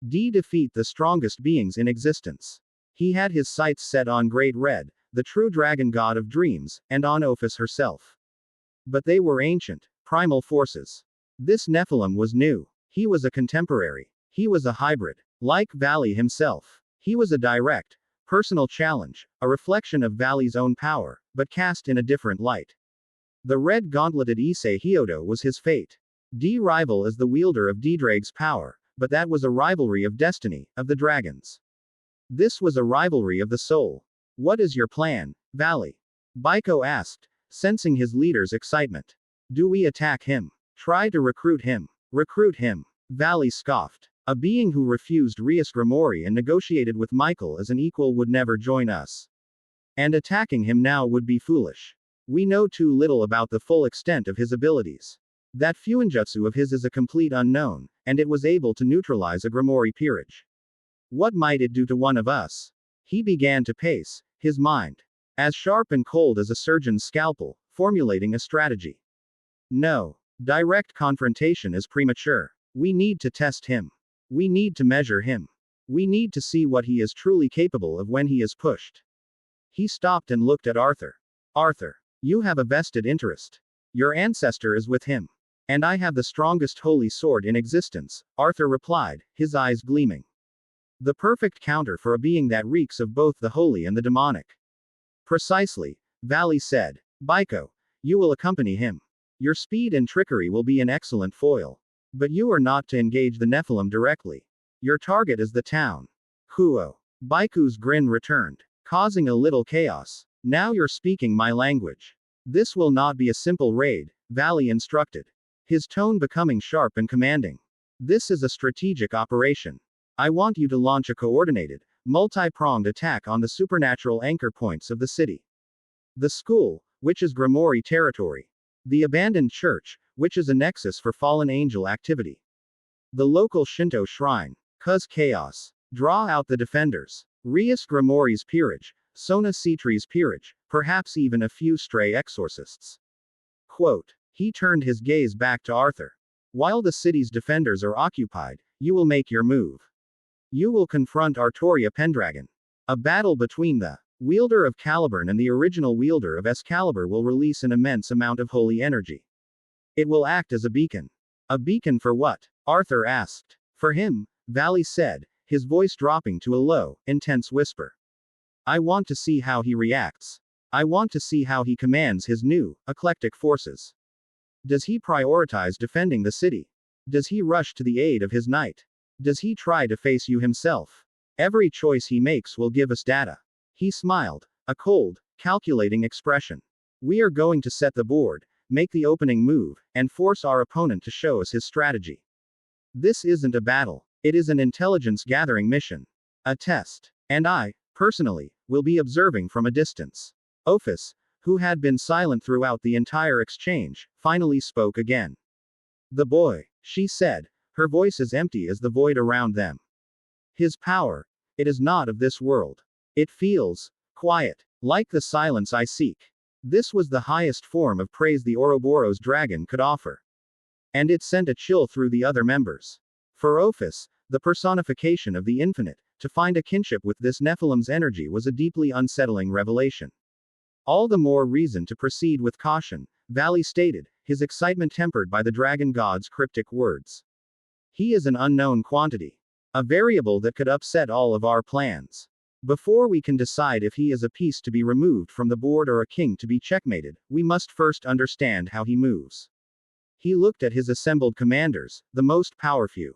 defeat the strongest beings in existence. He had his sights set on Great Red, the true dragon god of dreams, and on Ophis herself. But they were ancient, primal forces. This Nephilim was new. He was a contemporary. He was a hybrid. Like Valley himself. He was a direct, personal challenge, a reflection of Valley's own power, but cast in a different light. The red gauntleted Issei Hyodo was his fate. D-rival as the wielder of D-Drake's power, but that was a rivalry of destiny, of the dragons. This was a rivalry of the soul. What is your plan, Valley? Baiko asked, sensing his leader's excitement. Do we attack him? Try to recruit him. Recruit him. Valley scoffed. A being who refused Rias Grimori and negotiated with Michael as an equal would never join us. And attacking him now would be foolish. We know too little about the full extent of his abilities. That Fuinjutsu of his is a complete unknown, and it was able to neutralize a Grimori peerage. What might it do to one of us? He began to pace, his mind as sharp and cold as a surgeon's scalpel, formulating a strategy. No. Direct confrontation is premature. We need to test him. We need to measure him. We need to see what he is truly capable of when he is pushed. He stopped and looked at Arthur. Arthur, you have a vested interest. Your ancestor is with him. And I have the strongest holy sword in existence, Arthur replied, his eyes gleaming. The perfect counter for a being that reeks of both the holy and the demonic. Precisely, Valley said. Baiko, you will accompany him. Your speed and trickery will be an excellent foil. But you are not to engage the Nephilim directly. Your target is the town. Kuo. Baiku's grin returned, causing a little chaos. Now you're speaking my language. This will not be a simple raid, Valley instructed. His tone becoming sharp and commanding. This is a strategic operation. I want you to launch a coordinated, multi-pronged attack on the supernatural anchor points of the city. The school, which is Grimori territory. The abandoned church, which is a nexus for fallen angel activity. The local Shinto shrine. Cause chaos. Draw out the defenders. Rias Grimori's peerage, Sona Citri's peerage, perhaps even a few stray exorcists. Quote. He turned his gaze back to Arthur. While the city's defenders are occupied, you will make your move. You will confront Artoria Pendragon. A battle between the wielder of Caliburn and the original wielder of Excalibur will release an immense amount of holy energy. It will act as a beacon. A beacon for what? Arthur asked. For him, Valley said, his voice dropping to a low, intense whisper. I want to see how he reacts. I want to see how he commands his new, eclectic forces. Does he prioritize defending the city? Does he rush to the aid of his knight? Does he try to face you himself? Every choice he makes will give us data. He smiled, a cold, calculating expression. We are going to set the board, make the opening move, and force our opponent to show us his strategy. This isn't a battle. It is an intelligence-gathering mission. A test. And I, personally, will be observing from a distance. Ophis, who had been silent throughout the entire exchange, finally spoke again. The boy, she said, her voice as empty as the void around them. His power, it is not of this world. It feels quiet, like the silence I seek. This was the highest form of praise the Ouroboros dragon could offer. And it sent a chill through the other members. For Ophis, the personification of the infinite, to find a kinship with this Nephilim's energy was a deeply unsettling revelation. All the more reason to proceed with caution, Valley stated, his excitement tempered by the dragon god's cryptic words. He is an unknown quantity. A variable that could upset all of our plans. Before we can decide if he is a piece to be removed from the board or a king to be checkmated, we must first understand how he moves. He looked at his assembled commanders, the most powerful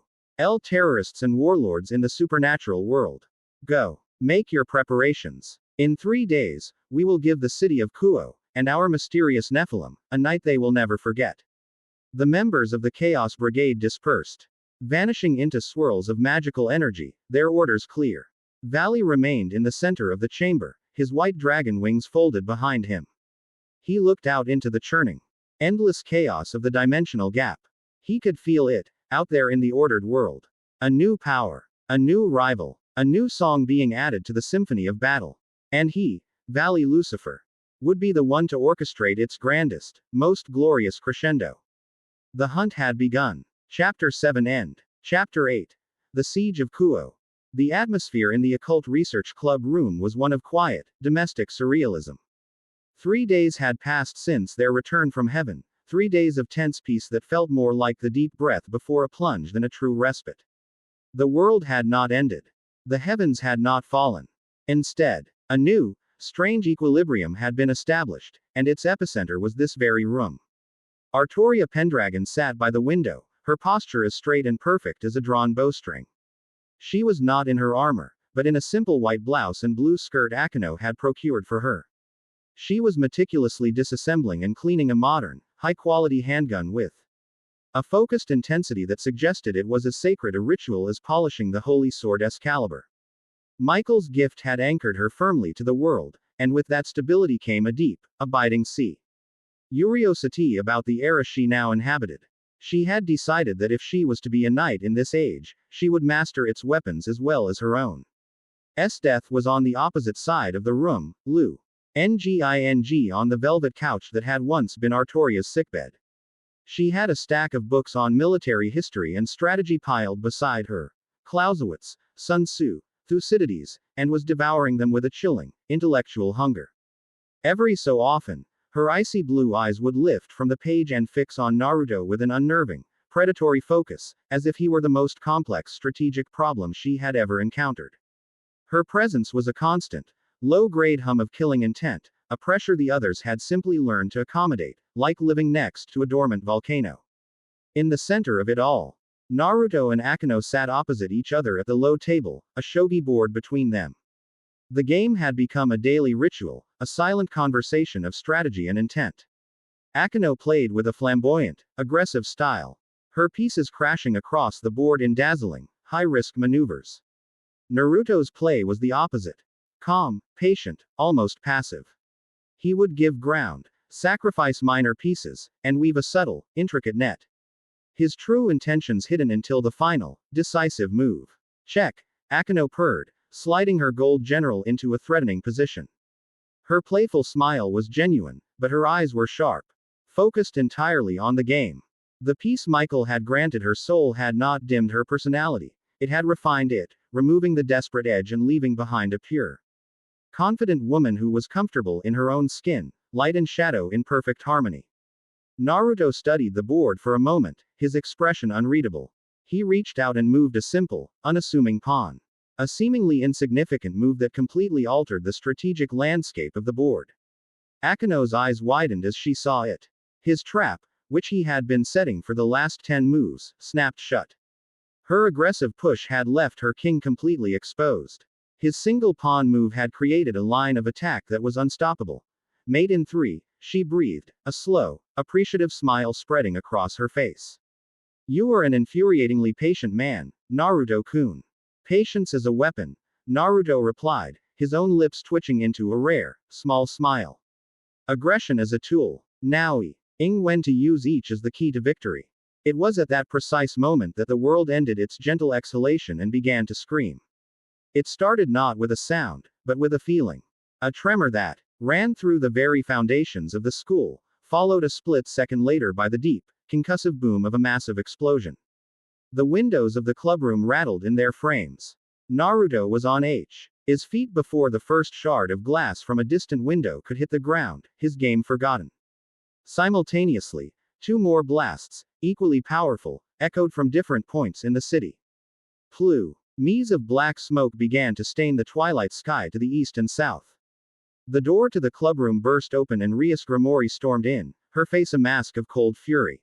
terrorists and warlords in the supernatural world. Go. Make your preparations. In 3 days, we will give the city of Kuo, and our mysterious Nephilim, a night they will never forget. The members of the Chaos Brigade dispersed. Vanishing into swirls of magical energy, their orders clear. Valley remained in the center of the chamber, his white dragon wings folded behind him. He looked out into the churning, endless chaos of the dimensional gap. He could feel it, out there in the ordered world. A new power, a new rival, a new song being added to the symphony of battle. And he, Valley Lucifer, would be the one to orchestrate its grandest, most glorious crescendo. The hunt had begun. Chapter 7 End. Chapter 8. The Siege of Kuo. The atmosphere in the Occult Research Club room was one of quiet, domestic surrealism. 3 days had passed since their return from heaven, 3 days of tense peace that felt more like the deep breath before a plunge than a true respite. The world had not ended. The heavens had not fallen. Instead, a new, strange equilibrium had been established, and its epicenter was this very room. Artoria Pendragon sat by the window, her posture as straight and perfect as a drawn bowstring. She was not in her armor, but in a simple white blouse and blue skirt Akeno had procured for her. She was meticulously disassembling and cleaning a modern, high-quality handgun with a focused intensity that suggested it was as sacred a ritual as polishing the holy sword Excalibur. Michael's gift had anchored her firmly to the world, and with that stability came a deep, abiding curiosity about the era she now inhabited. She had decided that if she was to be a knight in this age, she would master its weapons as well as her own. Death was on the opposite side of the room, Lu Nging on the velvet couch that had once been Artoria's sickbed. She had a stack of books on military history and strategy piled beside her. Clausewitz, Sun Tzu, Thucydides, and was devouring them with a chilling, intellectual hunger. Every so often, her icy blue eyes would lift from the page and fix on Naruto with an unnerving, predatory focus, as if he were the most complex strategic problem she had ever encountered. Her presence was a constant, low-grade hum of killing intent, a pressure the others had simply learned to accommodate, like living next to a dormant volcano. In the center of it all, Naruto and Akeno sat opposite each other at the low table, a shogi board between them. The game had become a daily ritual, a silent conversation of strategy and intent. Akeno played with a flamboyant, aggressive style, her pieces crashing across the board in dazzling, high-risk maneuvers. Naruto's play was the opposite. Calm, patient, almost passive. He would give ground, sacrifice minor pieces, and weave a subtle, intricate net. His true intentions hidden until the final, decisive move. Check, Akeno purred, sliding her gold general into a threatening position. Her playful smile was genuine, but her eyes were sharp, focused entirely on the game. The peace Michael had granted her soul had not dimmed her personality, it had refined it, removing the desperate edge and leaving behind a pure, confident woman who was comfortable in her own skin, light and shadow in perfect harmony. Naruto studied the board for a moment, his expression unreadable. He reached out and moved a simple, unassuming pawn. A seemingly insignificant move that completely altered the strategic landscape of the board. Akeno's eyes widened as she saw it. His trap, which he had been setting for the last 10 moves, snapped shut. Her aggressive push had left her king completely exposed. His single pawn move had created a line of attack that was unstoppable. Mate in 3, she breathed, a slow, appreciative smile spreading across her face. You are an infuriatingly patient man, Naruto-kun. Patience as a weapon, Naruto replied, his own lips twitching into a rare, small smile. Aggression as a tool, Naoi, when to use each as the key to victory. It was at that precise moment that the world ended its gentle exhalation and began to scream. It started not with a sound, but with a feeling. A tremor that ran through the very foundations of the school, followed a split second later by the deep, concussive boom of a massive explosion. The windows of the clubroom rattled in their frames. Naruto was on his feet before the first shard of glass from a distant window could hit the ground, his game forgotten. Simultaneously, 2 more blasts, equally powerful, echoed from different points in the city. Plumes of black smoke began to stain the twilight sky to the east and south. The door to the clubroom burst open and Rias Grimori stormed in, her face a mask of cold fury.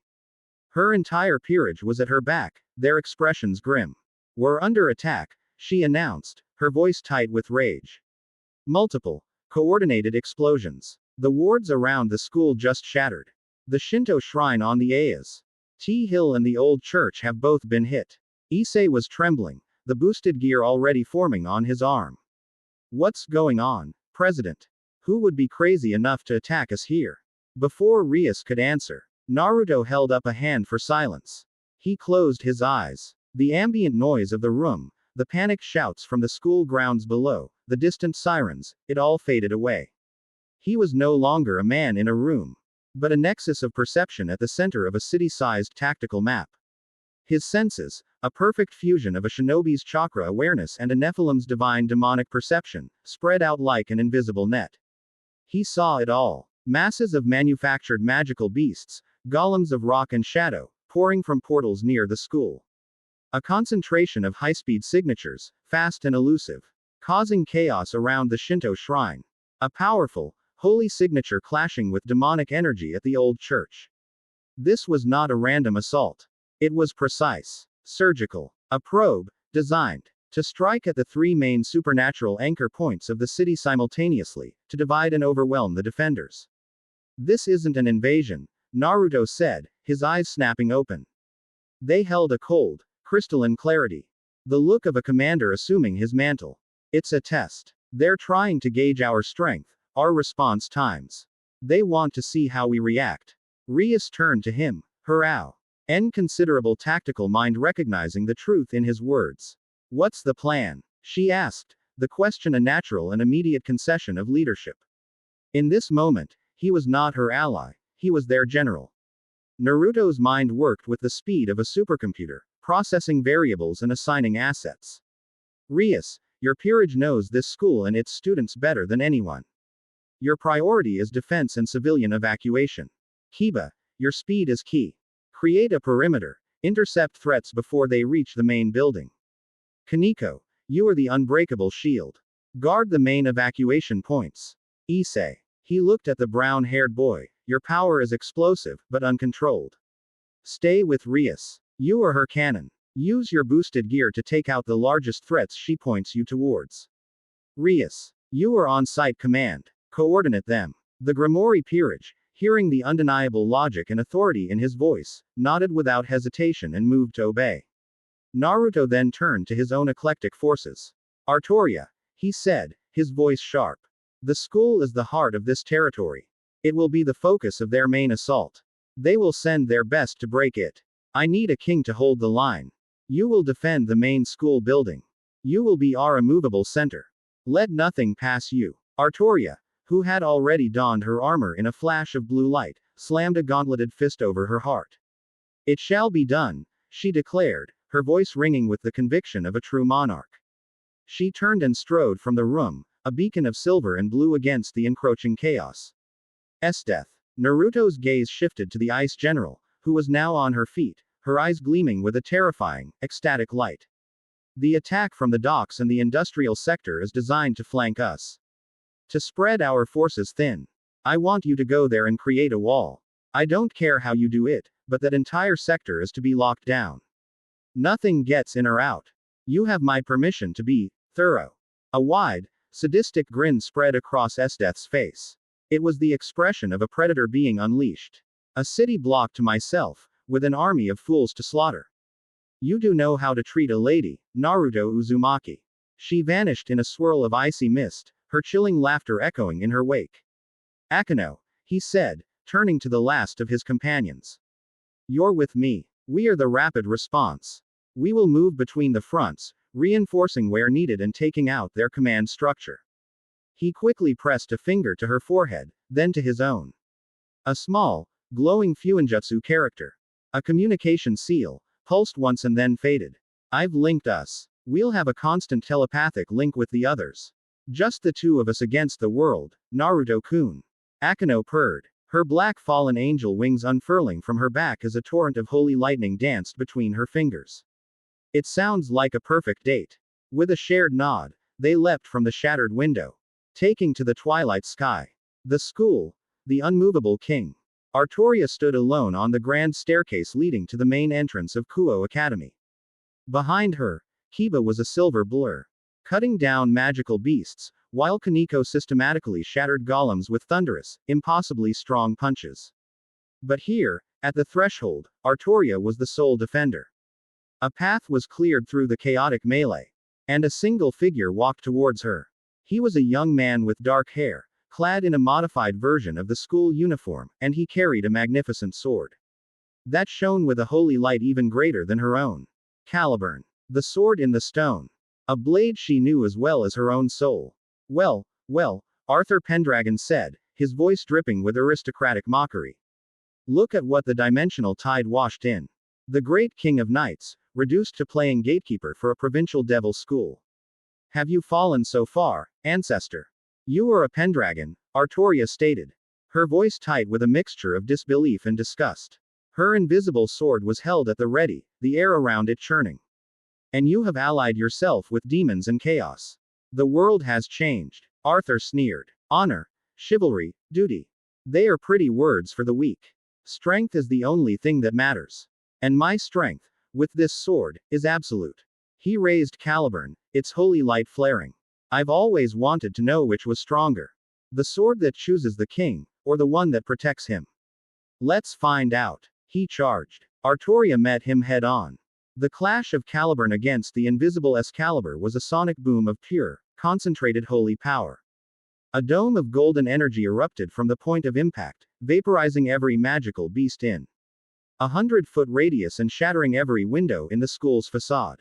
Her entire peerage was at her back, their expressions grim. We're under attack, she announced, her voice tight with rage. Multiple, coordinated explosions. The wards around the school just shattered. The Shinto shrine on the Ayas T Hill and the old church have both been hit. Issei was trembling, the boosted gear already forming on his arm. What's going on, President? Who would be crazy enough to attack us here? Before Rias could answer, Naruto held up a hand for silence. He closed his eyes. The ambient noise of the room, the panicked shouts from the school grounds below, the distant sirens, it all faded away. He was no longer a man in a room. but a nexus of perception at the center of a city-sized tactical map. His senses, a perfect fusion of a shinobi's chakra awareness and a Nephilim's divine demonic perception, spread out like an invisible net. He saw it all. Masses of manufactured magical beasts, golems of rock and shadow, pouring from portals near the school. A concentration of high-speed signatures, fast and elusive, causing chaos around the Shinto shrine. A powerful, holy signature clashing with demonic energy at the old church. This was not a random assault. It was precise, surgical, a probe, designed to strike at the three main supernatural anchor points of the city simultaneously, to divide and overwhelm the defenders. This isn't an invasion, Naruto said, his eyes snapping open. They held a cold, crystalline clarity. The look of a commander assuming his mantle. It's a test. They're trying to gauge our strength, our response times. They want to see how we react. Rias turned to him, her considerable tactical mind recognizing the truth in his words. What's the plan? She asked, the question a natural and immediate concession of leadership. In this moment, he was not her ally, he was their general. Naruto's mind worked with the speed of a supercomputer, processing variables and assigning assets. Rias, your peerage knows this school and its students better than anyone. Your priority is defense and civilian evacuation. Kiba, your speed is key. Create a perimeter, intercept threats before they reach the main building. Kaneko, you are the unbreakable shield. Guard the main evacuation points. Issei. He looked at the brown-haired boy, your power is explosive, but uncontrolled. Stay with Rias. You are her cannon. Use your boosted gear to take out the largest threats she points you towards. Rias. You are on-site command. Coordinate them. The Grimoire peerage, hearing the undeniable logic and authority in his voice, nodded without hesitation and moved to obey. Naruto then turned to his own eclectic forces. Artoria, he said, his voice sharp. The school is the heart of this territory. It will be the focus of their main assault. They will send their best to break it. I need a king to hold the line. You will defend the main school building. You will be our immovable center. Let nothing pass you. Artoria, who had already donned her armor in a flash of blue light, slammed a gauntleted fist over her heart. It shall be done, she declared, her voice ringing with the conviction of a true monarch. She turned and strode from the room, a beacon of silver and blue against the encroaching chaos. Death. Naruto's gaze shifted to the ice general, who was now on her feet, her eyes gleaming with a terrifying, ecstatic light. The attack from the docks and the industrial sector is designed to flank us. To spread our forces thin. I want you to go there and create a wall. I don't care how you do it, but that entire sector is to be locked down. Nothing gets in or out. You have my permission to be thorough. A wide, sadistic grin spread across Death's face. It was the expression of a predator being unleashed. A city block to myself, with an army of fools to slaughter. You do know how to treat a lady, Naruto Uzumaki. She vanished in a swirl of icy mist, her chilling laughter echoing in her wake. Akeno, he said, turning to the last of his companions. You're with me. We are the rapid response. We will move between the fronts, reinforcing where needed and taking out their command structure. He quickly pressed a finger to her forehead, then to his own. A small, glowing Fuinjutsu character. A communication seal, pulsed once and then faded. I've linked us. We'll have a constant telepathic link with the others. Just the two of us against the world, Naruto-kun. Akeno purred. Her black fallen angel wings unfurling from her back as a torrent of holy lightning danced between her fingers. It sounds like a perfect date. With a shared nod, they leapt from the shattered window, taking to the twilight sky. The school, the unmovable king. Artoria stood alone on the grand staircase leading to the main entrance of Kuo Academy. Behind her, Kiba was a silver blur, cutting down magical beasts, while Kaneko systematically shattered golems with thunderous, impossibly strong punches. But here, at the threshold, Artoria was the sole defender. A path was cleared through the chaotic melee, and a single figure walked towards her. He was a young man with dark hair, clad in a modified version of the school uniform, and he carried a magnificent sword that shone with a holy light even greater than her own. Caliburn. The sword in the stone. A blade she knew as well as her own soul. Well, Arthur Pendragon said, his voice dripping with aristocratic mockery. Look at what the dimensional tide washed in. The great king of knights, reduced to playing gatekeeper for a provincial devil school. Have you fallen so far, ancestor? You are a Pendragon, Artoria stated. Her voice tight with a mixture of disbelief and disgust. Her invisible sword was held at the ready, the air around it churning. And you have allied yourself with demons and chaos. The world has changed. Arthur sneered. Honor, chivalry, duty. They are pretty words for the weak. Strength is the only thing that matters. And my strength, with this sword, is absolute. He raised Caliburn, its holy light flaring. I've always wanted to know which was stronger. The sword that chooses the king, or the one that protects him. Let's find out. He charged. Artoria met him head on. The clash of Caliburn against the invisible Excalibur was a sonic boom of pure, concentrated holy power. A dome of golden energy erupted from the point of impact, vaporizing every magical beast in 100-foot radius and shattering every window in the school's facade.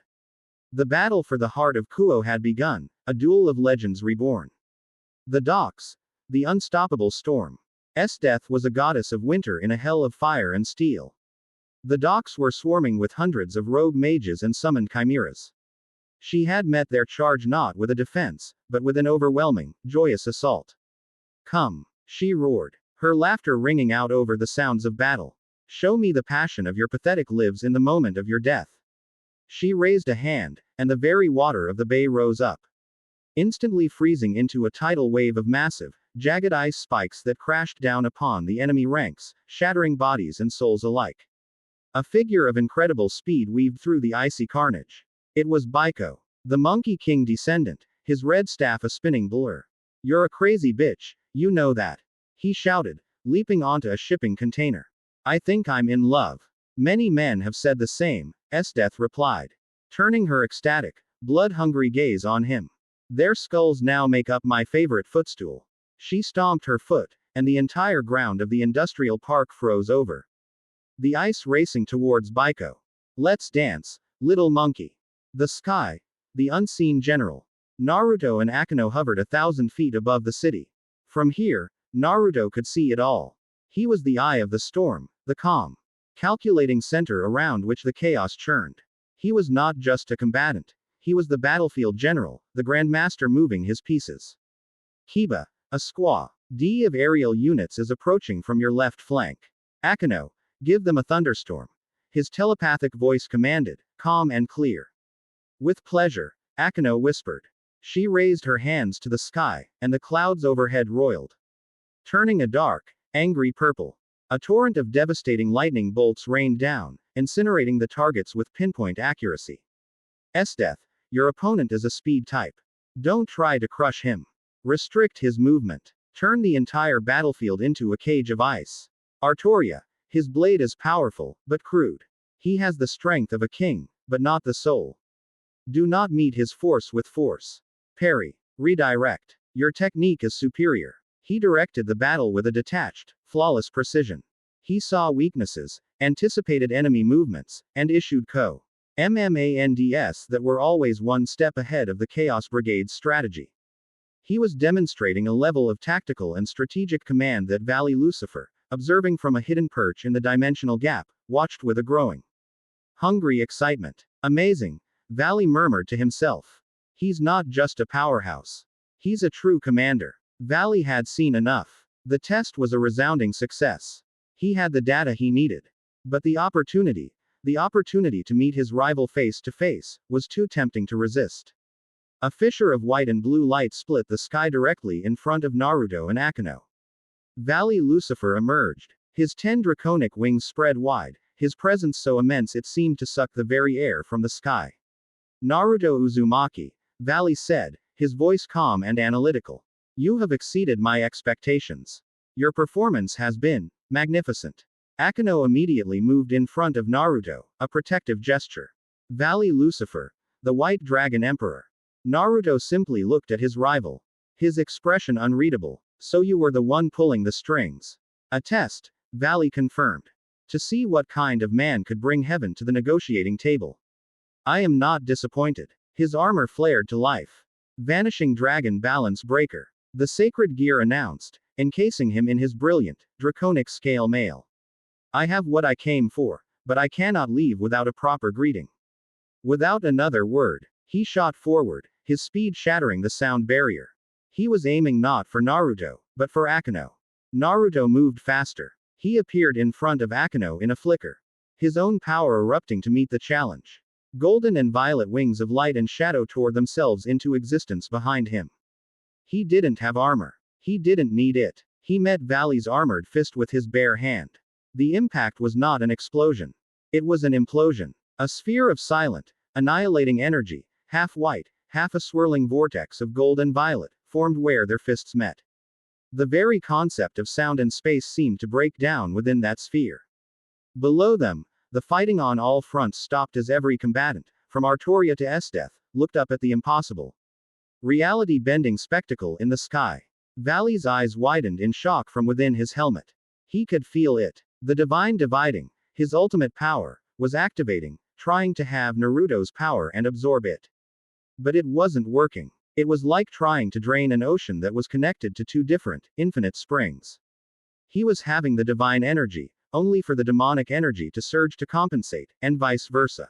The battle for the heart of Kuo had begun, a duel of legends reborn. The docks, the unstoppable storm. Death was a goddess of winter in a hell of fire and steel. The docks were swarming with hundreds of rogue mages and summoned chimeras. She had met their charge not with a defense, but with an overwhelming, joyous assault. Come, she roared, her laughter ringing out over the sounds of battle. Show me the passion of your pathetic lives in the moment of your death. She raised a hand, and the very water of the bay rose up, instantly freezing into a tidal wave of massive, jagged ice spikes that crashed down upon the enemy ranks, shattering bodies and souls alike. A figure of incredible speed weaved through the icy carnage. It was Baiko, the Monkey King descendant, his red staff a spinning blur. You're a crazy bitch, you know that. He shouted, leaping onto a shipping container. I think I'm in love. Many men have said the same, Death replied, turning her ecstatic, blood-hungry gaze on him. Their skulls now make up my favorite footstool. She stomped her foot, and the entire ground of the industrial park froze over. The ice racing towards Baiko. Let's dance, little monkey. The sky, the unseen general. Naruto and Akeno hovered 1,000 feet above the city. From here, Naruto could see it all. He was the eye of the storm, the calm, calculating center around which the chaos churned. He was not just a combatant. He was the battlefield general, the grandmaster moving his pieces. Kiba, a squaw D of aerial units is approaching from your left flank. Akeno, give them a thunderstorm. His telepathic voice commanded, calm and clear. With pleasure, Akeno whispered. She raised her hands to the sky, and the clouds overhead roiled, turning a dark, angry purple. A torrent of devastating lightning bolts rained down, incinerating the targets with pinpoint accuracy. Death, your opponent is a speed type. Don't try to crush him. Restrict his movement. Turn the entire battlefield into a cage of ice. Artoria, his blade is powerful, but crude. He has the strength of a king, but not the soul. Do not meet his force with force. Parry. Redirect. Your technique is superior. He directed the battle with a detached, flawless precision. He saw weaknesses, anticipated enemy movements, and issued commands that were always one step ahead of the Chaos Brigade's strategy. He was demonstrating a level of tactical and strategic command that Valley Lucifer, observing from a hidden perch in the dimensional gap, watched with a growing, hungry excitement. Amazing, Valley murmured to himself. He's not just a powerhouse. He's a true commander. Valley had seen enough. The test was a resounding success. He had the data he needed. But the opportunity to meet his rival face to face, was too tempting to resist. A fissure of white and blue light split the sky directly in front of Naruto and Akeno. Valley Lucifer emerged. His 10 draconic wings spread wide, his presence so immense it seemed to suck the very air from the sky. Naruto Uzumaki, Valley said, his voice calm and analytical. You have exceeded my expectations. Your performance has been magnificent. Akeno immediately moved in front of Naruto, a protective gesture. Valley Lucifer, the White Dragon Emperor. Naruto simply looked at his rival. His expression unreadable. So you were the one pulling the strings. A test, Valley confirmed. To see what kind of man could bring heaven to the negotiating table. I am not disappointed. His armor flared to life. Vanishing Dragon Balance Breaker. The sacred gear announced, encasing him in his brilliant, draconic scale mail. I have what I came for, but I cannot leave without a proper greeting. Without another word, he shot forward, his speed shattering the sound barrier. He was aiming not for Naruto, but for Akeno. Naruto moved faster. He appeared in front of Akeno in a flicker, his own power erupting to meet the challenge. Golden and violet wings of light and shadow tore themselves into existence behind him. He didn't have armor. He didn't need it. He met Valley's armored fist with his bare hand. The impact was not an explosion. It was an implosion. A sphere of silent, annihilating energy, half white, half a swirling vortex of gold and violet, formed where their fists met. The very concept of sound and space seemed to break down within that sphere. Below them, the fighting on all fronts stopped as every combatant, from Artoria to Esdeath, looked up at the impossible, reality-bending spectacle in the sky. Valley's eyes widened in shock from within his helmet. He could feel it. The divine dividing, his ultimate power, was activating, trying to have Naruto's power and absorb it. But it wasn't working. It was like trying to drain an ocean that was connected to two different, infinite springs. He was having the divine energy, only for the demonic energy to surge to compensate, and vice versa.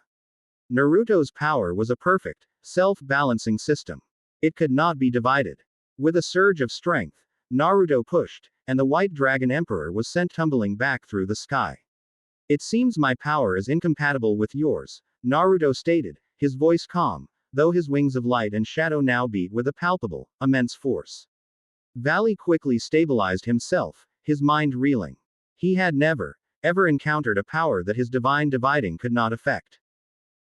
Naruto's power was a perfect, self-balancing system. It could not be divided. With a surge of strength, Naruto pushed, and the White Dragon Emperor was sent tumbling back through the sky. It seems my power is incompatible with yours, Naruto stated, his voice calm, though his wings of light and shadow now beat with a palpable, immense force. Valley quickly stabilized himself, his mind reeling. He had never, ever encountered a power that his divine dividing could not affect.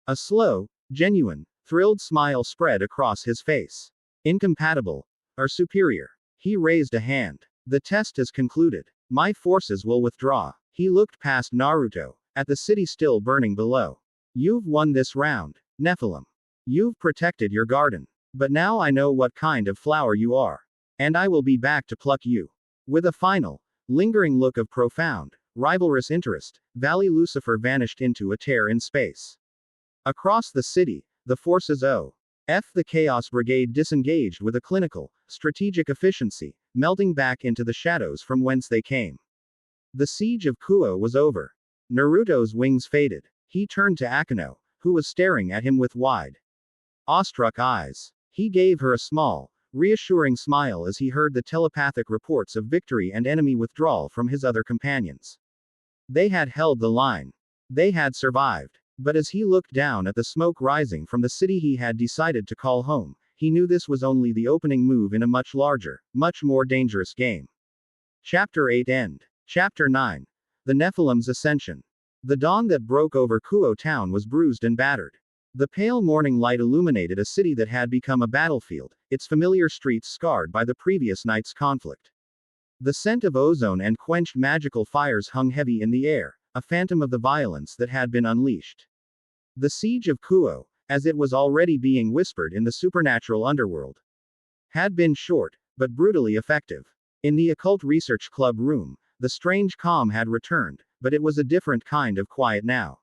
A slow, genuine, thrilled smile spread across his face. Incompatible, or superior. He raised a hand. The test is concluded. My forces will withdraw. He looked past Naruto, at the city still burning below. You've won this round, Nephilim. You've protected your garden. But now I know what kind of flower you are. And I will be back to pluck you. With a final, lingering look of profound, rivalrous interest, Valley Lucifer vanished into a tear in space. Across the city, the forces of the Chaos Brigade disengaged with a clinical, strategic efficiency, melting back into the shadows from whence they came. The siege of Kuo was over. Naruto's wings faded. He turned to Akeno, who was staring at him with wide, awestruck eyes. He gave her a small, reassuring smile as he heard the telepathic reports of victory and enemy withdrawal from his other companions. They had held the line. They had survived. But as he looked down at the smoke rising from the city he had decided to call home, he knew this was only the opening move in a much larger, much more dangerous game. Chapter 8 End. Chapter 9. The Nephilim's Ascension. The dawn that broke over Kuo town was bruised and battered. The pale morning light illuminated a city that had become a battlefield, its familiar streets scarred by the previous night's conflict. The scent of ozone and quenched magical fires hung heavy in the air, a phantom of the violence that had been unleashed. The siege of Kuo, as it was already being whispered in the supernatural underworld, had been short, but brutally effective. In the occult research club room, the strange calm had returned, but it was a different kind of quiet now.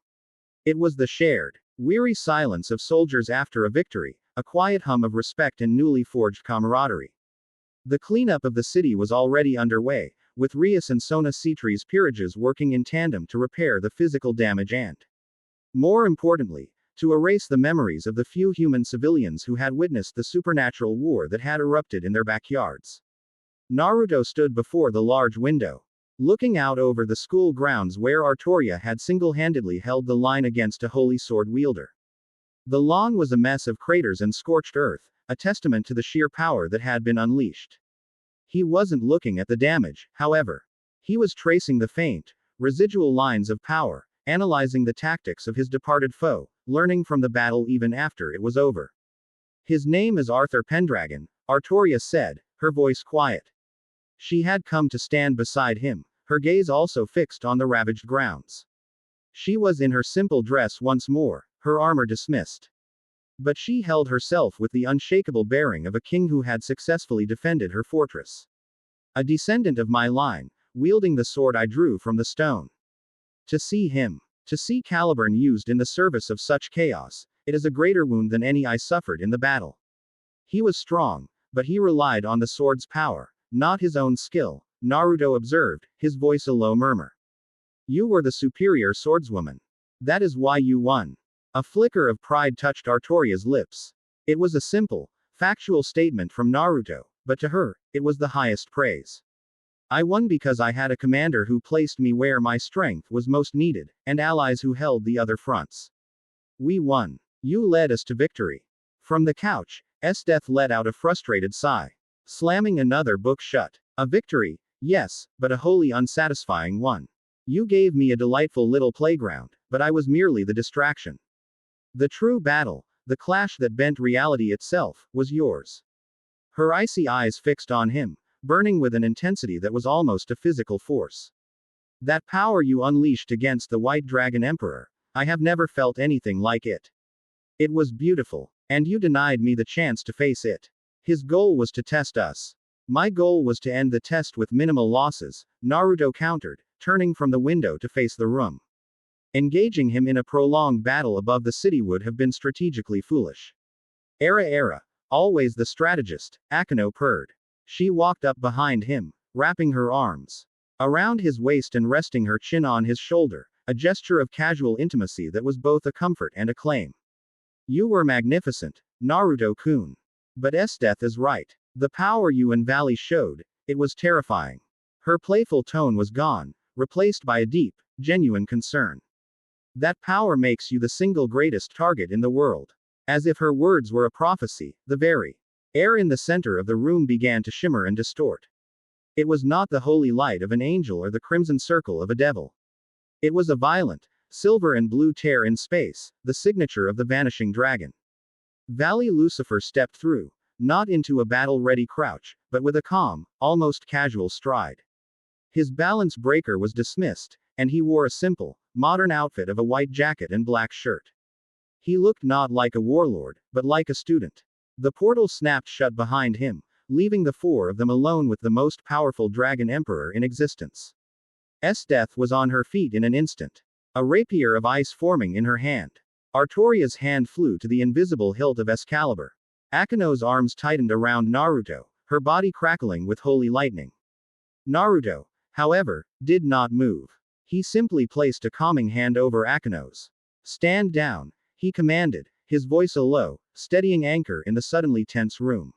It was the shared, weary silence of soldiers after a victory, a quiet hum of respect and newly forged camaraderie. The cleanup of the city was already underway, with Rias and Sona Citri's peerages working in tandem to repair the physical damage and, more importantly, to erase the memories of the few human civilians who had witnessed the supernatural war that had erupted in their backyards. Naruto stood before the large window, looking out over the school grounds where Artoria had single-handedly held the line against a holy sword wielder. The lawn was a mess of craters and scorched earth, a testament to the sheer power that had been unleashed. He wasn't looking at the damage, however. He was tracing the faint, residual lines of power, analyzing the tactics of his departed foe, learning from the battle even after it was over. His name is Arthur Pendragon, Artoria said, her voice quiet. She had come to stand beside him, her gaze also fixed on the ravaged grounds. She was in her simple dress once more, her armor dismissed. But she held herself with the unshakable bearing of a king who had successfully defended her fortress. A descendant of my line, wielding the sword I drew from the stone. To see Caliburn used in the service of such chaos, it is a greater wound than any I suffered in the battle. He was strong, but he relied on the sword's power, not his own skill, Naruto observed, his voice a low murmur. You were the superior swordswoman. That is why you won. A flicker of pride touched Artoria's lips. It was a simple, factual statement from Naruto, but to her, it was the highest praise. I won because I had a commander who placed me where my strength was most needed, and allies who held the other fronts. We won. You led us to victory. From the couch, Esdeath let out a frustrated sigh. Slamming another book shut. A victory, yes, but a wholly unsatisfying one. You gave me a delightful little playground, but I was merely the distraction. The true battle, the clash that bent reality itself, was yours. Her icy eyes fixed on him, burning with an intensity that was almost a physical force. That power you unleashed against the White Dragon Emperor, I have never felt anything like it. It was beautiful, and you denied me the chance to face it. His goal was to test us. My goal was to end the test with minimal losses, Naruto countered, turning from the window to face the room. Engaging him in a prolonged battle above the city would have been strategically foolish. Era, always the strategist, Akeno purred. She walked up behind him, wrapping her arms around his waist and resting her chin on his shoulder, a gesture of casual intimacy that was both a comfort and a claim. You were magnificent, Naruto-kun. But Esdeath is right. The power you and Valley showed, it was terrifying. Her playful tone was gone, replaced by a deep, genuine concern. That power makes you the single greatest target in the world. As if her words were a prophecy, the very air in the center of the room began to shimmer and distort. It was not the holy light of an angel or the crimson circle of a devil. It was a violent, silver and blue tear in space, the signature of the vanishing dragon. Valley Lucifer stepped through, not into a battle-ready crouch, but with a calm, almost casual stride. His balance breaker was dismissed, and he wore a simple, modern outfit of a white jacket and black shirt. He looked not like a warlord, but like a student. The portal snapped shut behind him, leaving the four of them alone with the most powerful dragon emperor in existence. Esdeath was on her feet in an instant. A rapier of ice forming in her hand. Artoria's hand flew to the invisible hilt of Excalibur. Akeno's arms tightened around Naruto, her body crackling with holy lightning. Naruto, however, did not move. He simply placed a calming hand over Akeno's. Stand down, he commanded, his voice a low, steadying anchor in the suddenly tense room.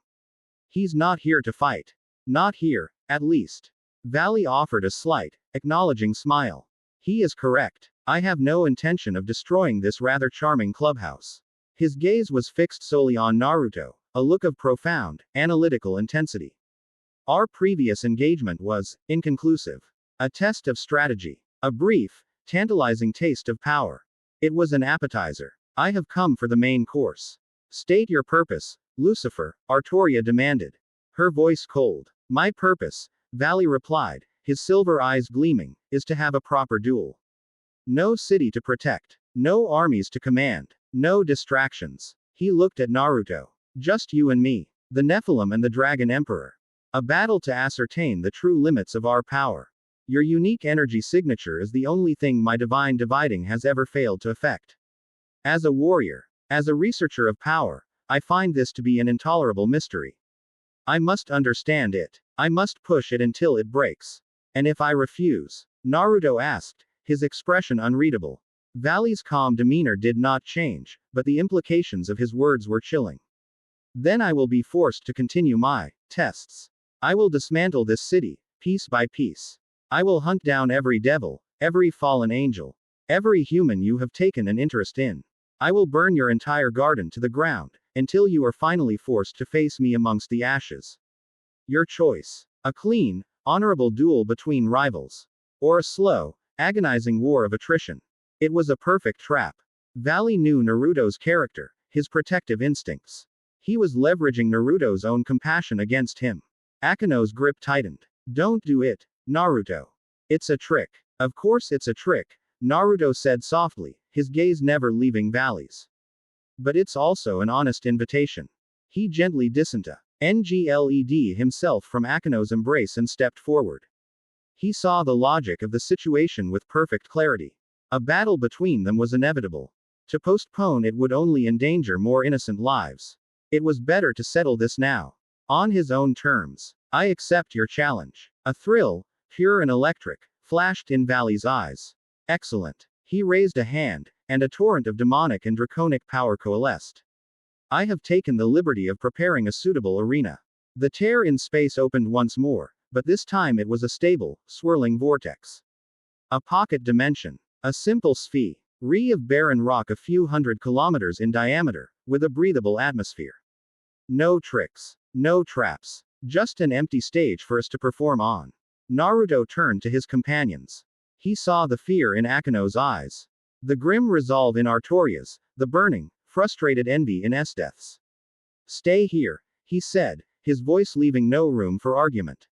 He's not here to fight. Not here, at least. Valley offered a slight, acknowledging smile. He is correct. I have no intention of destroying this rather charming clubhouse. His gaze was fixed solely on Naruto, a look of profound, analytical intensity. Our previous engagement was inconclusive. A test of strategy. A brief, tantalizing taste of power. It was an appetizer. I have come for the main course. State your purpose, Lucifer, Artoria demanded. Her voice cold. My purpose, Valley replied, his silver eyes gleaming, is to have a proper duel. No city to protect. No armies to command. No distractions. He looked at Naruto. Just you and me. The Nephilim and the Dragon Emperor. A battle to ascertain the true limits of our power. Your unique energy signature is the only thing my divine dividing has ever failed to affect. As a warrior, as a researcher of power, I find this to be an intolerable mystery. I must understand it. I must push it until it breaks. And if I refuse? Naruto asked, his expression unreadable. Valley's calm demeanor did not change, but the implications of his words were chilling. Then I will be forced to continue my tests. I will dismantle this city, piece by piece. I will hunt down every devil, every fallen angel, every human you have taken an interest in. I will burn your entire garden to the ground, until you are finally forced to face me amongst the ashes. Your choice. A clean, honorable duel between rivals. Or a slow, agonizing war of attrition. It was a perfect trap. Valley knew Naruto's character, his protective instincts. He was leveraging Naruto's own compassion against him. Akeno's grip tightened. Don't do it, Naruto. It's a trick. Of course it's a trick, Naruto said softly, his gaze never leaving Valley's. But it's also an honest invitation. He gently disengaged himself from Akeno's embrace and stepped forward. He saw the logic of the situation with perfect clarity. A battle between them was inevitable. To postpone it would only endanger more innocent lives. It was better to settle this now. On his own terms. I accept your challenge. A thrill, pure and electric, flashed in Valley's eyes. Excellent. He raised a hand, and a torrent of demonic and draconic power coalesced. I have taken the liberty of preparing a suitable arena. The tear in space opened once more, but this time it was a stable, swirling vortex. A pocket dimension. A simple sphere of barren rock a few hundred kilometers in diameter, with a breathable atmosphere. No tricks. No traps. Just an empty stage for us to perform on. Naruto turned to his companions. He saw the fear in Akeno's eyes. The grim resolve in Artoria's, the burning, frustrated envy in Esdeath's. Stay here, he said, his voice leaving no room for argument.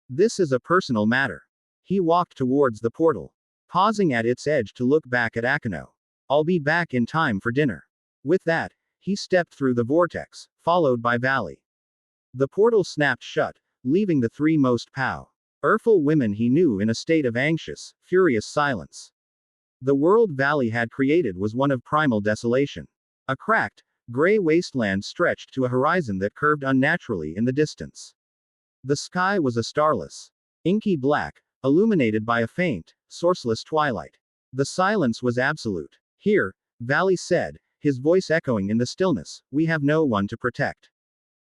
This is a personal matter. He walked towards the portal, pausing at its edge to look back at Akeno. I'll be back in time for dinner. With that, he stepped through the vortex, followed by Valley. The portal snapped shut, leaving the three most powerful women he knew in a state of anxious, furious silence. The world Valley had created was one of primal desolation. A cracked, gray wasteland stretched to a horizon that curved unnaturally in the distance. The sky was a starless, inky black, illuminated by a faint, sourceless twilight. The silence was absolute. Here, Valley said, his voice echoing in the stillness, we have no one to protect.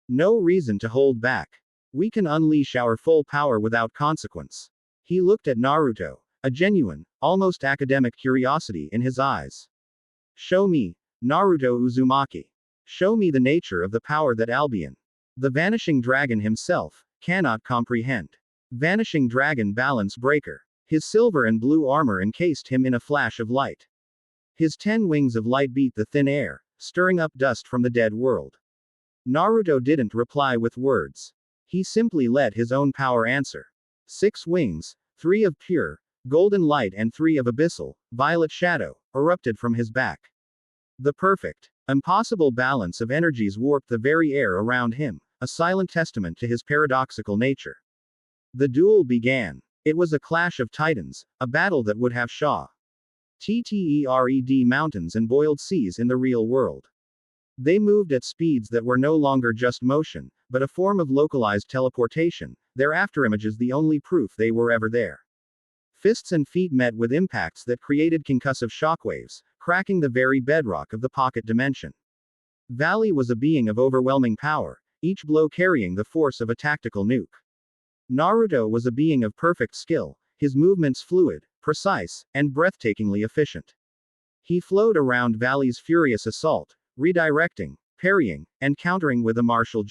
No reason to hold back. We can unleash our full power without consequence. He looked at Naruto, a genuine, almost academic curiosity in his eyes. Show me, Naruto Uzumaki. Show me the nature of the power that Albion, the Vanishing Dragon himself, cannot comprehend. Vanishing Dragon Balance Breaker. His silver and blue armor encased him in a flash of light. His 10 wings of light beat the thin air, stirring up dust from the dead world. Naruto didn't reply with words. He simply let his own power answer. 6 wings, 3 of pure, golden light and 3 of abyssal, violet shadow, erupted from his back. The perfect, impossible balance of energies warped the very air around him, a silent testament to his paradoxical nature. The duel began. It was a clash of titans, a battle that would have shattered mountains and boiled seas in the real world. They moved at speeds that were no longer just motion, but a form of localized teleportation, their afterimages the only proof they were ever there. Fists and feet met with impacts that created concussive shockwaves, cracking the very bedrock of the pocket dimension. Valley was a being of overwhelming power, each blow carrying the force of a tactical nuke. Naruto was a being of perfect skill, his movements fluid, precise, and breathtakingly efficient. He flowed around Valley's furious assault, redirecting, parrying, and countering with a martial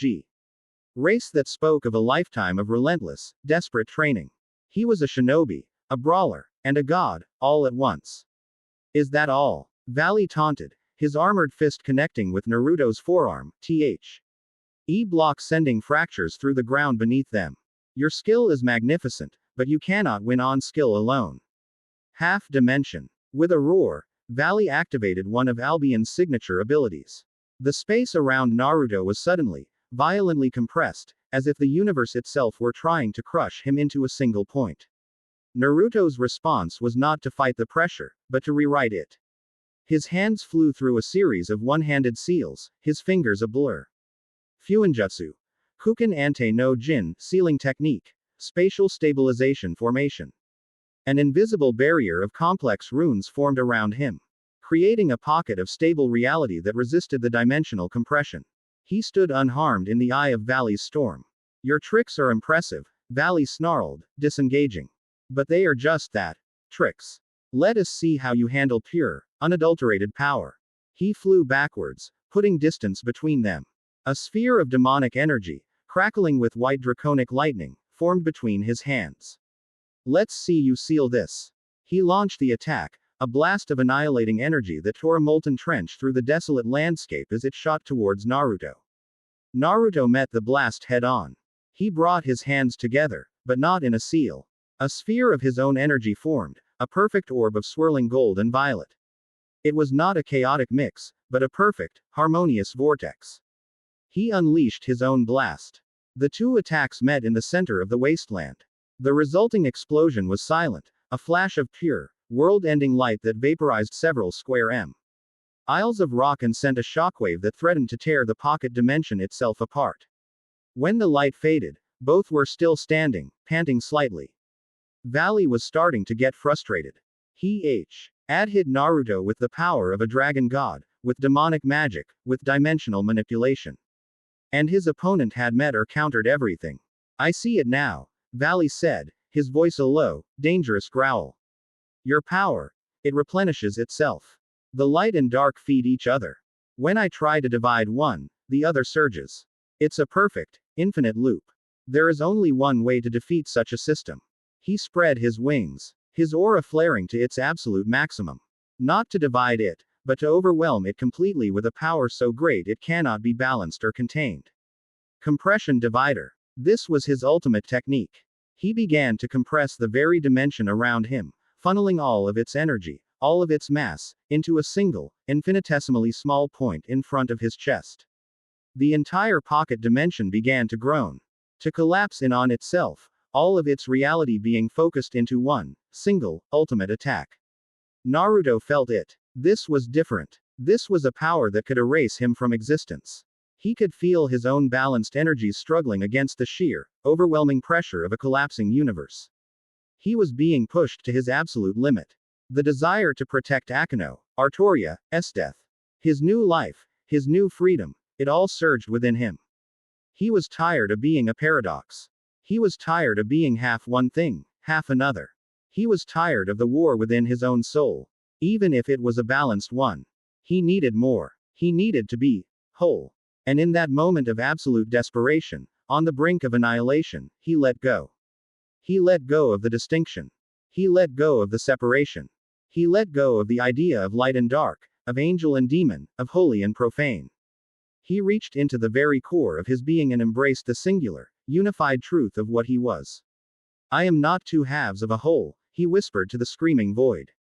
grace that spoke of a lifetime of relentless, desperate training. He was a shinobi, a brawler, and a god, all at once. Is that all? Valley taunted, his armored fist connecting with Naruto's forearm, block sending fractures through the ground beneath them. Your skill is magnificent, but you cannot win on skill alone. Half dimension. With a roar, Valley activated one of Albion's signature abilities. The space around Naruto was suddenly, violently compressed, as if the universe itself were trying to crush him into a single point. Naruto's response was not to fight the pressure, but to rewrite it. His hands flew through a series of one-handed seals, his fingers a blur. Fuinjutsu. Kuken Ante no Jin, sealing technique. Spatial stabilization formation. An invisible barrier of complex runes formed around him, creating a pocket of stable reality that resisted the dimensional compression. He stood unharmed in the eye of Valley's storm. Your tricks are impressive, Valley snarled, disengaging. But they are just that, tricks. Let us see how you handle pure, unadulterated power. He flew backwards, putting distance between them. A sphere of demonic energy, crackling with white draconic lightning, formed between his hands. Let's see you seal this. He launched the attack, a blast of annihilating energy that tore a molten trench through the desolate landscape as it shot towards Naruto. Naruto met the blast head-on. He brought his hands together, but not in a seal. A sphere of his own energy formed, a perfect orb of swirling gold and violet. It was not a chaotic mix, but a perfect, harmonious vortex. He unleashed his own blast. The two attacks met in the center of the wasteland. The resulting explosion was silent, a flash of pure, world-ending light that vaporized several square miles of rock and sent a shockwave that threatened to tear the pocket dimension itself apart. When the light faded, both were still standing, panting slightly. Valley was starting to get frustrated. He had hit Naruto with the power of a dragon god, with demonic magic, with dimensional manipulation. And his opponent had met or countered everything. I see it now, Valley said, his voice a low, dangerous growl. Your power. It replenishes itself. The light and dark feed each other. When I try to divide one, the other surges. It's a perfect, infinite loop. There is only one way to defeat such a system. He spread his wings, his aura flaring to its absolute maximum. Not to divide it, but to overwhelm it completely with a power so great it cannot be balanced or contained. Compression divider. This was his ultimate technique. He began to compress the very dimension around him, funneling all of its energy, all of its mass, into a single, infinitesimally small point in front of his chest. The entire pocket dimension began to groan, to collapse in on itself, all of its reality being focused into one, single, ultimate attack. Naruto felt it. This was different. This was a power that could erase him from existence. He could feel his own balanced energies struggling against the sheer, overwhelming pressure of a collapsing universe. He was being pushed to his absolute limit. The desire to protect Akeno, Artoria's death, his new life, his new freedom, it all surged within him. He was tired of being a paradox. He was tired of being half one thing, half another. He was tired of the war within his own soul. Even if it was a balanced one. He needed more. He needed to be whole. And in that moment of absolute desperation, on the brink of annihilation, he let go. He let go of the distinction. He let go of the separation. He let go of the idea of light and dark, of angel and demon, of holy and profane. He reached into the very core of his being and embraced the singular, unified truth of what he was. I am not two halves of a whole, he whispered to the screaming void.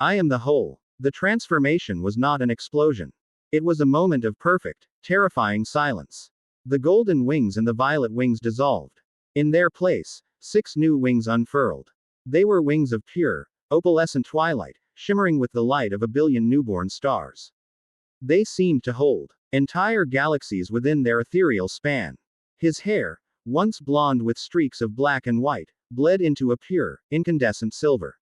I am the whole. The transformation was not an explosion. It was a moment of perfect, terrifying silence. The golden wings and the violet wings dissolved. In their place, 6 new wings unfurled. They were wings of pure, opalescent twilight, shimmering with the light of a billion newborn stars. They seemed to hold entire galaxies within their ethereal span. His hair, once blonde with streaks of black and white, bled into a pure, incandescent silver.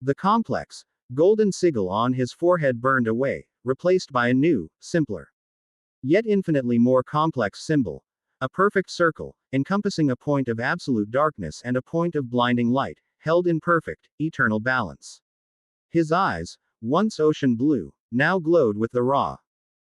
The complex, golden sigil on his forehead burned away, replaced by a new, simpler, yet infinitely more complex symbol. A perfect circle, encompassing a point of absolute darkness and a point of blinding light, held in perfect, eternal balance. His eyes, once ocean blue, now glowed with the raw,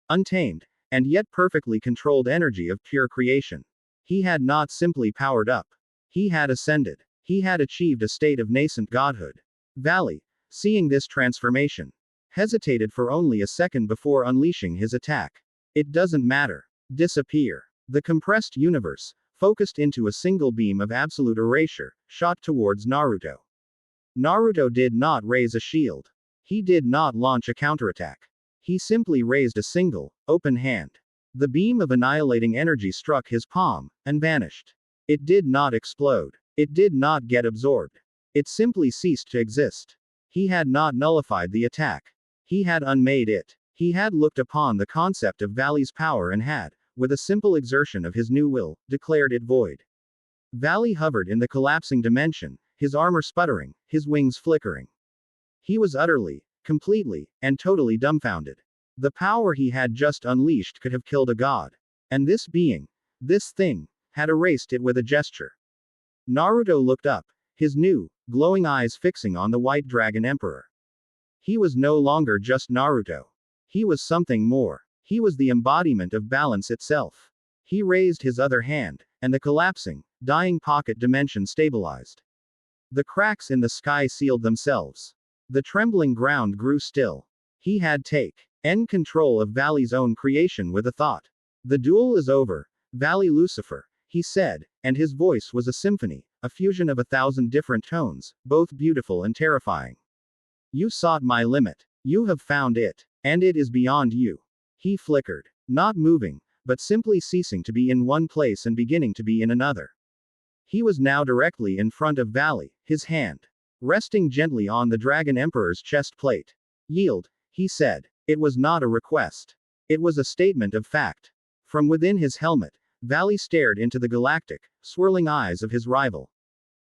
untamed, and yet perfectly controlled energy of pure creation. He had not simply powered up. He had ascended. He had achieved a state of nascent godhood. Valley, seeing this transformation, hesitated for only a second before unleashing his attack. It doesn't matter. Disappear. The compressed universe, focused into a single beam of absolute erasure, shot towards Naruto. Naruto did not raise a shield. He did not launch a counterattack. He simply raised a single, open hand. The beam of annihilating energy struck his palm, and vanished. It did not explode. It did not get absorbed. It simply ceased to exist. He had not nullified the attack. He had unmade it. He had looked upon the concept of Valley's power and had, with a simple exertion of his new will, declared it void. Valley hovered in the collapsing dimension, his armor sputtering, his wings flickering. He was utterly, completely, and totally dumbfounded. The power he had just unleashed could have killed a god. And this being, this thing, had erased it with a gesture. Naruto looked up, his new, glowing eyes fixing on the White Dragon Emperor. He was no longer just Naruto. He was something more. He was the embodiment of balance itself. He raised his other hand, and the collapsing, dying pocket dimension stabilized. The cracks in the sky sealed themselves. The trembling ground grew still. He had taken control of Valley's own creation with a thought. The duel is over, Valley Lucifer, he said, and his voice was a symphony, a fusion of 1,000 different tones, both beautiful and terrifying. You sought my limit. You have found it. And it is beyond you. He flickered, not moving, but simply ceasing to be in one place and beginning to be in another. He was now directly in front of Valley, his hand resting gently on the Dragon Emperor's chest plate. Yield, he said. It was not a request. It was a statement of fact. From within his helmet, Valley stared into the galactic, swirling eyes of his rival.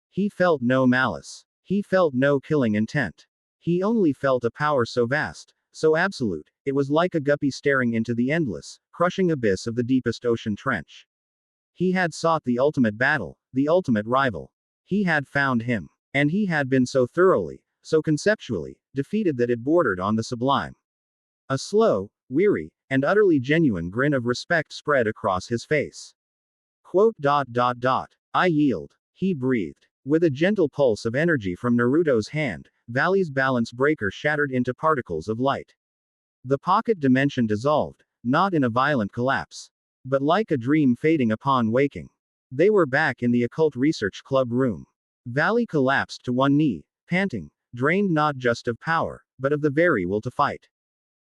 He felt no malice. He felt no killing intent. He only felt a power so vast, so absolute, it was like a guppy staring into the endless, crushing abyss of the deepest ocean trench. He had sought the ultimate battle, the ultimate rival. He had found him. And he had been so thoroughly, so conceptually, defeated that it bordered on the sublime. A slow, weary, and utterly genuine grin of respect spread across his face. I yield. He breathed. With a gentle pulse of energy from Naruto's hand, Valley's balance breaker shattered into particles of light. The pocket dimension dissolved, not in a violent collapse, but like a dream fading upon waking. They were back in the occult research club room. Valley collapsed to one knee, panting, drained not just of power, but of the very will to fight.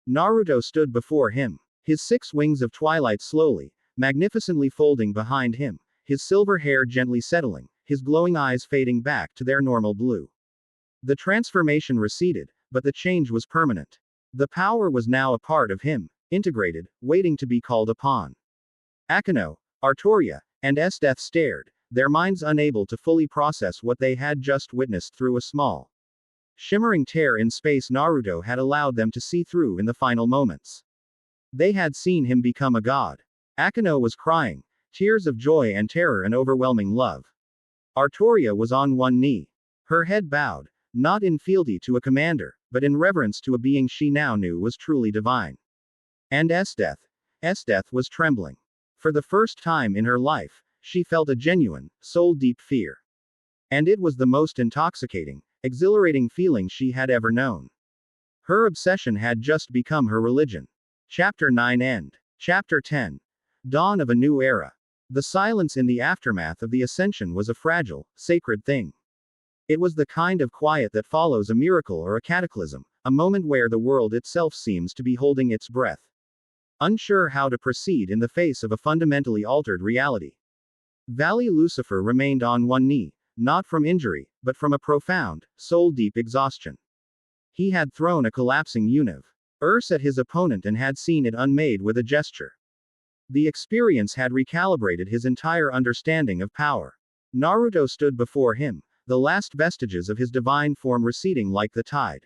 Naruto stood before him, his 6 wings of twilight slowly, magnificently folding behind him, his silver hair gently settling, his glowing eyes fading back to their normal blue. The transformation receded, but the change was permanent. The power was now a part of him, integrated, waiting to be called upon. Akeno, Artoria, and Esdeath stared, their minds unable to fully process what they had just witnessed through a small, shimmering tear in space Naruto had allowed them to see through in the final moments. They had seen him become a god. Akeno was crying, tears of joy and terror and overwhelming love. Artoria was on one knee, her head bowed, not in fealty to a commander, but in reverence to a being she now knew was truly divine. And Esdeath was trembling. For the first time in her life, she felt a genuine, soul-deep fear. And it was the most intoxicating, exhilarating feeling she had ever known. Her obsession had just become her religion. Chapter 9 End. Chapter 10. Dawn of a new era. The silence in the aftermath of the ascension was a fragile, sacred thing. It was the kind of quiet that follows a miracle or a cataclysm, a moment where the world itself seems to be holding its breath, unsure how to proceed in the face of a fundamentally altered reality. Valley Lucifer remained on one knee, not from injury, but from a profound, soul-deep exhaustion. He had thrown a collapsing universe at his opponent and had seen it unmade with a gesture. The experience had recalibrated his entire understanding of power. Naruto stood before him, the last vestiges of his divine form receding like the tide.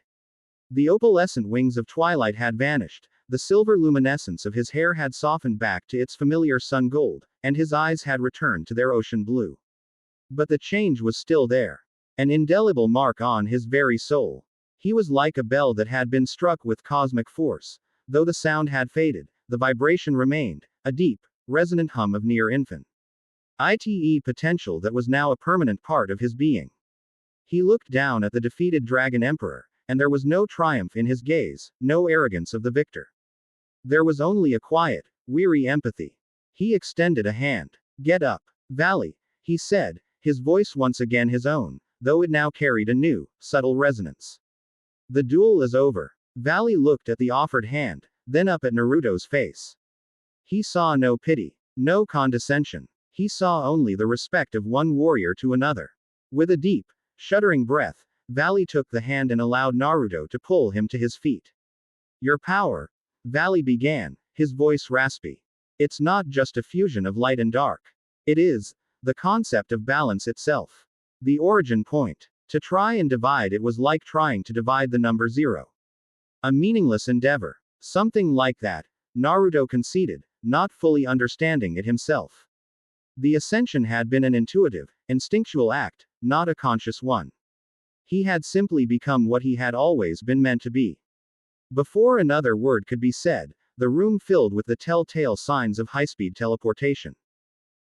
The opalescent wings of twilight had vanished, the silver luminescence of his hair had softened back to its familiar sun gold, and his eyes had returned to their ocean blue. But the change was still there. An indelible mark on his very soul. He was like a bell that had been struck with cosmic force. Though the sound had faded, the vibration remained, a deep, resonant hum of near-infinite potential that was now a permanent part of his being. He looked down at the defeated Dragon Emperor, and there was no triumph in his gaze, no arrogance of the victor. There was only a quiet, weary empathy. He extended a hand. "Get up, Valley," he said, his voice once again his own, though it now carried a new, subtle resonance. "The duel is over." Valley looked at the offered hand, then up at Naruto's face. He saw no pity, no condescension. He saw only the respect of one warrior to another. With a deep, shuddering breath, Valley took the hand and allowed Naruto to pull him to his feet. "Your power," Valley began, his voice raspy. "It's not just a fusion of light and dark. It is the concept of balance itself. The origin point. To try and divide it was like trying to divide the number 0. A meaningless endeavor. Something like that," Naruto conceded, not fully understanding it himself. The ascension had been an intuitive, instinctual act, not a conscious one. He had simply become what he had always been meant to be. Before another word could be said, the room filled with the telltale signs of high-speed teleportation.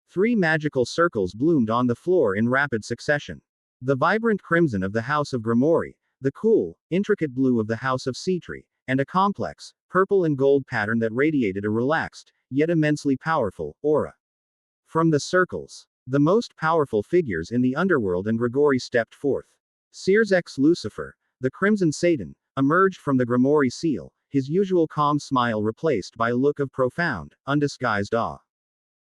3 magical circles bloomed on the floor in rapid succession. The vibrant crimson of the House of Grimoire, the cool, intricate blue of the House of Citri, and a complex, purple and gold pattern that radiated a relaxed, yet immensely powerful, aura. From the circles, the most powerful figures in the underworld and Grigori stepped forth. Sears X Lucifer, the Crimson Satan, emerged from the Grimoire seal, his usual calm smile replaced by a look of profound, undisguised awe.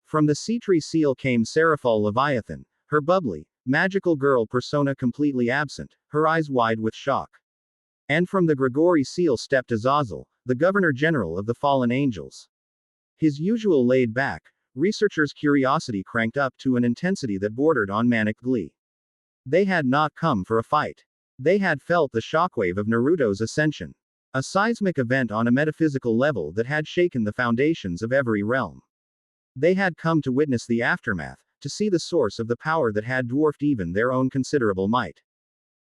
From the Citri seal came Seraphal Leviathan, her bubbly, magical girl persona completely absent, her eyes wide with shock. And from the Grigori seal stepped Azazel, the Governor General of the Fallen Angels. His usual laid-back, researchers' curiosity cranked up to an intensity that bordered on manic glee. They had not come for a fight. They had felt the shockwave of Naruto's ascension. A seismic event on a metaphysical level that had shaken the foundations of every realm. They had come to witness the aftermath, to see the source of the power that had dwarfed even their own considerable might.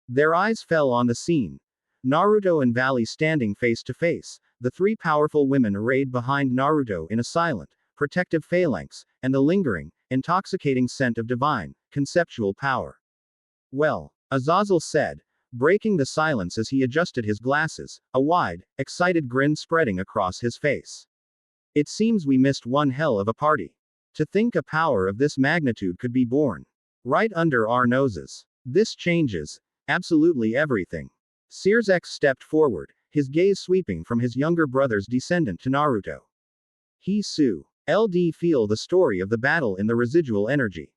Their eyes fell on the scene. Naruto and Valley standing face to face, the three powerful women arrayed behind Naruto in a silent, protective phalanx, and the lingering, intoxicating scent of divine, conceptual power. Well, Azazel said, breaking the silence as he adjusted his glasses, a wide, excited grin spreading across his face. It seems we missed one hell of a party. To think a power of this magnitude could be born. Right under our noses. This changes absolutely everything. Searsex stepped forward, his gaze sweeping from his younger brother's descendant to Naruto. LD feel the story of the battle in the residual energy.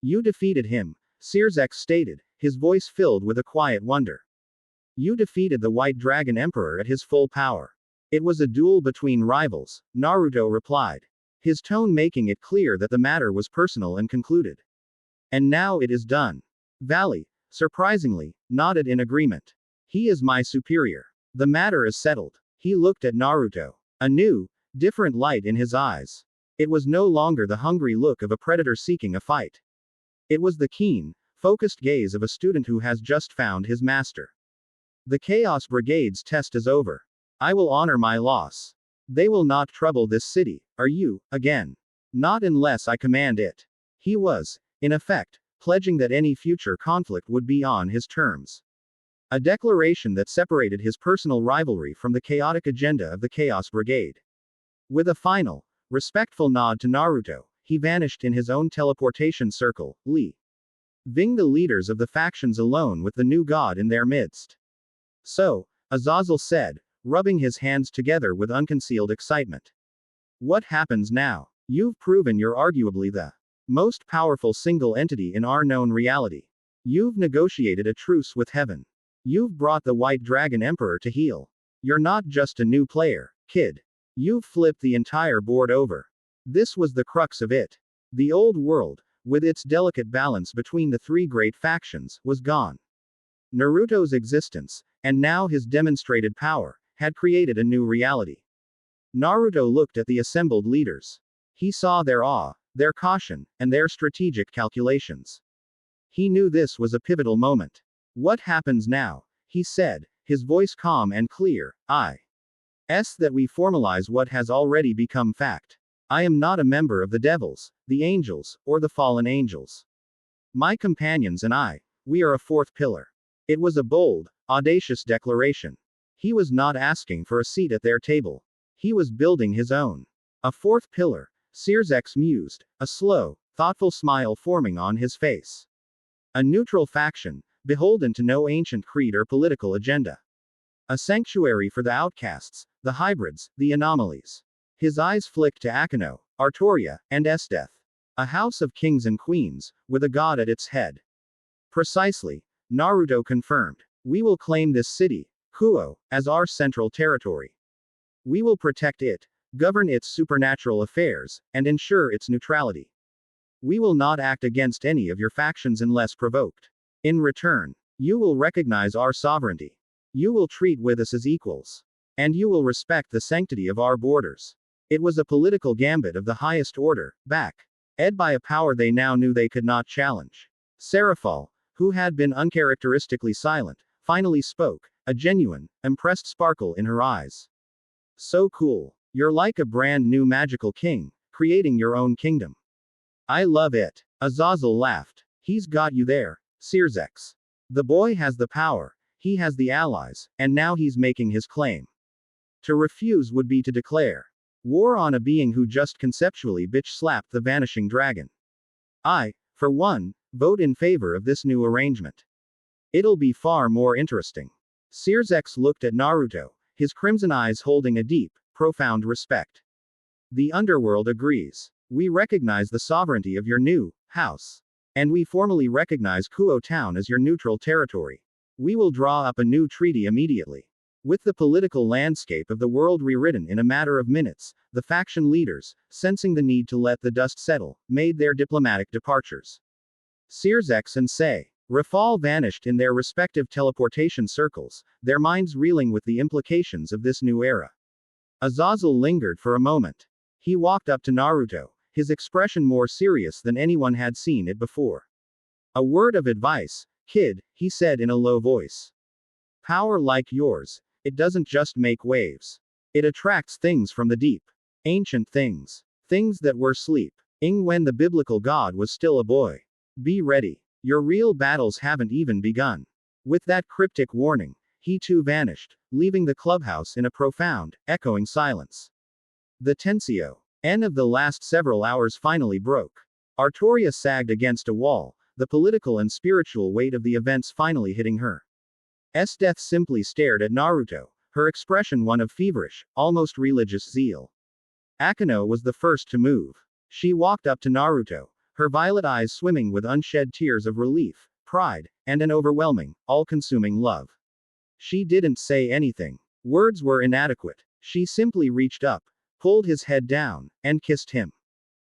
You defeated him, Searsex stated, his voice filled with a quiet wonder. You defeated the White Dragon Emperor at his full power. It was a duel between rivals, Naruto replied, his tone making it clear that the matter was personal and concluded. And now it is done. Valley, surprisingly, nodded in agreement. He is my superior. The matter is settled. He looked at Naruto. A new, different light in his eyes. It was no longer the hungry look of a predator seeking a fight. It was the keen, focused gaze of a student who has just found his master. The Chaos Brigade's test is over. I will honor my loss. They will not trouble this city, are you, again? Not unless I command it. He was, in effect, pledging that any future conflict would be on his terms. A declaration that separated his personal rivalry from the chaotic agenda of the Chaos Brigade. With a final, respectful nod to Naruto, he vanished in his own teleportation circle, leaving the leaders of the factions alone with the new god in their midst. So, Azazel said, rubbing his hands together with unconcealed excitement. What happens now? You've proven you're arguably the most powerful single entity in our known reality. You've negotiated a truce with heaven. You've brought the White Dragon Emperor to heel. You're not just a new player, kid. You've flipped the entire board over. This was the crux of it. The old world, with its delicate balance between the three great factions, was gone. Naruto's existence, and now his demonstrated power, had created a new reality. Naruto looked at the assembled leaders. He saw their awe, their caution, and their strategic calculations. He knew this was a pivotal moment. What happens now? He said, his voice calm and clear. That we formalize what has already become fact. I am not a member of the devils, the angels, or the fallen angels. My companions and I, we are a fourth pillar. It was a bold, audacious declaration. He was not asking for a seat at their table. He was building his own. A fourth pillar, Searsex mused, a slow, thoughtful smile forming on his face. A neutral faction, beholden to no ancient creed or political agenda. A sanctuary for the outcasts, the hybrids, the anomalies. His eyes flicked to Akeno, Artoria, and Esdeath. A house of kings and queens, with a god at its head. Precisely, Naruto confirmed. We will claim this city, Kuo, as our central territory. We will protect it, govern its supernatural affairs, and ensure its neutrality. We will not act against any of your factions unless provoked. In return, you will recognize our sovereignty. You will treat with us as equals. And you will respect the sanctity of our borders. It was a political gambit of the highest order, backed by a power they now knew they could not challenge. Seraphal, who had been uncharacteristically silent, finally spoke, a genuine, impressed sparkle in her eyes. So cool. You're like a brand new magical king, creating your own kingdom. I love it. Azazel laughed. He's got you there, Searsex. The boy has the power, he has the allies, and now he's making his claim. To refuse would be to declare war on a being who just conceptually bitch-slapped the vanishing dragon. I, for one, vote in favor of this new arrangement. It'll be far more interesting. Searsex looked at Naruto, his crimson eyes holding a deep, profound respect. The underworld agrees. We recognize the sovereignty of your new house. And we formally recognize Kuo Town as your neutral territory. We will draw up a new treaty immediately. With the political landscape of the world rewritten in a matter of minutes, the faction leaders, sensing the need to let the dust settle, made their diplomatic departures. Searsex and Say. Rafal vanished in their respective teleportation circles, their minds reeling with the implications of this new era. Azazel lingered for a moment. He walked up to Naruto, his expression more serious than anyone had seen it before. A word of advice, kid, he said in a low voice. Power like yours, it doesn't just make waves. It attracts things from the deep. Ancient things. Things that were asleep. When the biblical God was still a boy. Be ready. Your real battles haven't even begun. With that cryptic warning, he too vanished, leaving the clubhouse in a profound, echoing silence. The tensio of the last several hours finally broke. Artoria sagged against a wall, the political and spiritual weight of the events finally hitting her. Death simply stared at Naruto, her expression one of feverish, almost religious zeal. Akeno was the first to move. She walked up to Naruto, her violet eyes swimming with unshed tears of relief, pride, and an overwhelming, all-consuming love. She didn't say anything. Words were inadequate. She simply reached up, pulled his head down, and kissed him.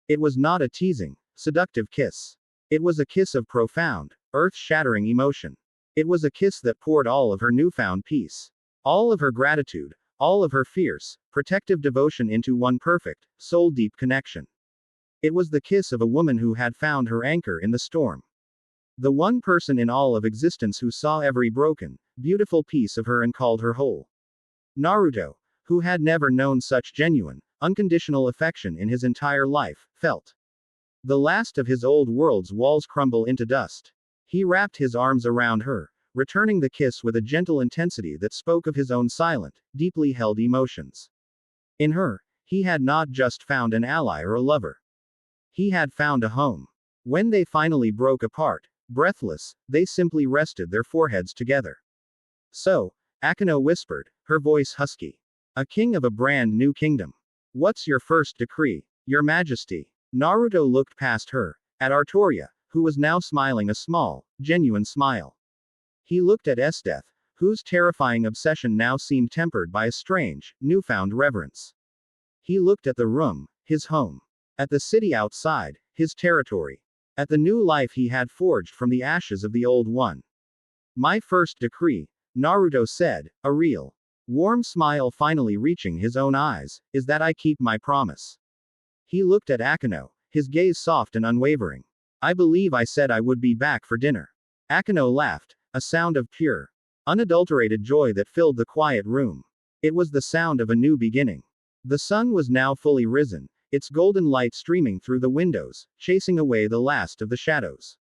It was not a teasing, seductive kiss. It was a kiss of profound, earth-shattering emotion. It was a kiss that poured all of her newfound peace, all of her gratitude, all of her fierce, protective devotion into one perfect, soul-deep connection. It was the kiss of a woman who had found her anchor in the storm. The one person in all of existence who saw every broken, beautiful piece of her and called her whole. Naruto, who had never known such genuine, unconditional affection in his entire life, felt the last of his old world's walls crumble into dust. He wrapped his arms around her, returning the kiss with a gentle intensity that spoke of his own silent, deeply held emotions. In her, he had not just found an ally or a lover. He had found a home. When they finally broke apart, breathless, they simply rested their foreheads together. So, Akeno whispered, her voice husky. A king of a brand new kingdom. What's your first decree, your majesty? Naruto looked past her, at Artoria, who was now smiling a small, genuine smile. He looked at Death, whose terrifying obsession now seemed tempered by a strange, newfound reverence. He looked at the room, his home. At the city outside, his territory. At the new life he had forged from the ashes of the old one. My first decree, Naruto said, a real, warm smile finally reaching his own eyes, is that I keep my promise. He looked at Akeno, his gaze soft and unwavering. I believe I said I would be back for dinner. Akeno laughed, a sound of pure, unadulterated joy that filled the quiet room. It was the sound of a new beginning. The sun was now fully risen, its golden light streaming through the windows, chasing away the last of the shadows.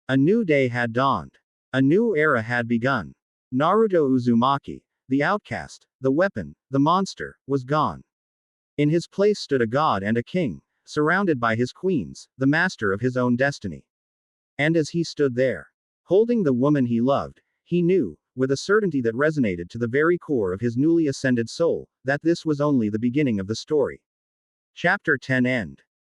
A new day had dawned. A new era had begun. Naruto Uzumaki, the outcast, the weapon, the monster, was gone. In his place stood a god and a king, surrounded by his queens, the master of his own destiny. And as he stood there, holding the woman he loved, he knew, with a certainty that resonated to the very core of his newly ascended soul, that this was only the beginning of the story. Chapter 10 End.